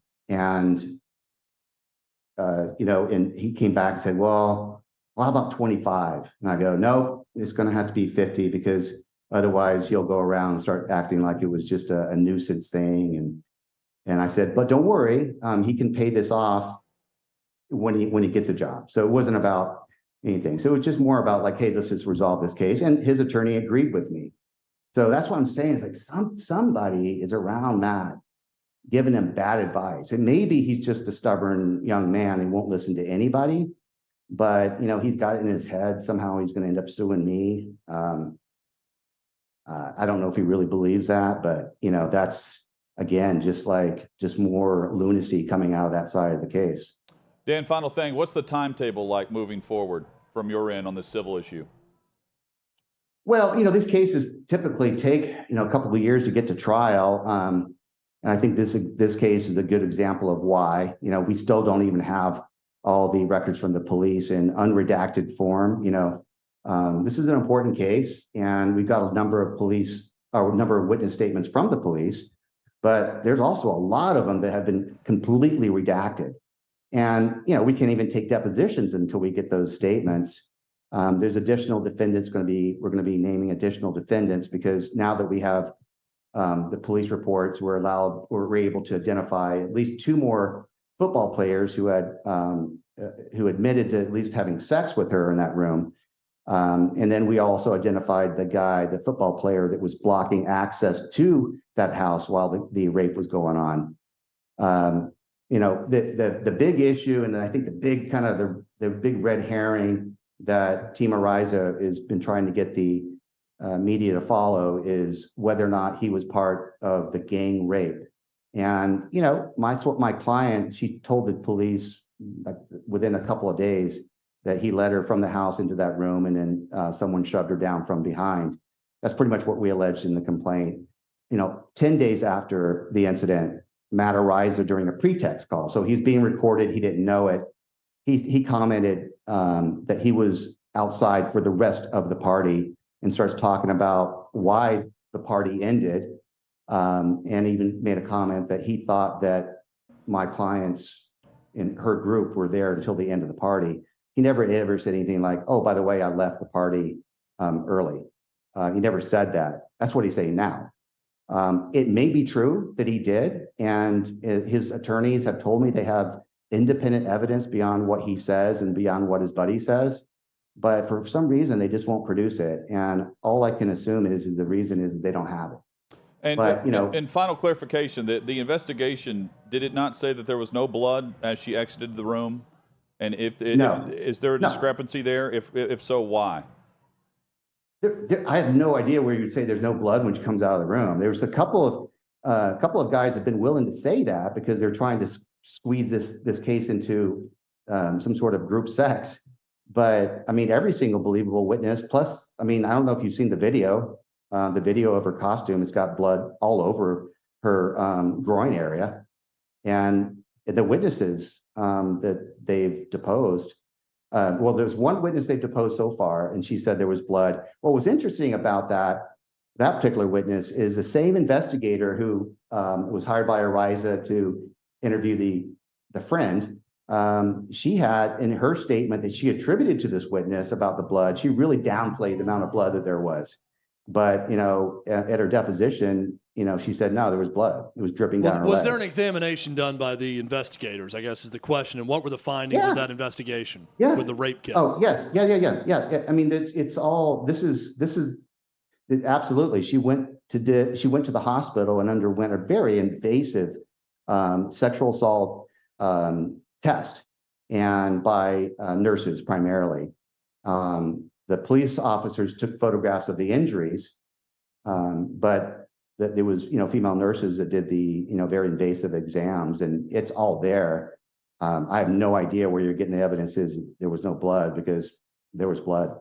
he came back and said, well, how about 25? And I go, no, it's going to have to be 50 because otherwise he'll go around and start acting like it was just a nuisance thing. And I said, but don't worry, he can pay this off when he gets a job. So it wasn't about anything. So it was just more about like, hey, let's just resolve this case. And his attorney agreed with me. So that's what I'm saying. It's like somebody is around Matt giving him bad advice. And maybe he's just a stubborn young man and won't listen to anybody. But, he's got it in his head. Somehow he's going to end up suing me. I don't know if he really believes that, but, that's, again, just more lunacy coming out of that side of the case. Dan, final thing, what's the timetable like moving forward from your end on this civil issue? Well, these cases typically take, a couple of years to get to trial. And I think this case is a good example of why. We still don't even have all the records from the police in unredacted form. This is an important case, and we've got a number of witness statements from the police, but there's also a lot of them that have been completely redacted. And, we can't even take depositions until we get those statements. There's additional defendants we're going to be naming additional defendants because now that we have the police reports, we're able to identify at least 2 more football players who admitted to at least having sex with her in that room. And then we also identified the football player that was blocking access to that house while the rape was going on. The big issue, and I think the big kind of the big red herring that Team Ariza has been trying to get the media to follow is whether or not he was part of the gang rape. And, my client, she told the police within a couple of days that he led her from the house into that room and then someone shoved her down from behind. That's pretty much what we alleged in the complaint. 10 days after the incident, Matt Ariza during a pretext call. So he's being recorded. He didn't know it. He commented that he was outside for the rest of the party and starts talking about why the party ended. And even made a comment that he thought that my clients in her group were there until the end of the party. He never ever said anything like, oh, by the way, I left the party early. He never said that. That's what he's saying now. It may be true that he did, and his attorneys have told me they have independent evidence beyond what he says and beyond what his buddy says, but for some reason they just won't produce it. And all I can assume is the reason is they don't have it. And, but, and final clarification, the investigation, did it not say that there was no blood as she exited the room? And is there a discrepancy there? If so, why? I have no idea where you'd say there's no blood when she comes out of the room. There's a couple of guys have been willing to say that because they're trying to squeeze this case into some sort of group sex. But I mean, every single believable witness. Plus, I mean, I don't know if you've seen the video of her costume. It's got blood all over her groin area, and the witnesses that they've deposed. Well, there's one witness they've deposed so far, and she said there was blood. What was interesting about that particular witness is the same investigator who was hired by Ariza to interview the friend she had in her statement that she attributed to this witness about the blood, she really downplayed the amount of blood that there was. But, at her deposition, she said, no, there was blood. It was dripping down her Was leg. there an examination done by the investigators, I guess is the question. And what were the findings of that investigation with the rape kit? Oh, yes. Yeah. I mean, it's all, this is absolutely. She went to the hospital and underwent a very invasive sexual assault test, and by nurses primarily. The police officers took photographs of the injuries, but there was, female nurses that did the, very invasive exams, and it's all there. I have no idea where you're getting the evidence is there was no blood, because there was blood.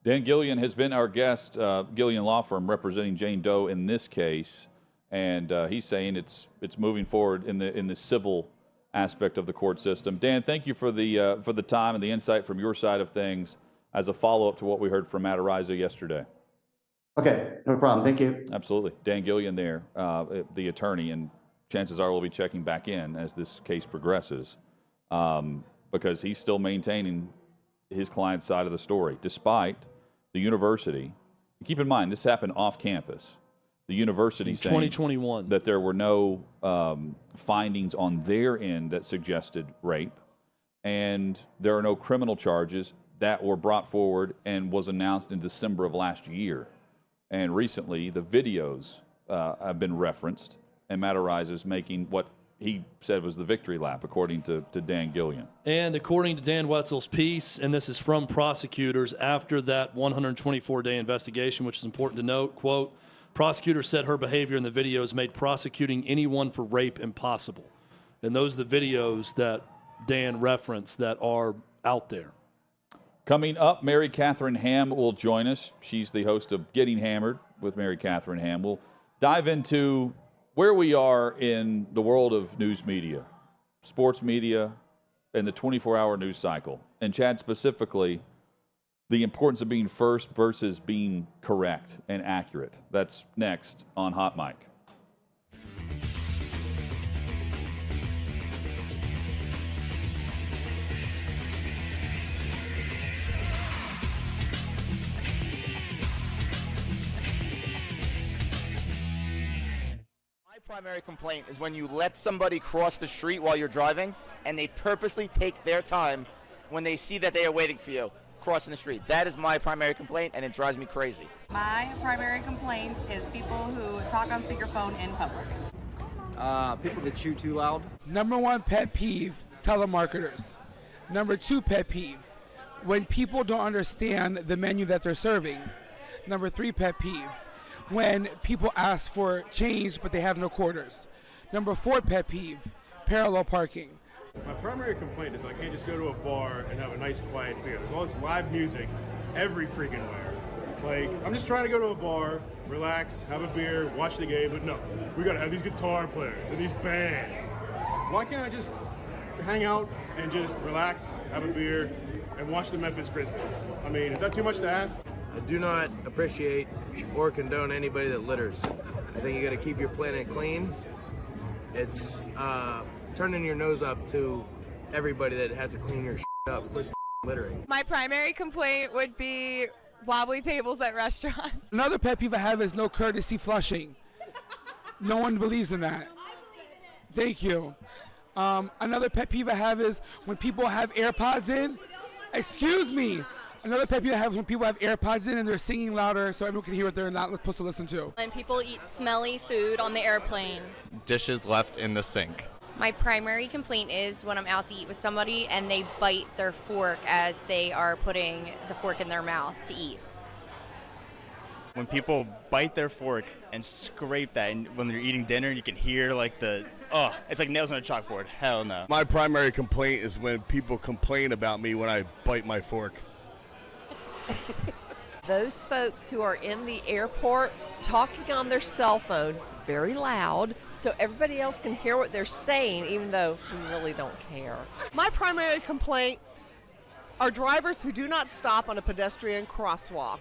Dan Gillian has been our guest, Gillian Law Firm, representing Jane Doe in this case, and he's saying it's moving forward in the civil aspect of the court system. Dan, thank you for the time and the insight from your side of things as a follow-up to what we heard from Matt Ariza yesterday. Okay, no problem. Thank you. Absolutely. Dan Gillian there, the attorney, and chances are we'll be checking back in as this case progresses, because he's still maintaining his client's side of the story, despite the university. Keep in mind, this happened off campus. The university saying 2021 that there were no findings on their end that suggested rape, and there are no criminal charges that were brought forward and was announced in December of last year. And recently, the videos have been referenced, and Matt Ariza is making what he said was the victory lap, according to Dan Gillian. And according to Dan Wetzel's piece, and this is from prosecutors after that 124-day investigation, which is important to note, quote, prosecutors said her behavior in the videos made prosecuting anyone for rape impossible. And those are the videos that Dan referenced that are out there. Coming up, Mary Catherine Ham will join us. She's the host of Getting Hammered with Mary Catherine Ham. We'll dive into where we are in the world of news media, sports media, and the 24-hour news cycle. And Chad, specifically, the importance of being first versus being correct and accurate. That's next on Hot Mic. Primary complaint is when you let somebody cross the street while you're driving and they purposely take their time when they see that they are waiting for you crossing the street. That is my primary complaint, and it drives me crazy. My primary complaint is people who talk on speakerphone in public. People that chew too loud. Number one pet peeve, telemarketers. Number two pet peeve, when people don't understand the menu that they're serving. Number three pet peeve, when people ask for change but they have no quarters. Number four pet peeve, parallel parking. My primary complaint is I can't just go to a bar and have a nice quiet beer. There's all this live music every freaking where. Like, I'm just trying to go to a bar, relax, have a beer, watch the game, but no, we gotta have these guitar players and these bands. Why can't I just hang out and just relax, have a beer, and watch the Memphis Grizzlies? I mean, is that too much to ask? I do not appreciate or condone anybody that litters. I think you got to keep your planet clean. It's turning your nose up to everybody that has to clean your up with littering. My primary complaint would be wobbly tables at restaurants. Another pet peeve I have is no courtesy flushing. No one believes in that. Thank you. Another pet peeve I have is when people have AirPods in. Excuse me. Another pet peeve I have is when people have AirPods in and they're singing louder so everyone can hear what they're not supposed to listen to. When people eat smelly food on the airplane. Dishes left in the sink. My primary complaint is when I'm out to eat with somebody and they bite their fork as they are putting the fork in their mouth to eat. When people bite their fork and scrape that, and when they're eating dinner, you can hear like it's like nails on a chalkboard. Hell no. My primary complaint is when people complain about me when I bite my fork. Those folks who are in the airport talking on their cell phone very loud so everybody else can hear what they're saying, even though we really don't care. My primary complaint are drivers who do not stop on a pedestrian crosswalk.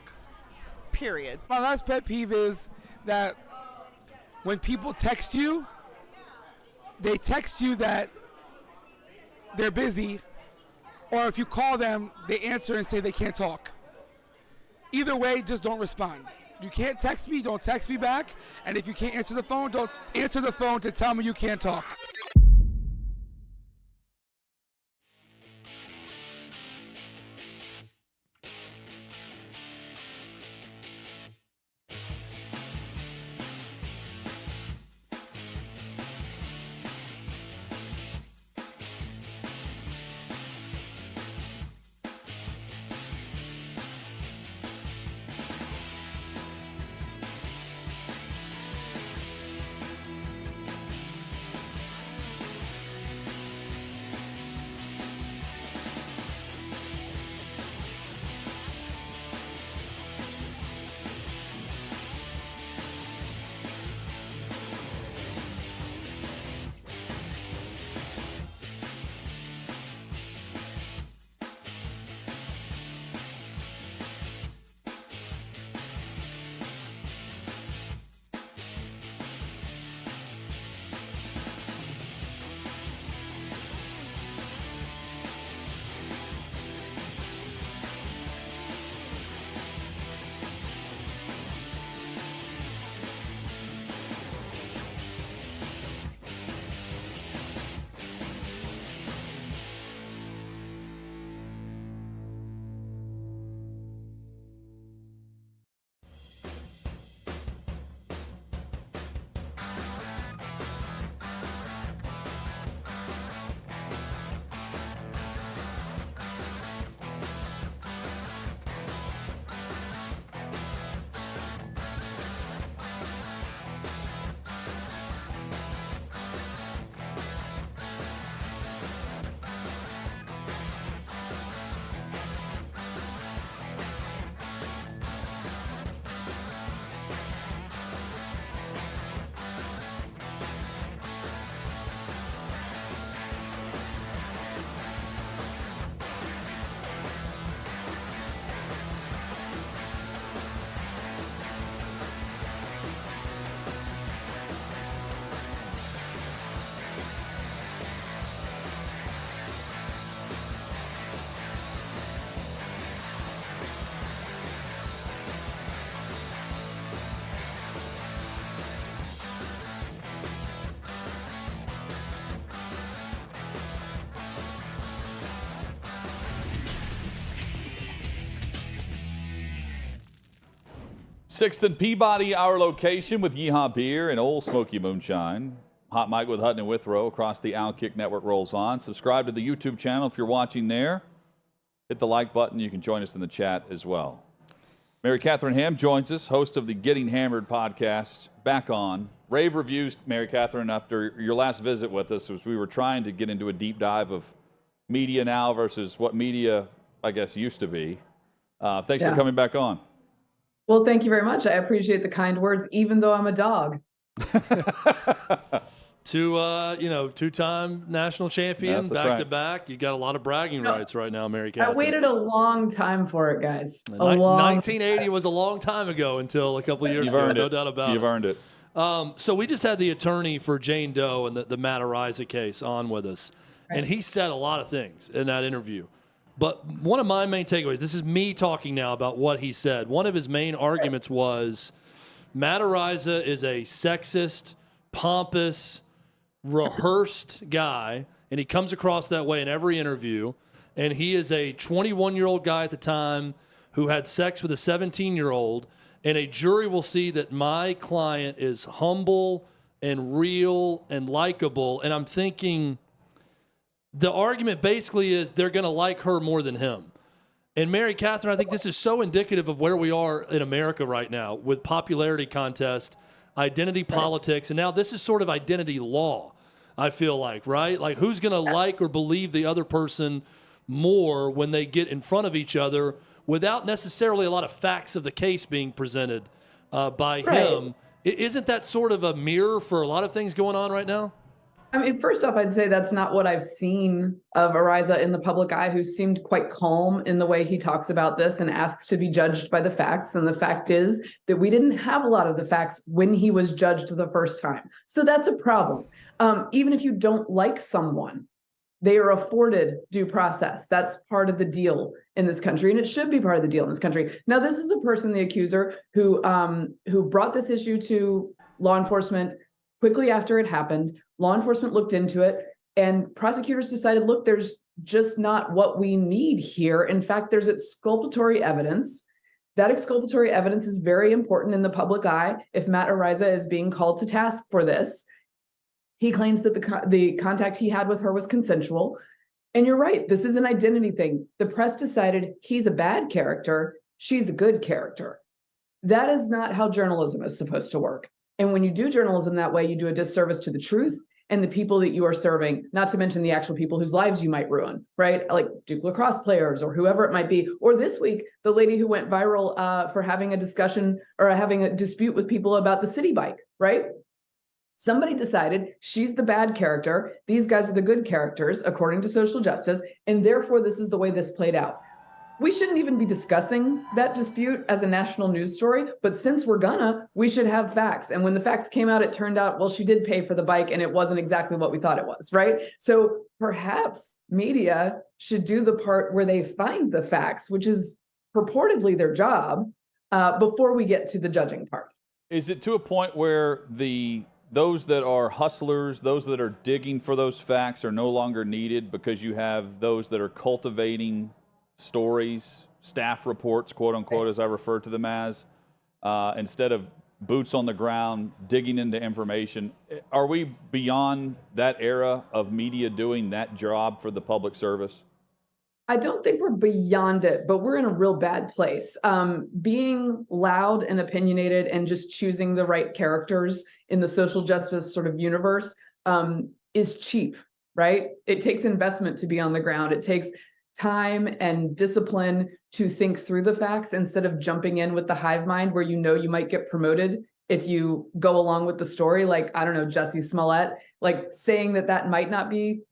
Period. My last pet peeve is that when people text you, they text you that they're busy, or if you call them, they answer and say they can't talk. Either way, just don't respond. You can't text me, don't text me back. And if you can't answer the phone, don't answer the phone to tell me you can't talk. Sixth and Peabody, our location with Yeehaw Beer and Old Smoky Moonshine. Hot Mic with Hutton and Withrow across the OutKick network rolls on. Subscribe to the YouTube channel if you're watching there. Hit the like button. You can join us in the chat as well. Mary Catherine Ham joins us, host of the Getting Hammered podcast, back on. Rave reviews, Mary Catherine, after your last visit with us, was we were trying to get into a deep dive of media now versus what media, I guess, used to be. Thanks for coming back on. Well, thank you very much. I appreciate the kind words, even though I'm a dog. Two-time national champion, That's back right. to back. You got a lot of bragging rights right now, Mary Catherine. I waited a long time for it, guys. A long 1980 was a long time ago until a couple of years ago, no doubt about it. You've earned it. So we just had the attorney for Jane Doe and the Matt Ariza case on with us, and he said a lot of things in that interview. But one of my main takeaways, this is me talking now about what he said. One of his main arguments was Matt Ariza is a sexist, pompous, rehearsed guy, and he comes across that way in every interview. And he is a 21-year-old guy at the time who had sex with a 17-year-old, and a jury will see that my client is humble and real and likable. And I'm thinking, the argument basically is they're going to like her more than him. And Mary Catherine, I think this is so indicative of where we are in America right now with popularity contest, identity politics, and now this is sort of identity law, I feel like, right? Like, who's going to like or believe the other person more when they get in front of each other without necessarily a lot of facts of the case being presented by him? Isn't that sort of a mirror for a lot of things going on right now? I mean, first off, I'd say that's not what I've seen of Ariza in the public eye, who seemed quite calm in the way he talks about this and asks to be judged by the facts. And the fact is that we didn't have a lot of the facts when he was judged the first time. So that's a problem. Even if you don't like someone, They are afforded due process. That's part of the deal in this country, and it should be part of the deal in this country. Now, this is a person, the accuser, who brought this issue to law enforcement quickly after it happened. Law enforcement looked into it, and prosecutors decided, look, there's just not what we need here. In fact, there's exculpatory evidence. That exculpatory evidence is very important in the public eye if Matt Ariza is being called to task for this. He claims that the contact he had with her was consensual. And you're right, this is an identity thing. The press decided he's a bad character, she's a good character. That is not how journalism is supposed to work. And when you do journalism that way, you do a disservice to the truth and the people that you are serving, not to mention the actual people whose lives you might ruin, right? Like Duke lacrosse players or whoever it might be. Or this week, the lady who went viral for having a discussion or having a dispute with people about the city bike, right? Somebody decided she's the bad character. These guys are the good characters, according to social justice. And therefore, this is the way this played out. We shouldn't even be discussing that dispute as a national news story. But since we should have facts. And when the facts came out, it turned out, well, she did pay for the bike and it wasn't exactly what we thought it was, right? So perhaps media should do the part where they find the facts, which is purportedly their job, before we get to the judging part. Is it to a point where those that are hustlers, those that are digging for those facts are no longer needed because you have those that are cultivating stories, staff reports, quote unquote, as I refer to them as, instead of boots on the ground, digging into information? Are we beyond that era of media doing that job for the public service? I don't think we're beyond it, but we're in a real bad place. Being loud and opinionated and just choosing the right characters in the social justice sort of universe is cheap, right? It takes investment to be on the ground. It takes time and discipline to think through the facts instead of jumping in with the hive mind where you know you might get promoted if you go along with the story. Like, I don't know, Jussie Smollett, like saying that might not be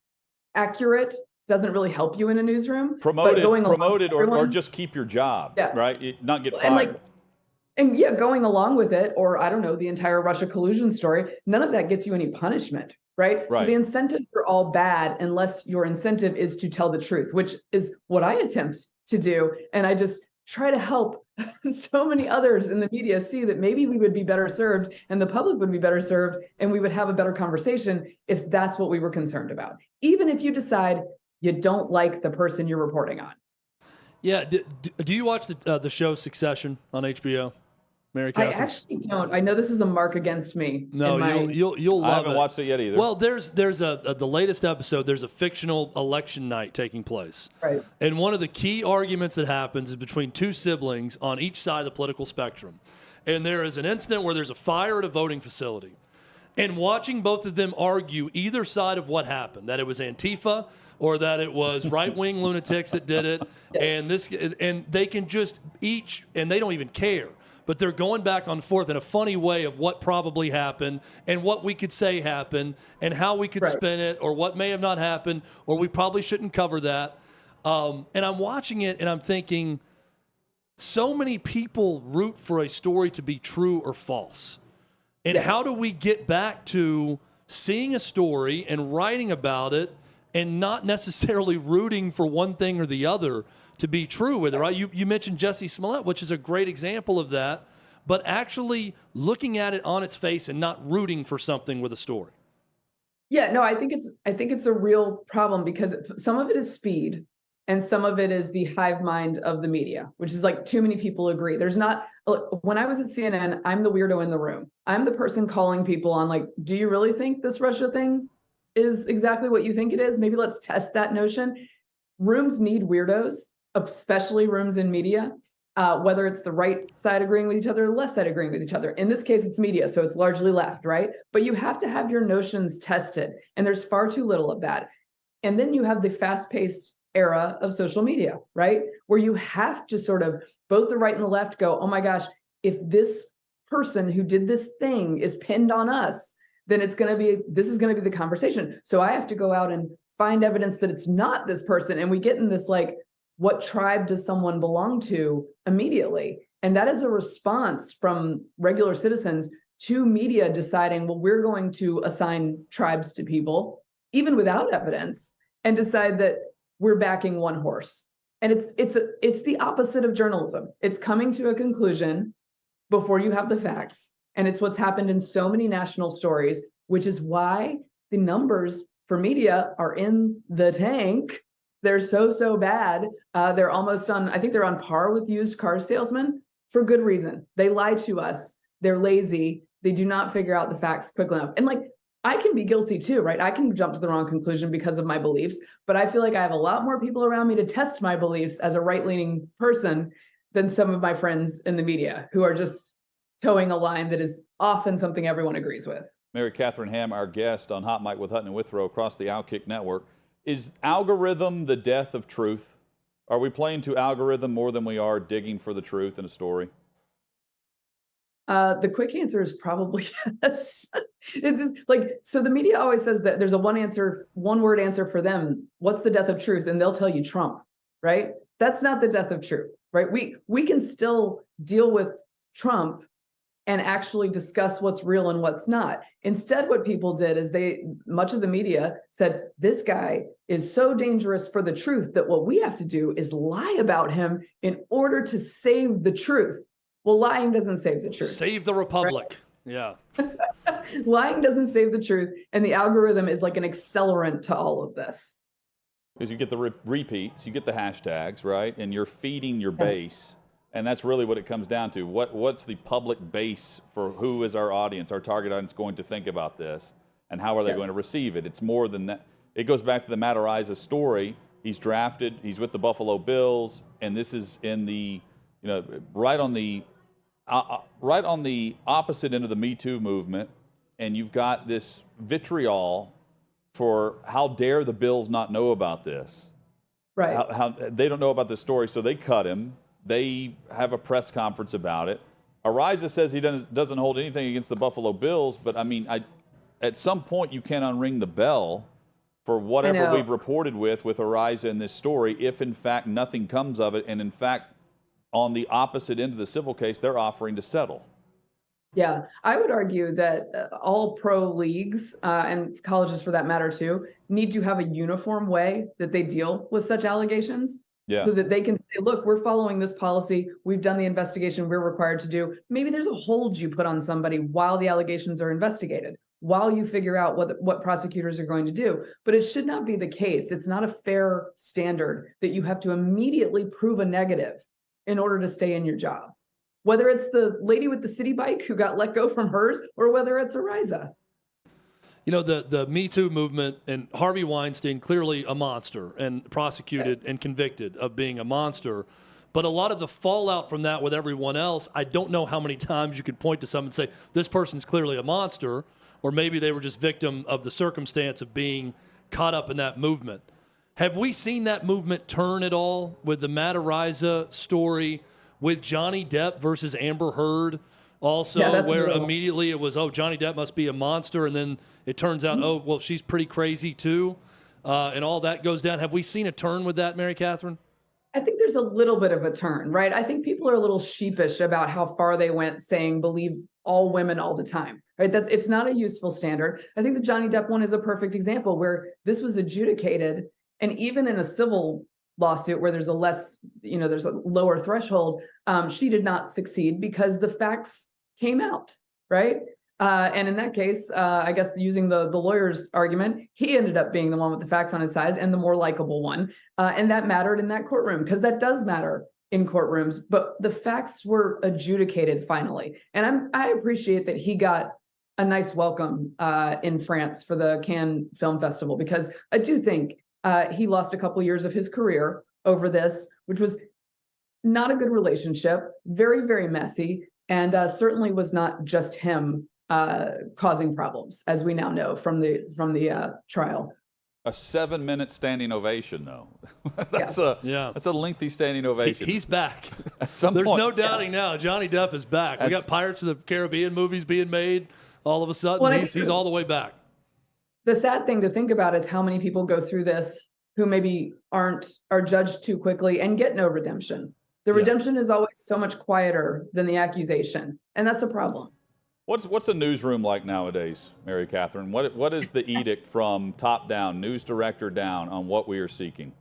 accurate doesn't really help you in a newsroom. Promoted or just keep your job, yeah, right? Not get fired. And yeah, going along with it, or I don't know, the entire Russia collusion story, none of that gets you any punishment, right? So the incentives are all bad unless your incentive is to tell the truth, which is what I attempt to do. And I just try to help so many others in the media see that maybe we would be better served and the public would be better served and we would have a better conversation if that's what we were concerned about. Even if you decide you don't like the person you're reporting on. Yeah. Do you watch the show Succession on HBO? Mary Catherine? I actually don't. I know this is a mark against me. No, you'll love it. I haven't watched it yet either. Well, there's the latest episode. There's a fictional election night taking place. Right. And one of the key arguments that happens is between two siblings on each side of the political spectrum. And there is an incident where there's a fire at a voting facility. And watching both of them argue either side of what happened, that it was Antifa or that it was right-wing lunatics that did it, and they can just and they don't even care. But they're going back and forth in a funny way of what probably happened and what we could say happened and how we could spin it or what may have not happened or we probably shouldn't cover that. And I'm watching it and I'm thinking, so many people root for a story to be true or false. And how do we get back to seeing a story and writing about it and not necessarily rooting for one thing or the other to be true with it, right? You mentioned Jussie Smollett, which is a great example of that, but actually looking at it on its face and not rooting for something with a story. Yeah, no, I think it's a real problem because some of it is speed and some of it is the hive mind of the media, which is like too many people agree. There's not, when I was at CNN, I'm the weirdo in the room. I'm the person calling people on like, do you really think this Russia thing is exactly what you think it is? Maybe let's test that notion. Rooms need weirdos, especially rooms in media, whether it's the right side agreeing with each other or the left side agreeing with each other. In this case, it's media, so it's largely left, right? But you have to have your notions tested, and there's far too little of that. And then you have the fast-paced era of social media, right? Where you have to sort of, both the right and the left go, oh my gosh, if this person who did this thing is pinned on us, then this is gonna be the conversation. So I have to go out and find evidence that it's not this person. And we get in this like, what tribe does someone belong to immediately? And that is a response from regular citizens to media deciding, well, we're going to assign tribes to people, even without evidence. and decide that we're backing one horse. And it's the opposite of journalism. It's coming to a conclusion before you have the facts. And it's what's happened in so many national stories, which is why the numbers for media are in the tank. They're so bad. They're almost on, I think they're on par with used car salesmen for good reason. They lie to us. They're lazy. They do not figure out the facts quickly enough. And like, I can be guilty too, right? I can jump to the wrong conclusion because of my beliefs, but I feel like I have a lot more people around me to test my beliefs as a right-leaning person than some of my friends in the media who are just towing a line that is often something everyone agrees with. Mary Catherine Ham, our guest on Hot Mic with Hutton and Withrow across the OutKick network. Is algorithm the death of truth? Are we playing to algorithm more than we are digging for the truth in a story? The quick answer is probably yes. It's just like, so the media always says that there's a one word answer for them. What's the death of truth? And they'll tell you Trump, right? That's not the death of truth, right? We can still deal with Trump and actually discuss what's real and what's not. Instead, what people did is much of the media said, this guy is so dangerous for the truth that what we have to do is lie about him in order to save the truth. Well, lying doesn't save the truth. Save the republic. Right? Yeah. Lying doesn't save the truth. And the algorithm is like an accelerant to all of this. Because you get the repeats, you get the hashtags, right? And you're feeding your base. And that's really what it comes down to. What's the public base for who is our audience, our target audience going to think about this? And how are they going to receive it? It's more than that. It goes back to the Matt Araiza story. He's drafted, he's with the Buffalo Bills, and this is in the, right on the opposite end of the Me Too movement, and you've got this vitriol for how dare the Bills not know about this. Right. How they don't know about this story, so they cut him. They have a press conference about it. Araiza says he doesn't hold anything against the Buffalo Bills, but I mean, at some point you can unring the bell for whatever we've reported with Araiza in this story, if in fact nothing comes of it, and in fact, on the opposite end of the civil case, they're offering to settle. Yeah, I would argue that all pro leagues and colleges for that matter too need to have a uniform way that they deal with such allegations. Yeah. So that they can say, look, we're following this policy. We've done the investigation we're required to do. Maybe there's a hold you put on somebody while the allegations are investigated, while you figure out what prosecutors are going to do. But it should not be the case. It's not a fair standard that you have to immediately prove a negative in order to stay in your job. Whether it's the lady with the city bike who got let go from hers or whether it's Araiza. The Me Too movement and Harvey Weinstein, clearly a monster and prosecuted and convicted of being a monster. But a lot of the fallout from that with everyone else, I don't know how many times you could point to someone and say, this person's clearly a monster, or maybe they were just victim of the circumstance of being caught up in that movement. Have we seen that movement turn at all with the Matt Araiza story, with Johnny Depp versus Amber Heard? Also, where immediately it was, Johnny Depp must be a monster, and then it turns out, she's pretty crazy too, and all that goes down. Have we seen a turn with that, Mary Catherine? I think there's a little bit of a turn, right? I think people are a little sheepish about how far they went saying believe all women all the time, right? It's not a useful standard. I think the Johnny Depp one is a perfect example where this was adjudicated, and even in a civil lawsuit where there's there's a lower threshold, she did not succeed because the facts came out, right? And in that case, I guess using the lawyer's argument, he ended up being the one with the facts on his side and the more likable one. And that mattered in that courtroom because that does matter in courtrooms, but the facts were adjudicated finally. And I appreciate that he got a nice welcome in France for the Cannes Film Festival, because I do think he lost a couple years of his career over this, which was not a good relationship, very, very messy, and certainly was not just him causing problems, as we now know from the trial. A 7-minute standing ovation, though. That's a lengthy standing ovation. He's back. At some There's point. no doubting now. Johnny Depp is back. We got Pirates of the Caribbean movies being made. All of a sudden, he's all the way back. The sad thing to think about is how many people go through this who maybe are judged too quickly and get no redemption. The redemption is always so much quieter than the accusation, and that's a problem. What's a newsroom like nowadays, Mary Catherine? What is the edict from top down, news director down, on what we are seeking?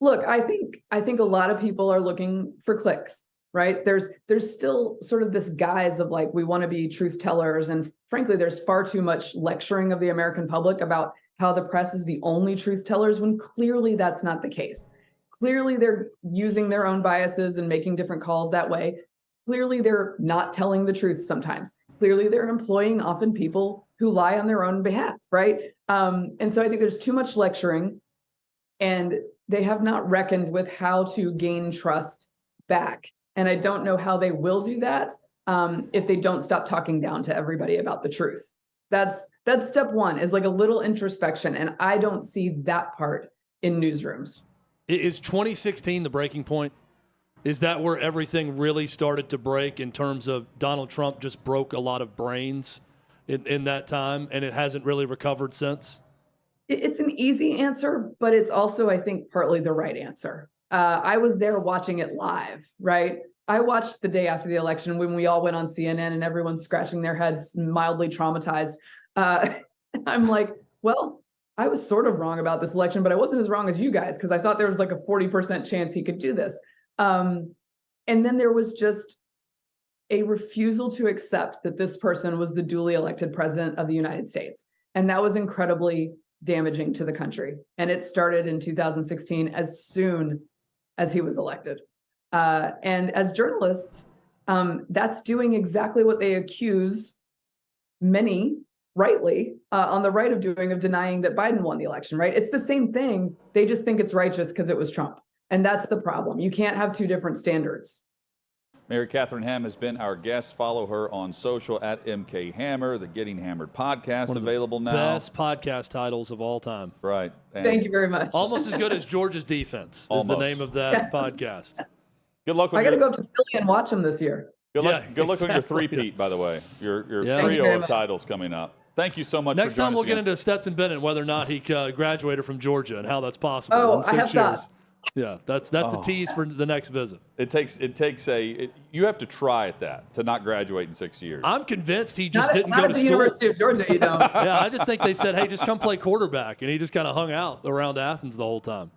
Look, I think a lot of people are looking for clicks, right? There's still sort of this guise of like, we want to be truth tellers. And frankly, there's far too much lecturing of the American public about how the press is the only truth tellers, when clearly that's not the case. Clearly they're using their own biases and making different calls that way. Clearly they're not telling the truth sometimes. Clearly they're employing often people who lie on their own behalf, right? And so I think there's too much lecturing, and they have not reckoned with how to gain trust back. And I don't know how they will do that if they don't stop talking down to everybody about the truth. That's step one, is like a little introspection. And I don't see that part in newsrooms. Is 2016 the breaking point? Is that where everything really started to break in terms of Donald Trump just broke a lot of brains in that time, and it hasn't really recovered since? It's an easy answer, but it's also, I think, partly the right answer. I was there watching it live, right? I watched the day after the election when we all went on CNN and everyone's scratching their heads, mildly traumatized. I'm like, well, I was sort of wrong about this election, but I wasn't as wrong as you guys, because I thought there was like a 40% chance he could do this. And then there was just a refusal to accept that this person was the duly elected president of the United States. And that was incredibly damaging to the country. And it started in 2016, as soon as he was elected. And as journalists, that's doing exactly what they accuse many, rightly, on the right of doing, of denying that Biden won the election, right? It's the same thing. They just think it's righteous because it was Trump. And that's the problem. You can't have two different standards. Mary Catherine Ham has been our guest. Follow her on social at MK Hammer, the Getting Hammered podcast, available now. Best podcast titles of all time. Right. And thank you very much. Almost as good as Georgia's Defense is the name of that podcast. Good luck with I got to go up to Philly and watch them this year. Good luck on your three-peat, by the way. Your trio of titles coming up. Thank you so much Next for joining time we'll us get again. into Stetson Bennett, whether or not he graduated from Georgia and how that's possible. Oh, in 6 I have years. thoughts. Yeah, that's the tease for the next visit. You have to try at that, to not graduate in 6 years. I'm convinced he just Not didn't go at to the school. University of Georgia, you don't. Yeah, I just think they said, hey, just come play quarterback. And he just kind of hung out around Athens the whole time.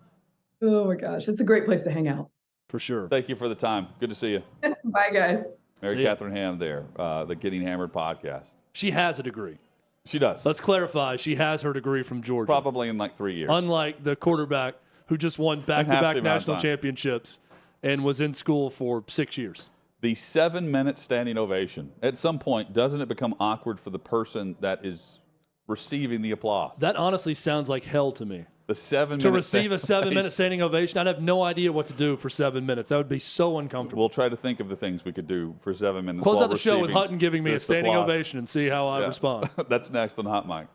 Oh my gosh, it's a great place to hang out. For sure. Thank you for the time. Good to see you. Bye, guys. Mary Catherine Ham there, the Getting Hammered podcast. She has a degree. She does. Let's clarify. She has her degree from Georgia. Probably in like 3 years. Unlike the quarterback who just won back-to-back national championships and was in school for 6 years. The 7-minute standing ovation. At some point, doesn't it become awkward for the person that is receiving the applause? That honestly sounds like hell to me. The 7 minutes. To receive a 7-minute standing ovation, I'd have no idea what to do for 7 minutes. That would be so uncomfortable. We'll try to think of the things we could do for 7 minutes. Close while out the show with receiving Hutton giving me a this standing applause. ovation and see how I respond. That's next on Hot Mic.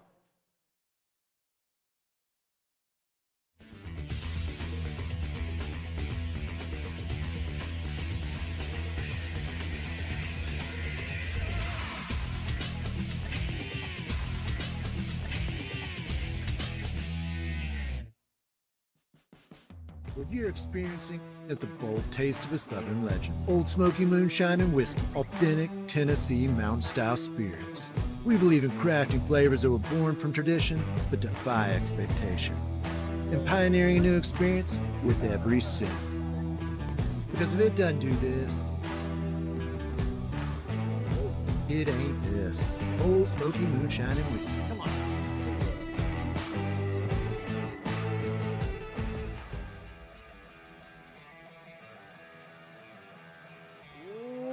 What you're experiencing is the bold taste of a Southern legend. Old Smoky Moonshine and Whiskey, authentic Tennessee mountain-style spirits. We believe in crafting flavors that were born from tradition but defy expectation, and pioneering a new experience with every sip. Because if it doesn't do this, it ain't this. Old Smoky Moonshine and Whiskey. Come on.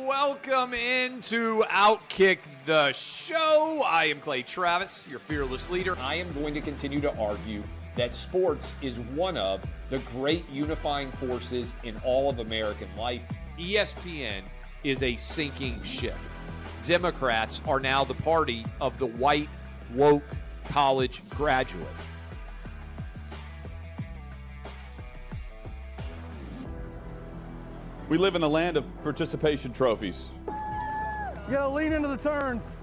Welcome into OutKick the show. I am Clay Travis, your fearless leader. I am going to continue to argue that sports is one of the great unifying forces in all of American life. ESPN is a sinking ship. Democrats are now the party of the white, woke college graduate. We live in a land of participation trophies. You gotta lean into the turns.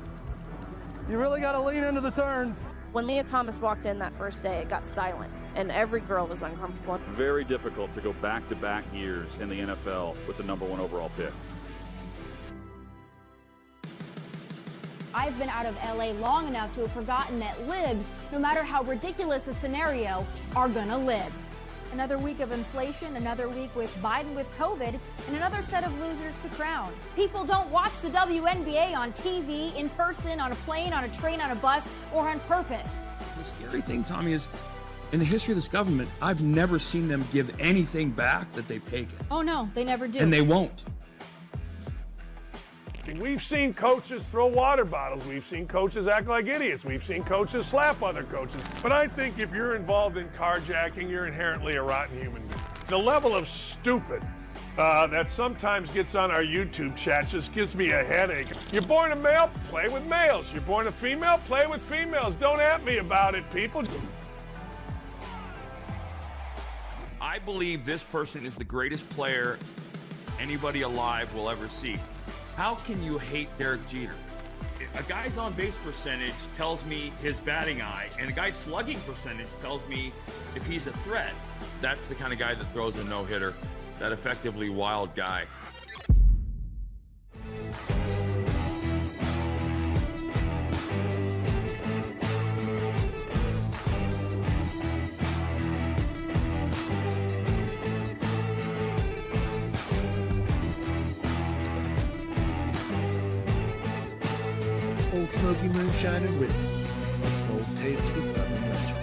You really gotta lean into the turns. When Leah Thomas walked in that first day, it got silent, and every girl was uncomfortable. Very difficult to go back-to-back years in the NFL with the #1 overall pick. I've been out of LA long enough to have forgotten that libs, no matter how ridiculous the scenario, are gonna live. Another week of inflation, another week with Biden with COVID, and another set of losers to crown. People don't watch the WNBA on TV, in person, on a plane, on a train, on a bus, or on purpose. The scary thing, Tommy, is in the history of this government, I've never seen them give anything back that they've taken. Oh no, they never do. And they won't. We've seen coaches throw water bottles. We've seen coaches act like idiots. We've seen coaches slap other coaches. But I think if you're involved in carjacking, you're inherently a rotten human being. The level of stupid that sometimes gets on our YouTube chat just gives me a headache. You're born a male, play with males. You're born a female, play with females. Don't at me about it, people. I believe this person is the greatest player anybody alive will ever see. How can you hate Derek Jeter? A guy's on-base percentage tells me his batting eye, and a guy's slugging percentage tells me if he's a threat. That's the kind of guy that throws a no-hitter, that effectively wild guy. Old Smoky Moonshine and Whiskey. Bold taste of a Southern legend.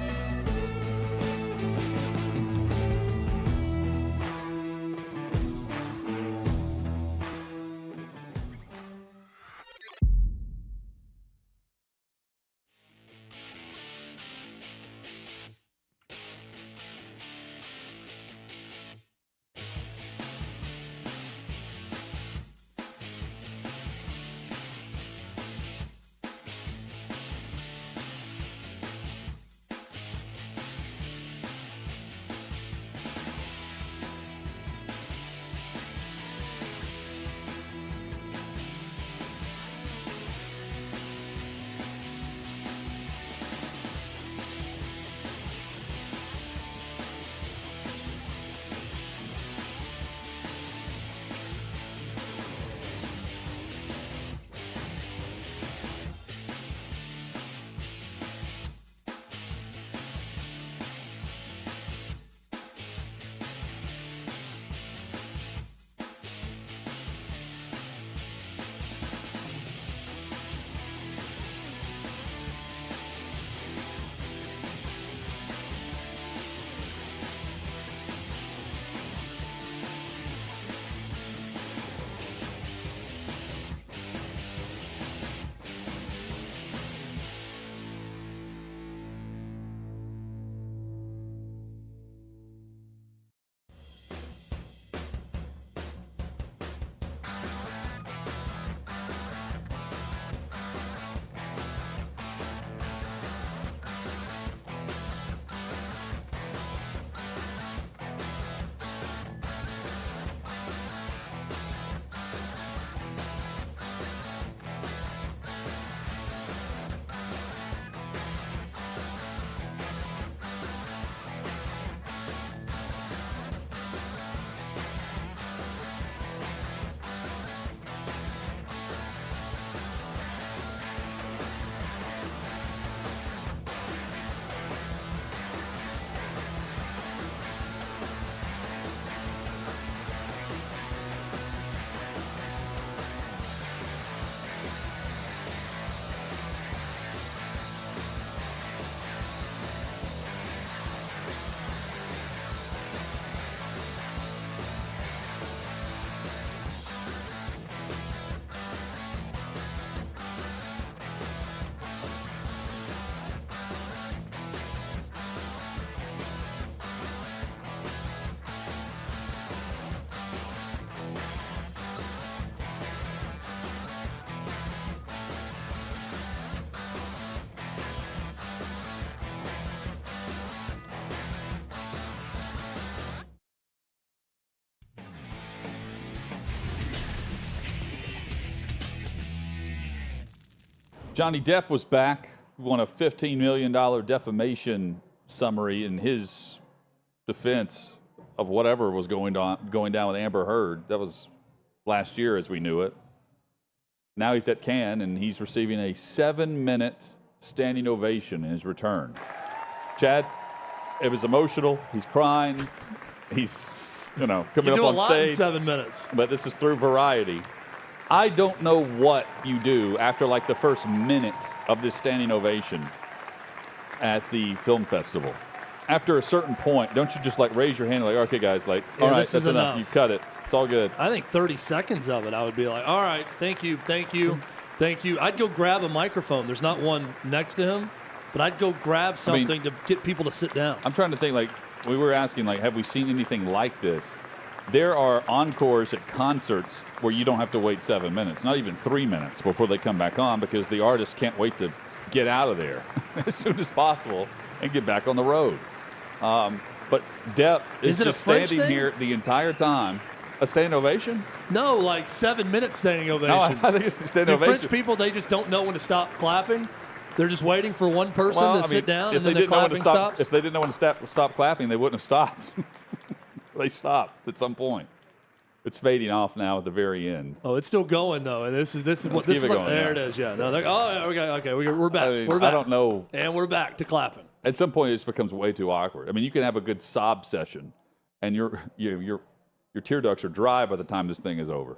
Johnny Depp was back, won a $15 million defamation summary in his defense of whatever was going down with Amber Heard. That was last year as we knew it. Now he's at Cannes, and he's receiving a 7-minute standing ovation in his return. Chad, it was emotional. He's crying. He's, coming up on do a lot stage. in 7 minutes. But this is through Variety. I don't know what you do after like the first minute of this standing ovation at the film festival. After a certain point, don't you just like raise your hand like, okay, guys, like, all right, that's enough. You cut it. It's all good. I think 30 seconds of it, I would be like, all right, thank you. I'd go grab a microphone. There's not one next to him, but I'd go grab something to get people to sit down. I'm trying to think, like, we were asking, like, have we seen anything like this? There are encores at concerts where you don't have to wait 7 minutes, not even 3 minutes before they come back on, because the artist can't wait to get out of there as soon as possible and get back on the road. But Depp is just standing here the entire time. A standing ovation? No, like 7 minute standing ovations. No, I think it's the standing ovation. French people, they just don't know when to stop clapping. They're just waiting for one person to sit down, and then the clapping stops. If they didn't know when to stop clapping, they wouldn't have stopped. They stopped at some point. It's fading off now at the very end. Oh, it's still going though, and this is what this is. There it is. Yeah. No. Okay. We're back. We're back. I don't know. And we're back to clapping. At some point, it just becomes way too awkward. I mean, you can have a good sob session, and your tear ducts are dry by the time this thing is over.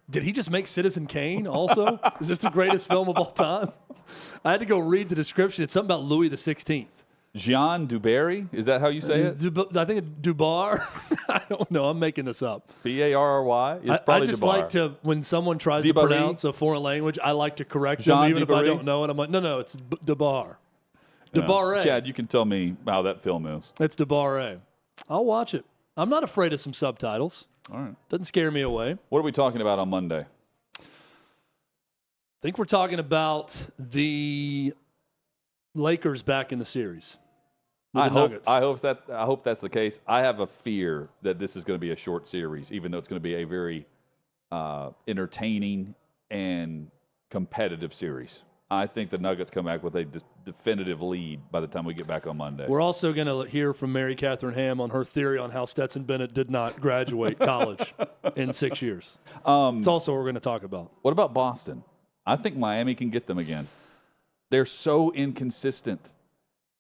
Did he just make Citizen Kane also? Is this the greatest film of all time? I had to go read the description. It's something about Louis XVI. Jean Dubarry? Is that how you say it? I think it's Dubar. I don't know. I'm making this up. B-A-R-R-Y? It's probably I just Dubar. like to, when someone tries to pronounce a foreign language, I like to correct them, even if I don't know it. I'm like, no, it's Dubar. Dubarre. Chad, you can tell me how that film is. It's Dubarre. I'll watch it. I'm not afraid of some subtitles. All right. Doesn't scare me away. What are we talking about on Monday? I think we're talking about the Lakers back in the series. I hope that's the case. I have a fear that this is going to be a short series, even though it's going to be a very entertaining and competitive series. I think the Nuggets come back with a definitive lead by the time we get back on Monday. We're also going to hear from Mary Catherine Ham on her theory on how Stetson Bennett did not graduate college in 6 years. It's also what we're going to talk about. What about Boston? I think Miami can get them again. They're so inconsistent.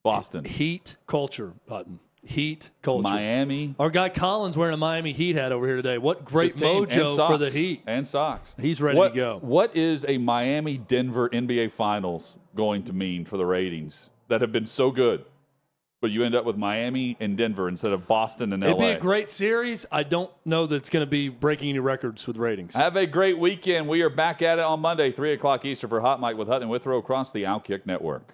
Boston. Heat culture, Button. Heat culture. Miami. Our guy Collins wearing a Miami Heat hat over here today. What great mojo for the Heat. And socks. He's ready to go. What is a Miami-Denver NBA Finals going to mean for the ratings that have been so good? But you end up with Miami and Denver instead of Boston and LA. It'd be a great series. I don't know that it's going to be breaking any records with ratings. Have a great weekend. We are back at it on Monday, 3 o'clock Eastern for Hot Mike with Hutton and Withrow across the OutKick Network.